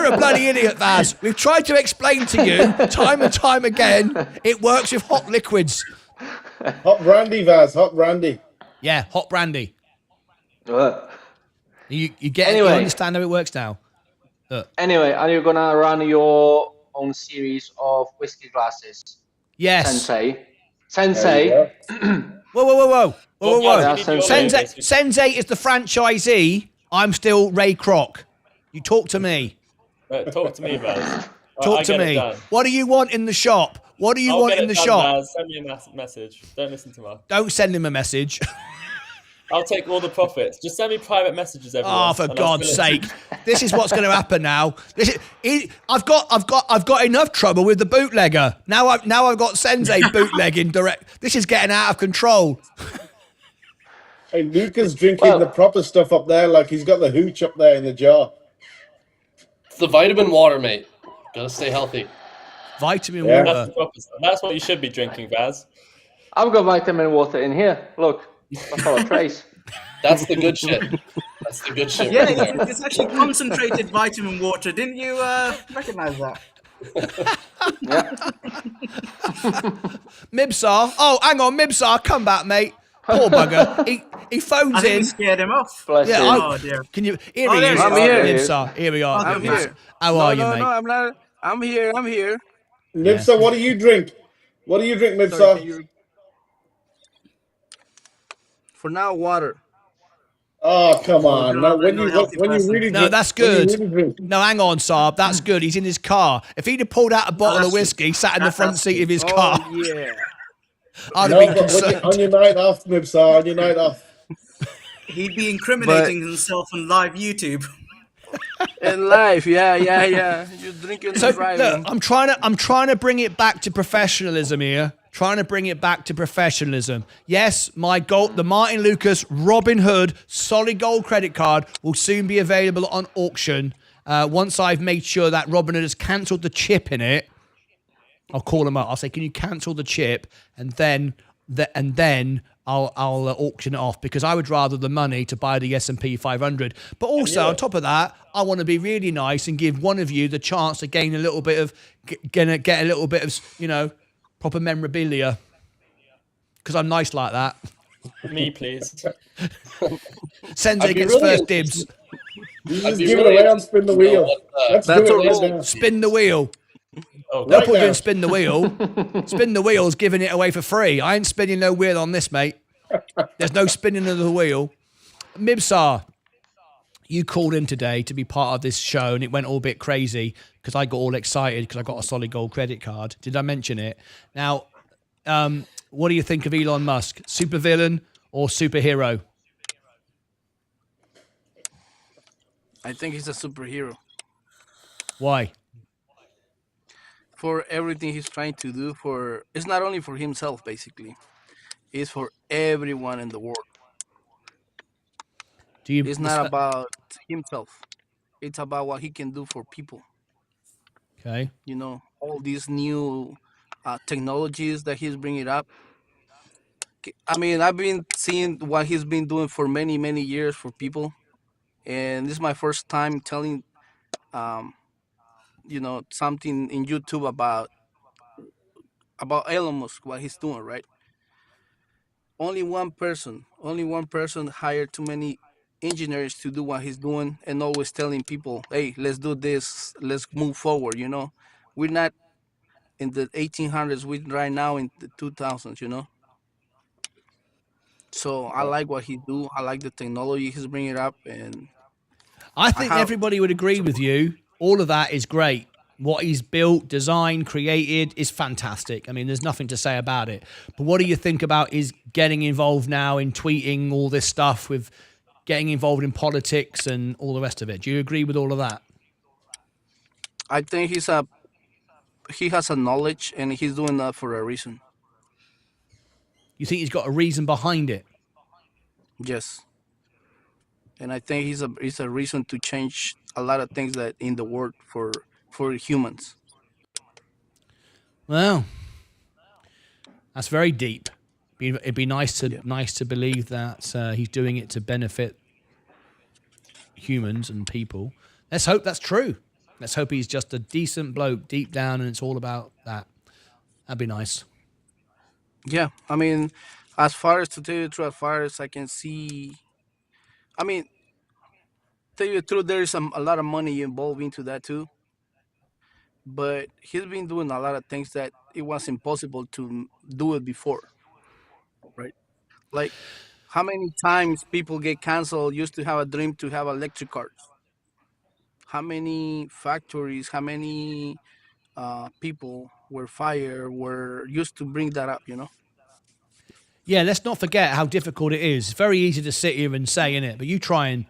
a bloody idiot, Vaz. We've tried to explain to you time and time again. It works with hot liquids. Hot brandy, Vaz. Hot brandy. Yeah, hot brandy. Uh, You get it. Anyway. You understand how it works now. Anyway, are you gonna run your own series of whiskey glasses, Yes. Sensei? There you go. Whoa. Yeah, Sensei. Sensei is the franchisee. I'm still Ray Kroc. You talk to me. Talk to me, Vaz. Talk I to get it me. done. What do you want in the shop? What do you I'll want get in it the done, shop? Vaz. Send me a message. Don't listen to me. Don't send him a message. I'll take all the profits. Just send me private messages, everyone. Oh, for and I'll God's fill it. sake! This is what's going to happen now. I've got enough trouble with the bootlegger. Now I've got Sensei bootlegging direct. This is getting out of control. Hey, Lucas drinking the proper stuff up there, like he's got the hooch up there in the jar. It's the vitamin water, mate. Gotta stay healthy. Vitamin Yeah. That's water. the proper stuff. That's what you should be drinking, Vaz. I've got vitamin water in here. Look, that's all a trace. That's the good shit. That's the good shit. Yeah, right there. it's actually concentrated vitamin water. Didn't you recognize that? Mibsar. Oh, hang on, Mibsar, come back, mate. Poor bugger. He phones I think we in. scared him off. Bless Yeah, you. Oh dear. Can you? Here Oh, he there is. he is. I'm here. Mibsar. Here we are. I'm here. How are you, no, mate? No, I'm not. I'm here. Mibsar, what do you drink? What do you drink, Sorry, Mibsar? can you- For now, water. Oh, come on. no, No, when no, you healthy when you person. really No, drink, that's when you good. really drink- No, hang on, Saab. That's good. He's in his car. If he'd have pulled out a bottle of that's whiskey, sat in the front that's seat of his car, Oh yeah. I'd No, have been but when you, concerned. on your night off, Mibsar, on your night off. He'd be incriminating himself on live YouTube. In life, yeah. You're drinking So and driving. look, I'm trying to bring it back to professionalism here. Trying to bring it back to professionalism. Yes, the Martyn Lucas Robinhood solid gold credit card will soon be available on auction once I've made sure that Robinhood has cancelled the chip in it. I'll call them up. I'll say, can you cancel the chip, and then I'll auction it off, because I would rather the money to buy the S&P 500. But also on top of that, I want to be really nice and give one of you the chance to gain a little bit of get a little bit of proper memorabilia, because I'm nice like that. Me, please. Sensei gets first dibs. You just give it away on Spin the Wheel. Let's do That's it a right rule. now. Spin the wheel. Oh, They'll Right put you now. in spin the wheel. Spin the wheel's giving it away for free. I ain't spinning no wheel on this, mate. There's no spinning of the wheel. Mibsar, you called in today to be part of this show, and it went all a bit crazy because I got all excited because I got a solid gold credit card. Did I mention it? Now, what do you think of Elon Musk? Supervillain or superhero? I think he's a superhero Why? for everything he's trying to do. It's not only for himself, basically. It's for everyone in the world. Do you? It's not about himself. It's about what he can do for people. Okay. All these new technologies that he's bringing up. I mean, I've been seeing what he's been doing for many, many years for people, and this is my first time telling, something in YouTube about Elon Musk, what he's doing, right? Only one person hired too many engineers to do what he's doing, and always telling people, "Hey, let's do this, let's move forward." We're not in the 1800s. We're right now in the 2000s. So I like what he do. I like the technology he's bringing up, and I think have everybody would agree with you. All of that is great. What he's built, designed, created is fantastic. I mean, there's nothing to say about it. But what do you think about his getting involved now in tweeting all this stuff, with getting involved in politics and all the rest of it? Do you agree with all of that? I think he has a knowledge, and he's doing that for a reason. You think he's got a reason behind it? Yes. And I think he's a reason to change a lot of things that in the world for humans. Well, that's very deep. It'd be nice to believe that he's doing it to benefit humans and people. Let's hope that's true. Let's hope he's just a decent bloke deep down, and it's all about that. That'd be nice. Yeah, I mean, as far as to tell you the truth, as far as I can see, I mean, tell you the truth, there is a lot of money involved into that too. But he's been doing a lot of things that it was impossible to do it before, right? Like, how many times people get canceled used to have a dream to have electric cars? How many factories, how many people were fired, were used to bring that up, Yeah, let's not forget how difficult it is. It's very easy to sit here and say, innit? But you try and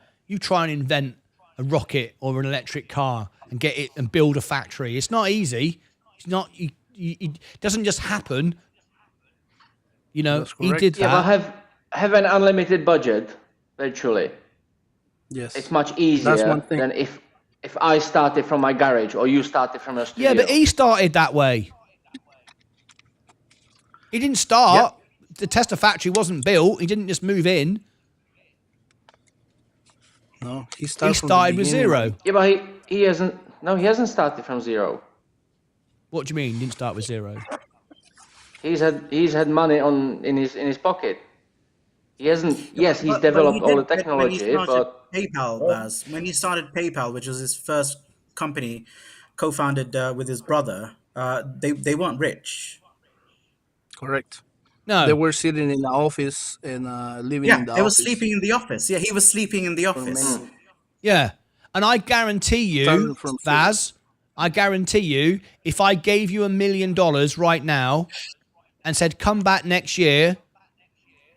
invent a rocket or an electric car and get it and build a factory. It's not easy. It's not. It doesn't just happen. He did Yeah, that. but have an unlimited budget virtually. Yes. It's much That's easier one thing. than if I started from my garage or you started from your studio. Yeah, but he started that way. He didn't start. The Tesla factory wasn't built. He didn't just move in. No, he He started from the started with beginning. zero. Yeah, but he hasn't. No, he hasn't started from zero. What do you mean? He didn't start with zero? He's had money in his pocket. He hasn't. Yes, he's But developed he all the did when he technology, started but PayPal, Baz. When he started PayPal, which was his first company, co-founded with his brother, they weren't rich. Correct. No. They were sitting in the office and living Yeah, in the they were office. sleeping in the office. Yeah, he was sleeping in the office. Yeah. And I guarantee you, Starting from Vaz, I guarantee you, if I gave you $1 million right now and said, come back next year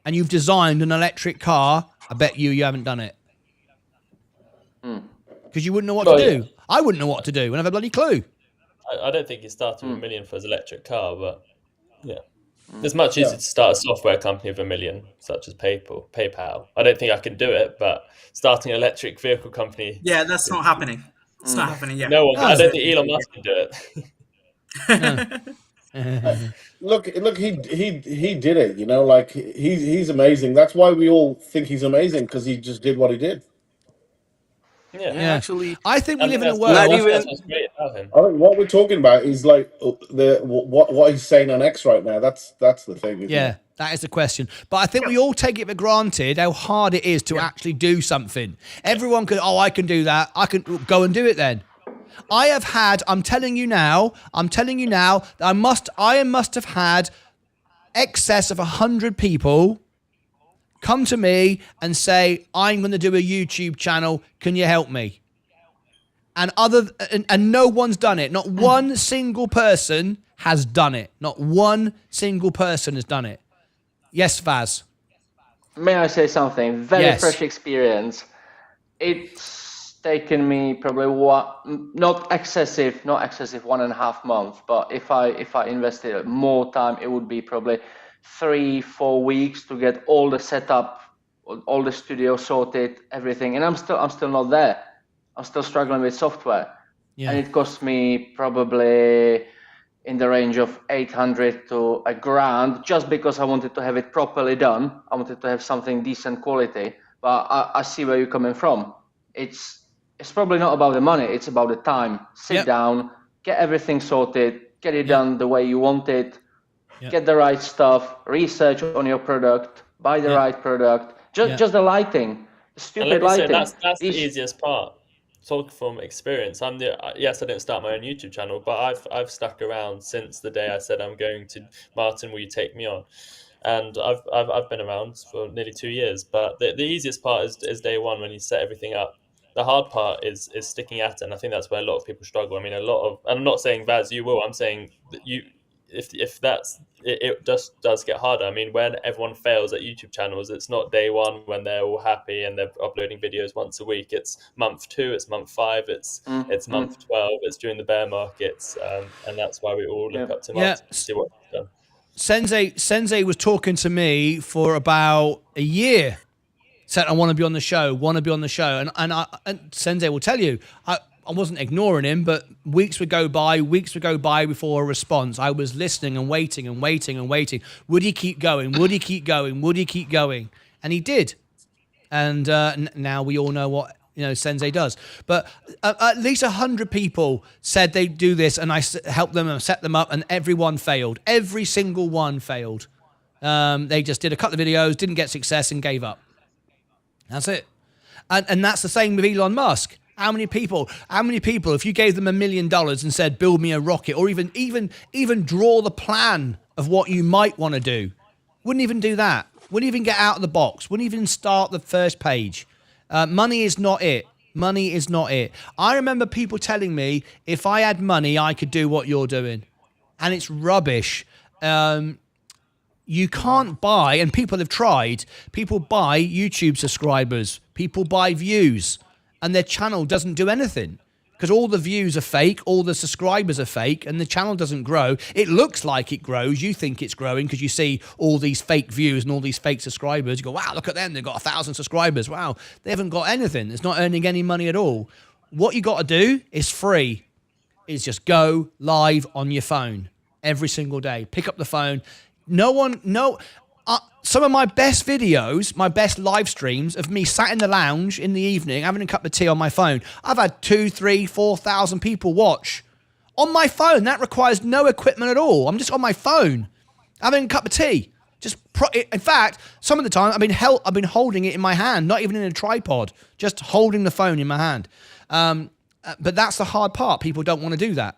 and you've designed an electric car, I bet you haven't done it. Because you wouldn't know what to do. I wouldn't know what to do. I wouldn't have a bloody clue. I don't think he started with $1 million for his electric car, but yeah. It's much easier to start a software company with $1 million, such as PayPal. I don't think I can do it, but starting an electric vehicle company. Yeah, that's not happening. It's not happening yet. No one. I don't think Elon Musk can do it. No. Look, he did it. You know, like he's amazing. That's why we all think he's amazing, because he just did what he did. Yeah, Yeah, Yeah. actually, I think we I live think in a that's not world. that's even. what's great about him. I think what we're talking about is like what he's saying on X right now. That's the thing, isn't Yeah, it? that is the question. But I think we all take it for granted how hard it is to actually do something. Everyone can, I can do that. I can go and do it then. I'm telling you now, that I must have had excess of 100 people come to me and say, I'm going to do a YouTube channel. Can you help me? And no one's done it. Not one single person has done it. Not one single person has done it. Yes, Vaz. May I say something? Very Yes. fresh experience. It's taken me probably not excessive 1.5 months, but if I invested more time, it would be probably 3-4 weeks to get all the setup, all the studio sorted, everything. And I'm still not there. I'm still struggling with software, and Yeah. it cost me probably in the range of 800 to a grand, just because I wanted to have it properly done. I wanted to have something decent quality. But I see where you're coming from. It's probably not about the money. It's about the time. Sit down, get everything sorted, get it done the way you want it, get the right stuff, research on your product, buy the right product. Just the lighting, And stupid let me say lighting. that's the easiest part. Talk from experience. Yes, I didn't start my own YouTube channel, but I've stuck around since the day I said I'm going to. Martyn, will you take me on? And I've been around for nearly 2 years. But the easiest part is day one, when you set everything up. The hard part is sticking at it, and I think that's where a lot of people struggle. I mean, and I'm not saying Vaz, you will. I'm saying that you, if that's it just does get harder. I mean, when everyone fails at YouTube channels, it's not day one when they're all happy and they're uploading videos once a week. It's month 2, it's month 5, it's month 12, it's during the bear markets, and that's why we all look up to Yeah. Martyn to see what he's done. Sensei was talking to me for about a year. Said, I want to be on the show, and Sensei will tell you, I wasn't ignoring him, but weeks would go by before a response. I was listening and waiting and waiting and waiting. Would he keep going? Would he keep going? Would he keep going? And he did. And now we all know what Sensei does. But at least 100 people said they'd do this, and I helped them and set them up, and everyone failed. Every single one failed. They just did a couple of videos, didn't get success, and gave up. That's it. And that's the same with Elon Musk. How many people, if you gave them $1 million and said, build me a rocket, or even draw the plan of what you might want to do, wouldn't even do that. Wouldn't even get out of the box. Wouldn't even start the first page. Money is not it. Money is not it. I remember people telling me, if I had money, I could do what you're doing. And it's rubbish. You can't buy, and people have tried, people buy YouTube subscribers, people buy views, and their channel doesn't do anything because all the views are fake, all the subscribers are fake, and the channel doesn't grow. It looks like it grows. You think it's growing because you see all these fake views and all these fake subscribers. You go, wow, look at them. They've got 1,000 subscribers. Wow, they haven't got anything. It's not earning any money at all. What you got to do is free. Is just go live on your phone every single day. Pick up the phone. Some of my best videos, my best live streams of me sat in the lounge in the evening having a cup of tea on my phone. I've had 2,000, 3,000, 4,000 people watch on my phone. That requires no equipment at all. I'm just on my phone having a cup of tea. In fact, some of the time I've been holding it in my hand, not even in a tripod, just holding the phone in my hand. But that's the hard part. People don't want to do that.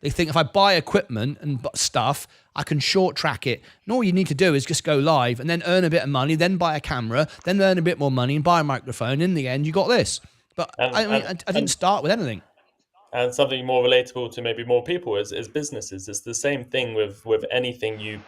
They think if I buy equipment and stuff, I can short track it. And all you need to do is just go live and then earn a bit of money, then buy a camera, then earn a bit more money and buy a microphone. In the end, you got this. But I didn't start with anything. And something more relatable to maybe more people is businesses. It's the same thing with anything you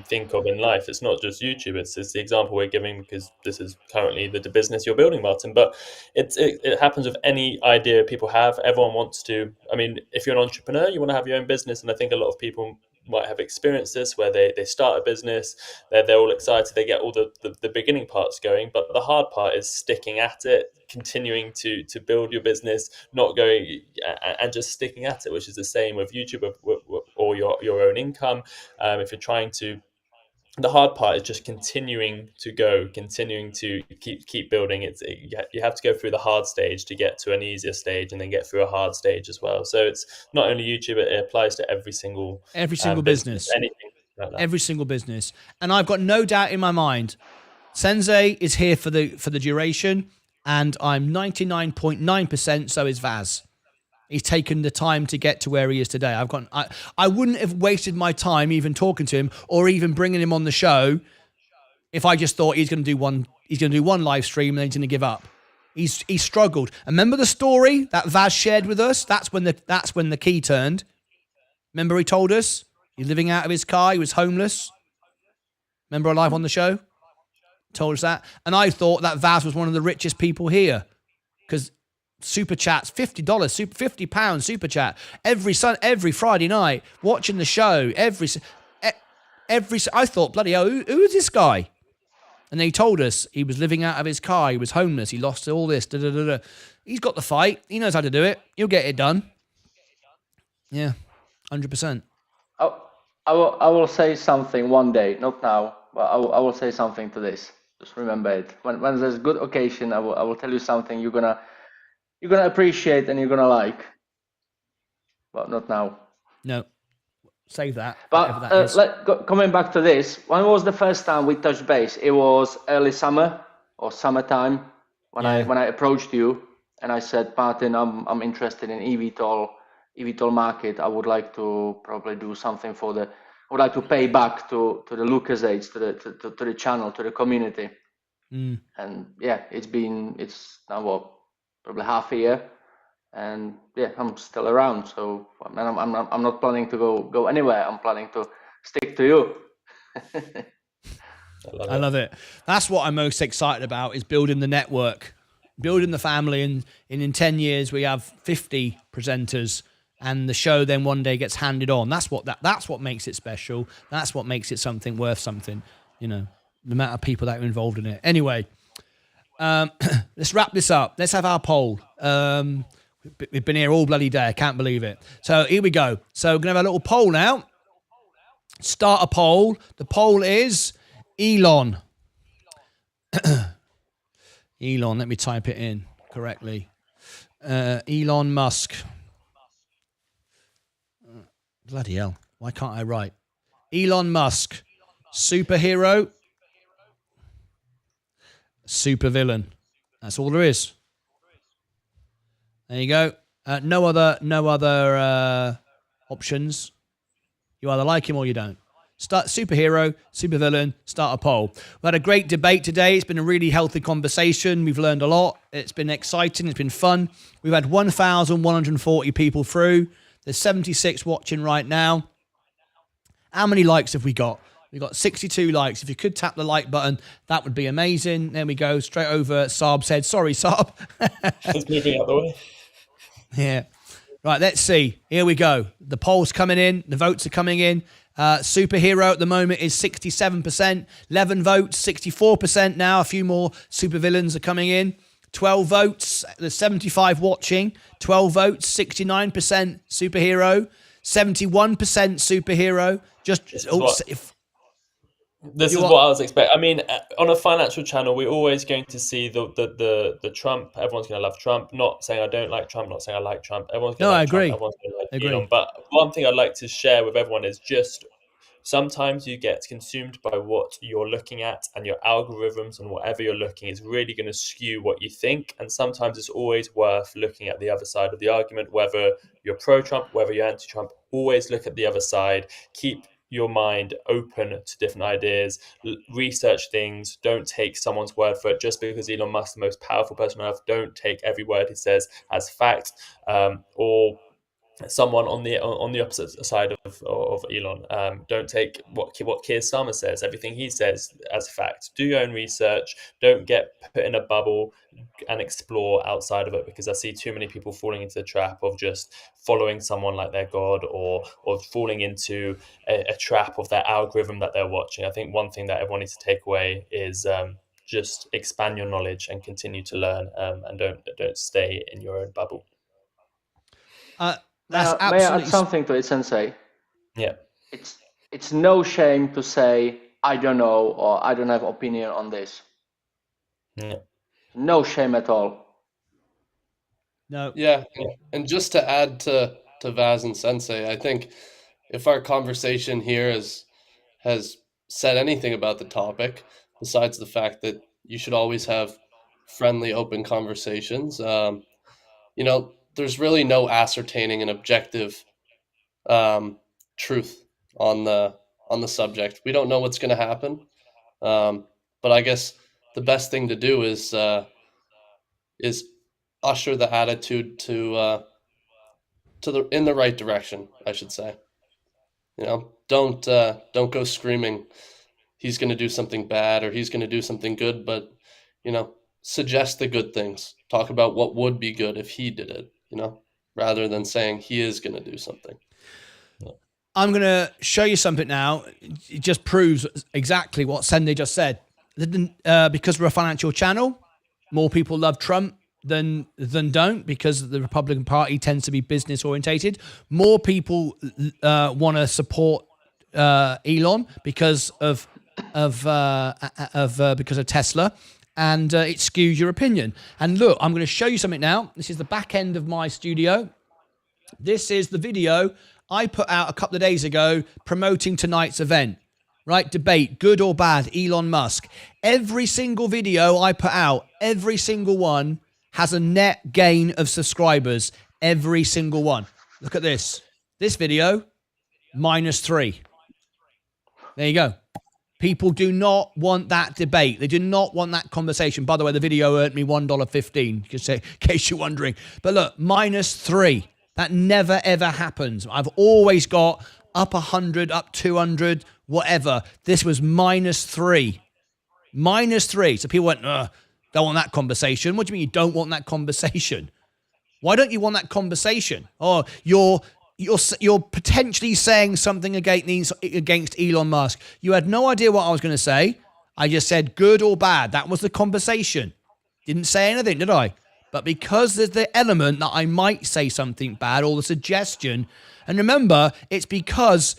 think of in life. It's not just YouTube. It's the example we're giving because this is currently the business you're building, Martyn. But it happens with any idea people have. Everyone wants to. I mean, if you're an entrepreneur, you want to have your own business, and I think a lot of people might have experienced this where they start a business, they're all excited, they get all the beginning parts going, but the hard part is sticking at it, continuing to build your business, not going and just sticking at it, which is the same with YouTube or for your own income. If you're trying to, the hard part is just continuing to keep building. You have to go through the hard stage to get to an easier stage, and then get through a hard stage as well. So it's not only YouTube; it applies to every single business, anything like that. every single business. And I've got no doubt in my mind, Sensei is here for the duration, and I'm 99.9%. So is Vaz. He's taken the time to get to where he is today. I wouldn't have wasted my time even talking to him or even bringing him on the show if I just thought he's going to do one live stream and then he's going to give up. He's struggled. And remember the story that Vaz shared with us? That's when the key turned. Remember he told us he's living out of his car. He was homeless. Remember live on the show? Told us that. And I thought that Vaz was one of the richest people here because super chats, $50, £50 super chat every Friday night, watching the show every. I thought, bloody hell, who is this guy? And then he told us he was living out of his car, he was homeless, he lost all this. He's got the fight, he knows how to do it, he'll get it done. Yeah, 100%. I will say something one day, not now, but I will say something to this. Just remember it. When there's a good occasion, I will tell you something you're gonna appreciate and you're gonna like, but not now. No, save that. But coming back to this, when was the first time we touched base? It was early summer or summertime when I approached you and I said, Martyn, I'm interested in eVTOL market. I would like to probably do something I would like to pay back to the Lucasites, to the channel, to the community. And yeah, it's now probably half a year, and yeah, I'm still around. So I'm not planning to go anywhere. I'm planning to stick to you. I love it. That's what I'm most excited about, is building the network, building the family, and in 10 years we have 50 presenters, and the show then one day gets handed on. That's what makes it special. That's what makes it something worth something. The amount of people that are involved in it. Anyway. Let's wrap this up. Let's have our poll. We've been here all bloody day. I can't believe it. So here we go. So we're going to have a little poll now. Start a poll. The poll is Elon. Elon, let me type it in correctly. Elon Musk. Bloody hell. Why can't I write? Elon Musk. Superhero. Supervillain. That's all there is. There you go. No other options. You either like him or you don't. Start superhero, supervillain, start a poll. We had a great debate today. It's been a really healthy conversation. We've learned a lot. It's been exciting. It's been fun. We've had 1,140 people through. There's 76 watching right now. How many likes have we got? We got 62 likes. If you could tap the like button, that would be amazing. There we go. Straight over Saab's head. Sorry, Saab. It's moving out the way. Yeah. Right, let's see. Here we go. The poll's coming in. The votes are coming in. Superhero at the moment is 67%. 11 votes, 64% now. A few more supervillains are coming in. 12 votes. There's 75 watching. 12 votes, 69% superhero. 71% superhero. This is what I was expecting. I mean, on a financial channel, we're always going to see the Trump. Everyone's going to love Trump. Not saying I don't like Trump. Not saying I like Trump. Everyone's going to like Trump. Everyone's going to like Elon. But one thing I'd like to share with everyone is just sometimes you get consumed by what you're looking at, and your algorithms and whatever you're looking is really going to skew what you think. And sometimes it's always worth looking at the other side of the argument, whether you're pro-Trump, whether you're anti-Trump. Always look at the other side. Keep your mind open to different ideas, research things. Don't take someone's word for it. Just because Elon Musk is the most powerful person on earth, don't take every word he says as fact, or someone on the opposite side of Elon. Don't take what Keir Starmer says, everything he says as fact. Do your own research. Don't get put in a bubble and explore outside of it, because I see too many people falling into the trap of just following someone like their god, or falling into a trap of their algorithm that they're watching. I think one thing that everyone needs to take away is just expand your knowledge and continue to learn, and don't stay in your own bubble. May I add something to it, Sensei? Yeah. It's no shame to say I don't know or I don't have opinion on this. Yeah. No shame at all. No. Yeah, and just to add to Vaz and Sensei, I think if our conversation here has said anything about the topic, besides the fact that you should always have friendly, open conversations, there's really no ascertaining an objective truth on the subject. We don't know what's going to happen, but I guess the best thing to do is usher the attitude to the in the right direction, I should say. Don't go screaming he's going to do something bad or he's going to do something good, but suggest the good things. Talk about what would be good if he did it, rather than saying he is going to do something. I'm going to show you something now. It just proves exactly what Sensei just said. Because we're a financial channel, more people love Trump than don't, because the Republican Party tends to be business orientated. More people want to support Elon because of Tesla, and it skews your opinion. And look, I'm going to show you something now. This is the back end of my studio. This is the video I put out a couple of days ago promoting tonight's event. Right? Debate, good or bad, Elon Musk. Every single video I put out, every single one has a net gain of subscribers. Every single one. Look at this. This video, -3. There you go. People do not want that debate. They do not want that conversation. By the way, the video earned me $1.15, in case you're wondering. But look, -3. That never, ever happens. I've always got up 100, up 200, whatever. This was -3. -3. So people went, don't want that conversation. What do you mean you don't want that conversation? Why don't you want that conversation? Oh, you're potentially saying something against Elon Musk. You had no idea what I was going to say. I just said good or bad. That was the conversation. Didn't say anything, did I? But because there's the element that I might say something bad, or the suggestion, and remember, it's because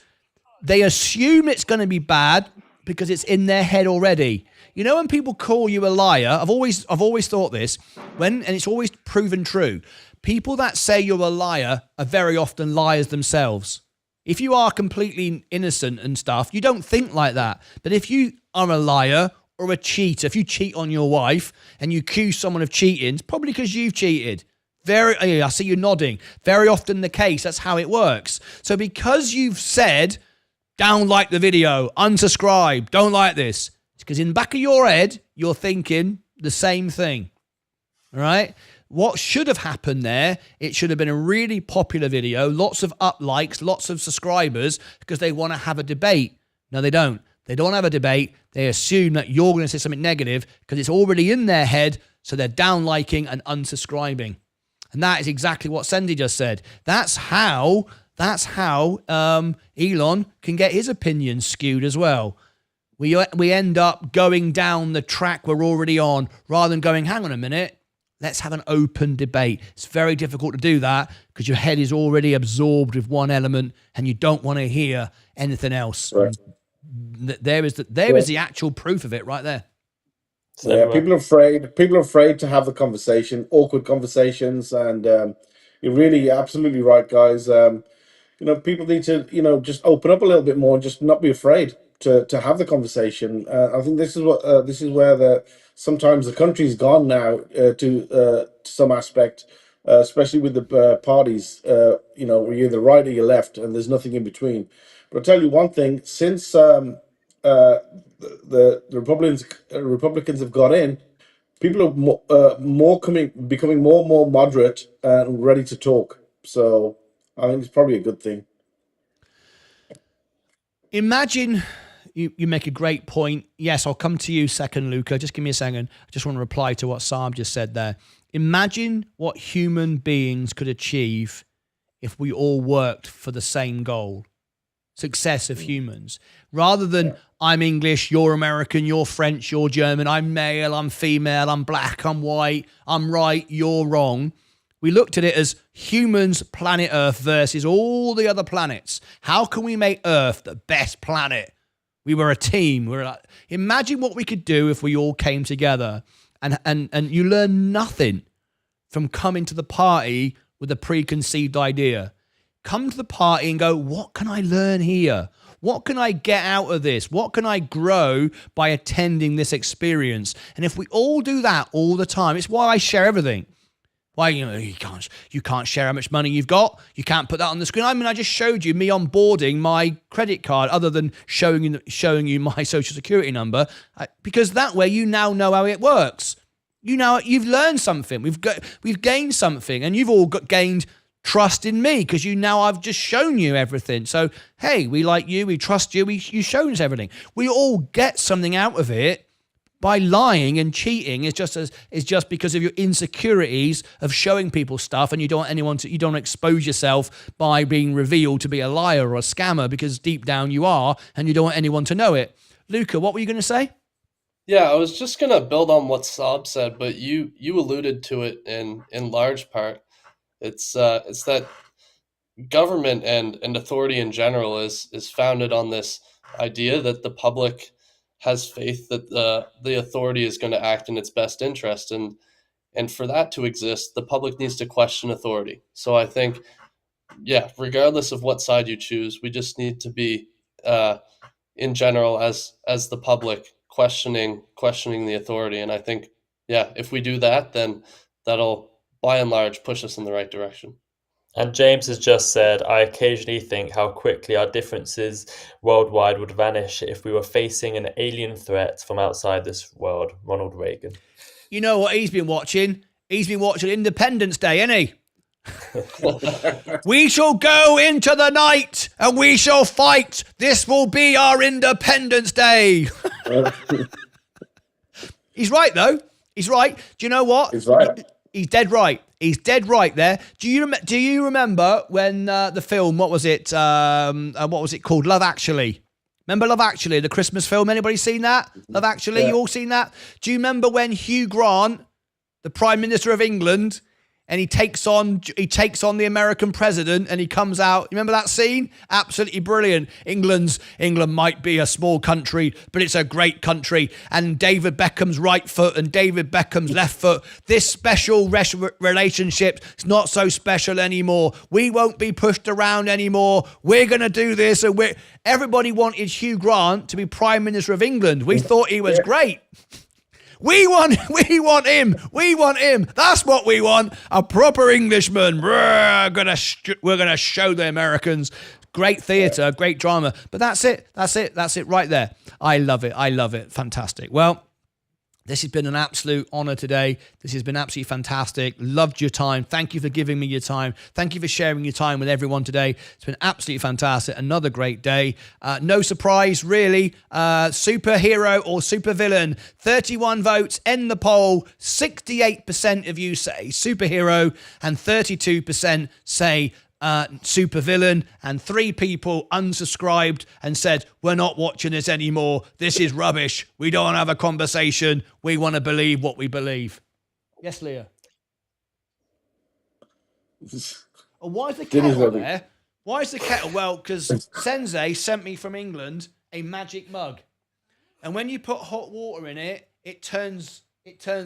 they assume it's going to be bad because it's in their head already. You know, when people call you a liar, I've always thought this, and it's always proven true. People that say you're a liar are very often liars themselves. If you are completely innocent and stuff, you don't think like that. But if you are a liar or a cheater, if you cheat on your wife and you accuse someone of cheating, it's probably because you've cheated. I see you nodding. Very often the case. That's how it works. So because you've said, don't like the video, unsubscribe, don't like this, it's because in the back of your head, you're thinking the same thing. All right? What should have happened there, it should have been a really popular video, lots of up likes, lots of subscribers, because they want to have a debate. No, they don't. They don't have a debate. They assume that you're going to say something negative because it's already in their head, so they're down liking and unsubscribing. And that is exactly what Sensei just said. That's how Elon can get his opinion skewed as well. We end up going down the track we're already on rather than going, hang on a minute, let's have an open debate. It's very difficult to do that because your head is already absorbed with one element and you don't want to hear anything else. Right. There is the actual proof of it right there. So, yeah, people are afraid to have the conversation, awkward conversations, and you're absolutely right, guys. People need to, just open up a little bit more and just not be afraid to have the conversation. I think this is where sometimes the country's gone now to some aspect, especially with the parties. Where you're the right or you're left, and there's nothing in between. But I'll tell you one thing: since the Republicans have got in, people are becoming more and more moderate and ready to talk. So I think it's probably a good thing. Imagine you make a great point. Yes, I'll come to you second, Luca. Just give me a second. I just want to reply to what Saab just said there. Imagine what human beings could achieve if we all worked for the same goal. Success of humans. Rather than I'm English, you're American, you're French, you're German, I'm male, I'm female, I'm black, I'm white, I'm right, you're wrong. We looked at it as humans, planet Earth versus all the other planets. How can we make Earth the best planet? We were a team. We were like, imagine what we could do if we all came together. And you learn nothing from coming to the party with a preconceived idea. Come to the party and go, what can I learn here? What can I get out of this? What can I grow by attending this experience? And if we all do that all the time, it's why I share everything. Why, you can't share how much money you've got. You can't put that on the screen. I mean, I just showed you me onboarding my credit card, other than showing you my social security number, because that way you now know how it works. You've learned something. We've gained something, and you've all gained trust in me because I've just shown you everything. So hey, we like you, we trust you, you've shown us everything. We all get something out of it. By lying and cheating is just because of your insecurities of showing people stuff, and you don't expose yourself by being revealed to be a liar or a scammer, because deep down you are, and you don't want anyone to know it. Luca, what were you going to say? Yeah, I was just gonna build on what Saab said, but you alluded to it in large part. It's that government and authority in general is founded on this idea that the public has faith that the authority is going to act in its best interest, and for that to exist, the public needs to question authority. So I think, yeah, regardless of what side you choose, we just need to be in general as the public questioning the authority. And I think, yeah, if we do that, then that'll by and large push us in the right direction. And James has just said, I occasionally think how quickly our differences worldwide would vanish if we were facing an alien threat from outside this world. Ronald Reagan. You know what he's been watching? He's been watching Independence Day, hasn't he? We shall go into the night and we shall fight. This will be our Independence Day. He's right, though. He's right. Do you know what? He's right. He's dead right. He's dead right there. Do you remember when the film, what was it called? Love Actually. Remember Love Actually, the Christmas film? Anybody seen that? Love Actually, You all seen that? Do you remember when Hugh Grant, the Prime Minister of England, and he takes on the American president, and he comes out? You remember that scene? Absolutely brilliant. England might be a small country, but it's a great country. And David Beckham's right foot and David Beckham's left foot. This special relationship is not so special anymore. We won't be pushed around anymore. We're going to do this. And everybody wanted Hugh Grant to be Prime Minister of England. We thought he was great. We want him. That's what we want. A proper Englishman. We're gonna show the Americans. Great theatre, great drama. But that's it right there. I love it. Fantastic. Well, this has been an absolute honor today. This has been absolutely fantastic. Loved your time. Thank you for giving me your time. Thank you for sharing your time with everyone today. It's been absolutely fantastic. Another great day. No surprise, really. Superhero or supervillain. 31 votes. End the poll. 68% of you say superhero and 32% say supervillain, and 3 people unsubscribed and said, we're not watching this anymore. This is rubbish. We don't want to have a conversation. We want to believe what we believe. Yes, Leah? Oh, why is the kettle there? Why is the kettle? Well, because Sensei sent me from England a magic mug. And when you put hot water in it, it turns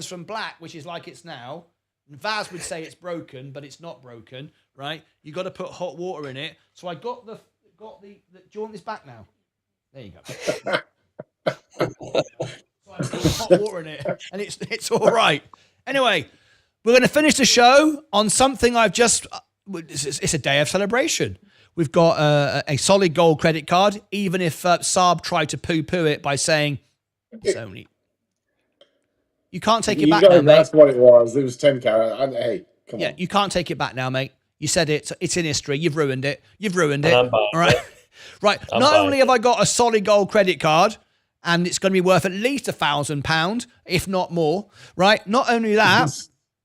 from black, which is like it's now. And Vaz would say it's broken, but it's not broken, right? You got to put hot water in it. So I got the. Do you want this back now? There you go. So I put hot water in it, and it's all right. Anyway, we're going to finish the show on something I've just. It's a day of celebration. We've got a solid gold credit card, even if Saab tried to poo-poo it by saying it's only. You can't take it back now, mate. That's what it was. It was 10 carat. Hey, come on. Yeah, you can't take it back now, mate. You said it. It's in history. You've ruined it. All right. Right. Not only have I got a solid gold credit card, and it's going to be worth at least £1,000, if not more, right? Not only that,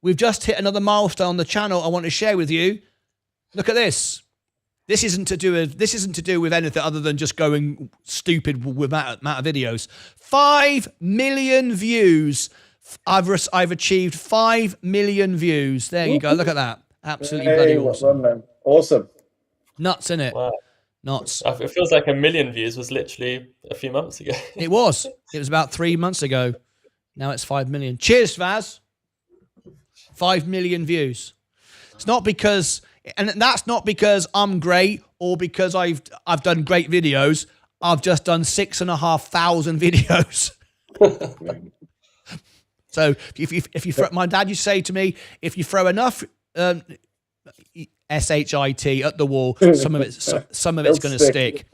we've just hit another milestone on the channel I want to share with you. Look at this. This isn't to do with anything other than just going stupid with amount of videos. 5 million views. I've achieved 5 million views. There you go. Look at that. Absolutely Hey, bloody well awesome. done, man. Awesome. Nuts, isn't it? Wow. Nuts. It feels like 1 million views was literally a few months ago. It was. It was about 3 months ago. Now it's 5 million. Cheers, Vaz. 5 million views. It's not because, and that's not because I'm great or because I've done great videos. I've just done 6,500 videos. So if you throw, my dad used to say to me, if you throw enough SHIT at the wall, some of it's going to stick.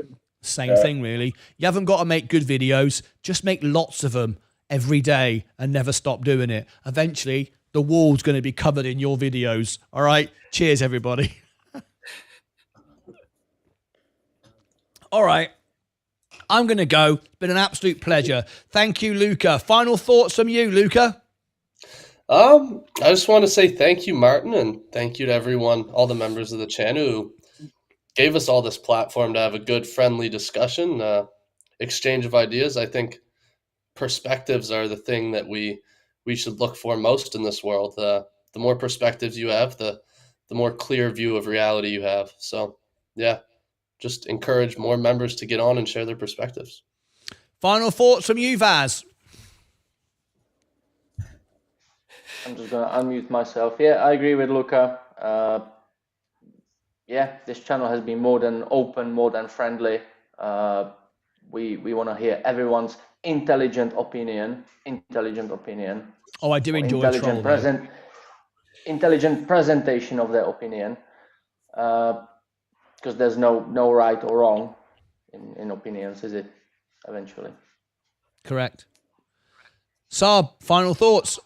Same thing, really. You haven't got to make good videos. Just make lots of them every day and never stop doing it. Eventually, the wall's going to be covered in your videos. All right. Cheers, everybody. All right. I'm going to go. It's been an absolute pleasure. Thank you, Luca. Final thoughts from you, Luca? I just want to say thank you, Martyn, and thank you to everyone, all the members of the channel who gave us all this platform to have a good, friendly discussion, exchange of ideas. I think perspectives are the thing that we should look for most in this world. The more perspectives you have, the more clear view of reality you have. So, yeah, just encourage more members to get on and share their perspectives. Final thoughts from you, Vaz? I'm just going to unmute myself. Yeah, I agree with Luca. Yeah, this channel has been more than open, more than friendly. We want to hear everyone's intelligent opinion. Oh, I do enjoy a troll, though. Intelligent presentation of their opinion. Because there's no right or wrong in opinions, is it? Eventually. Correct. Saab, final thoughts?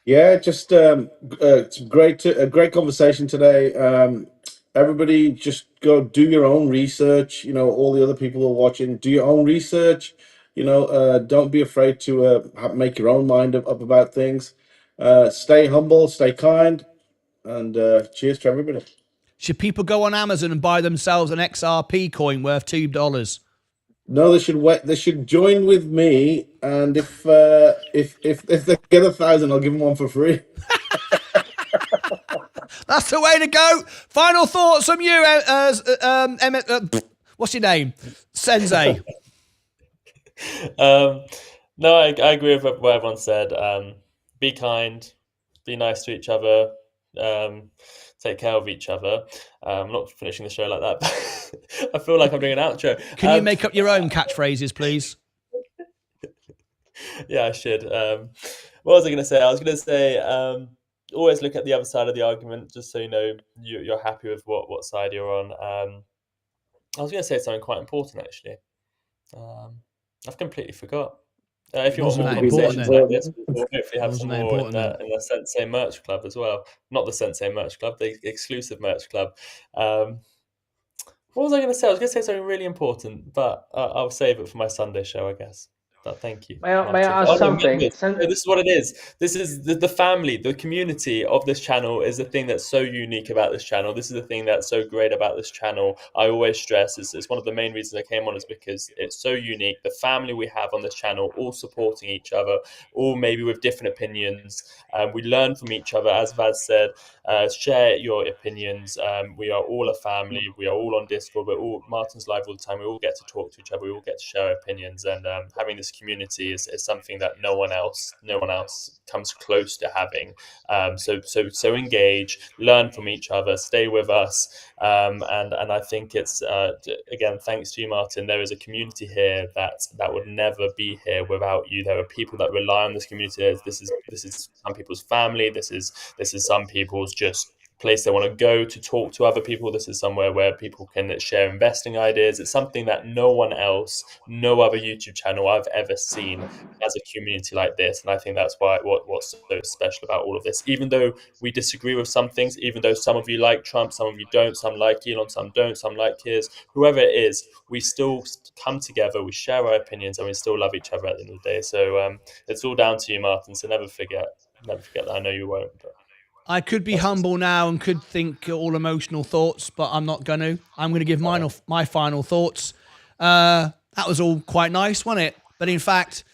Yeah, just it's a great conversation today. Everybody, just go do your own research. You know, all the other people who are watching, do your own research. You know, don't be afraid to make your own mind up about things. Stay humble, stay kind, and cheers to everybody. Should people go on Amazon and buy themselves an XRP coin worth $2? No, they should wait. They should join with me, and if they get 1,000, I'll give them one for free. That's the way to go. Final thoughts from you, what's your name? Sensei. No, I agree with what everyone said. Be kind, be nice to each other, take care of each other. I'm not finishing the show like that, but I feel like I'm doing an outro. Can you make up your own catchphrases, please? Yeah, I should. What was I going to say? I was going to say, always look at the other side of the argument, just so you know you're happy with what side you're on. I was going to say something quite important, actually. I've completely forgot. If you want more conversations like this, we'll hopefully have some more in the Sensei merch club as well. Not the Sensei merch club, the exclusive merch club. What was I going to say? I was going to say something really important, but I'll save it for my Sunday show, I guess. But thank you. May I ask something? This is what it is. This is the family, the community of this channel is the thing that's so unique about this channel. This is the thing that's so great about this channel. I always stress it's one of the main reasons I came on is because it's so unique. The family we have on this channel, all supporting each other, all maybe with different opinions. We learn from each other, as Vaz said. Share your opinions. We are all a family. We are all on Discord. We're all Martyn's live all the time. We all get to talk to each other. We all get to share our opinions, and having this community is something that no one else comes close to having. So engage, learn from each other, stay with us, and I think it's again thanks to you, Martyn. There is a community here that would never be here without you. There are people that rely on this community. This is some people's family. This is some people's just place they want to go to talk to other people. This is somewhere where people can share investing ideas. It's something that no one else, no other YouTube channel I've ever seen has a community like this. And I think that's what's so special about all of this. Even though we disagree with some things, even though some of you like Trump, some of you don't, some like Elon, some don't, some like Kears, whoever it is, we still come together, we share our opinions, and we still love each other at the end of the day. So it's all down to you, Martyn. So never forget that. I know you won't, but I could be humble now and could think all emotional thoughts, but I'm not going to. I'm going to give my final thoughts. That was all quite nice, wasn't it? But in fact,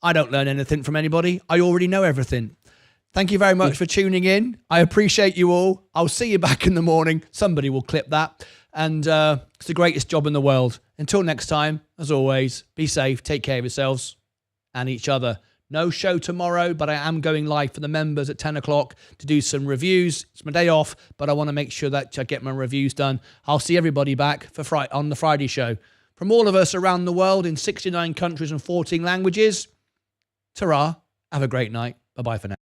I don't learn anything from anybody. I already know everything. Thank you very much for tuning in. I appreciate you all. I'll see you back in the morning. Somebody will clip that. And it's the greatest job in the world. Until next time, as always, be safe, take care of yourselves and each other. No show tomorrow, but I am going live for the members at 10 o'clock to do some reviews. It's my day off, but I want to make sure that I get my reviews done. I'll see everybody back for on the Friday show. From all of us around the world in 69 countries and 14 languages, ta-ra, have a great night. Bye-bye for now.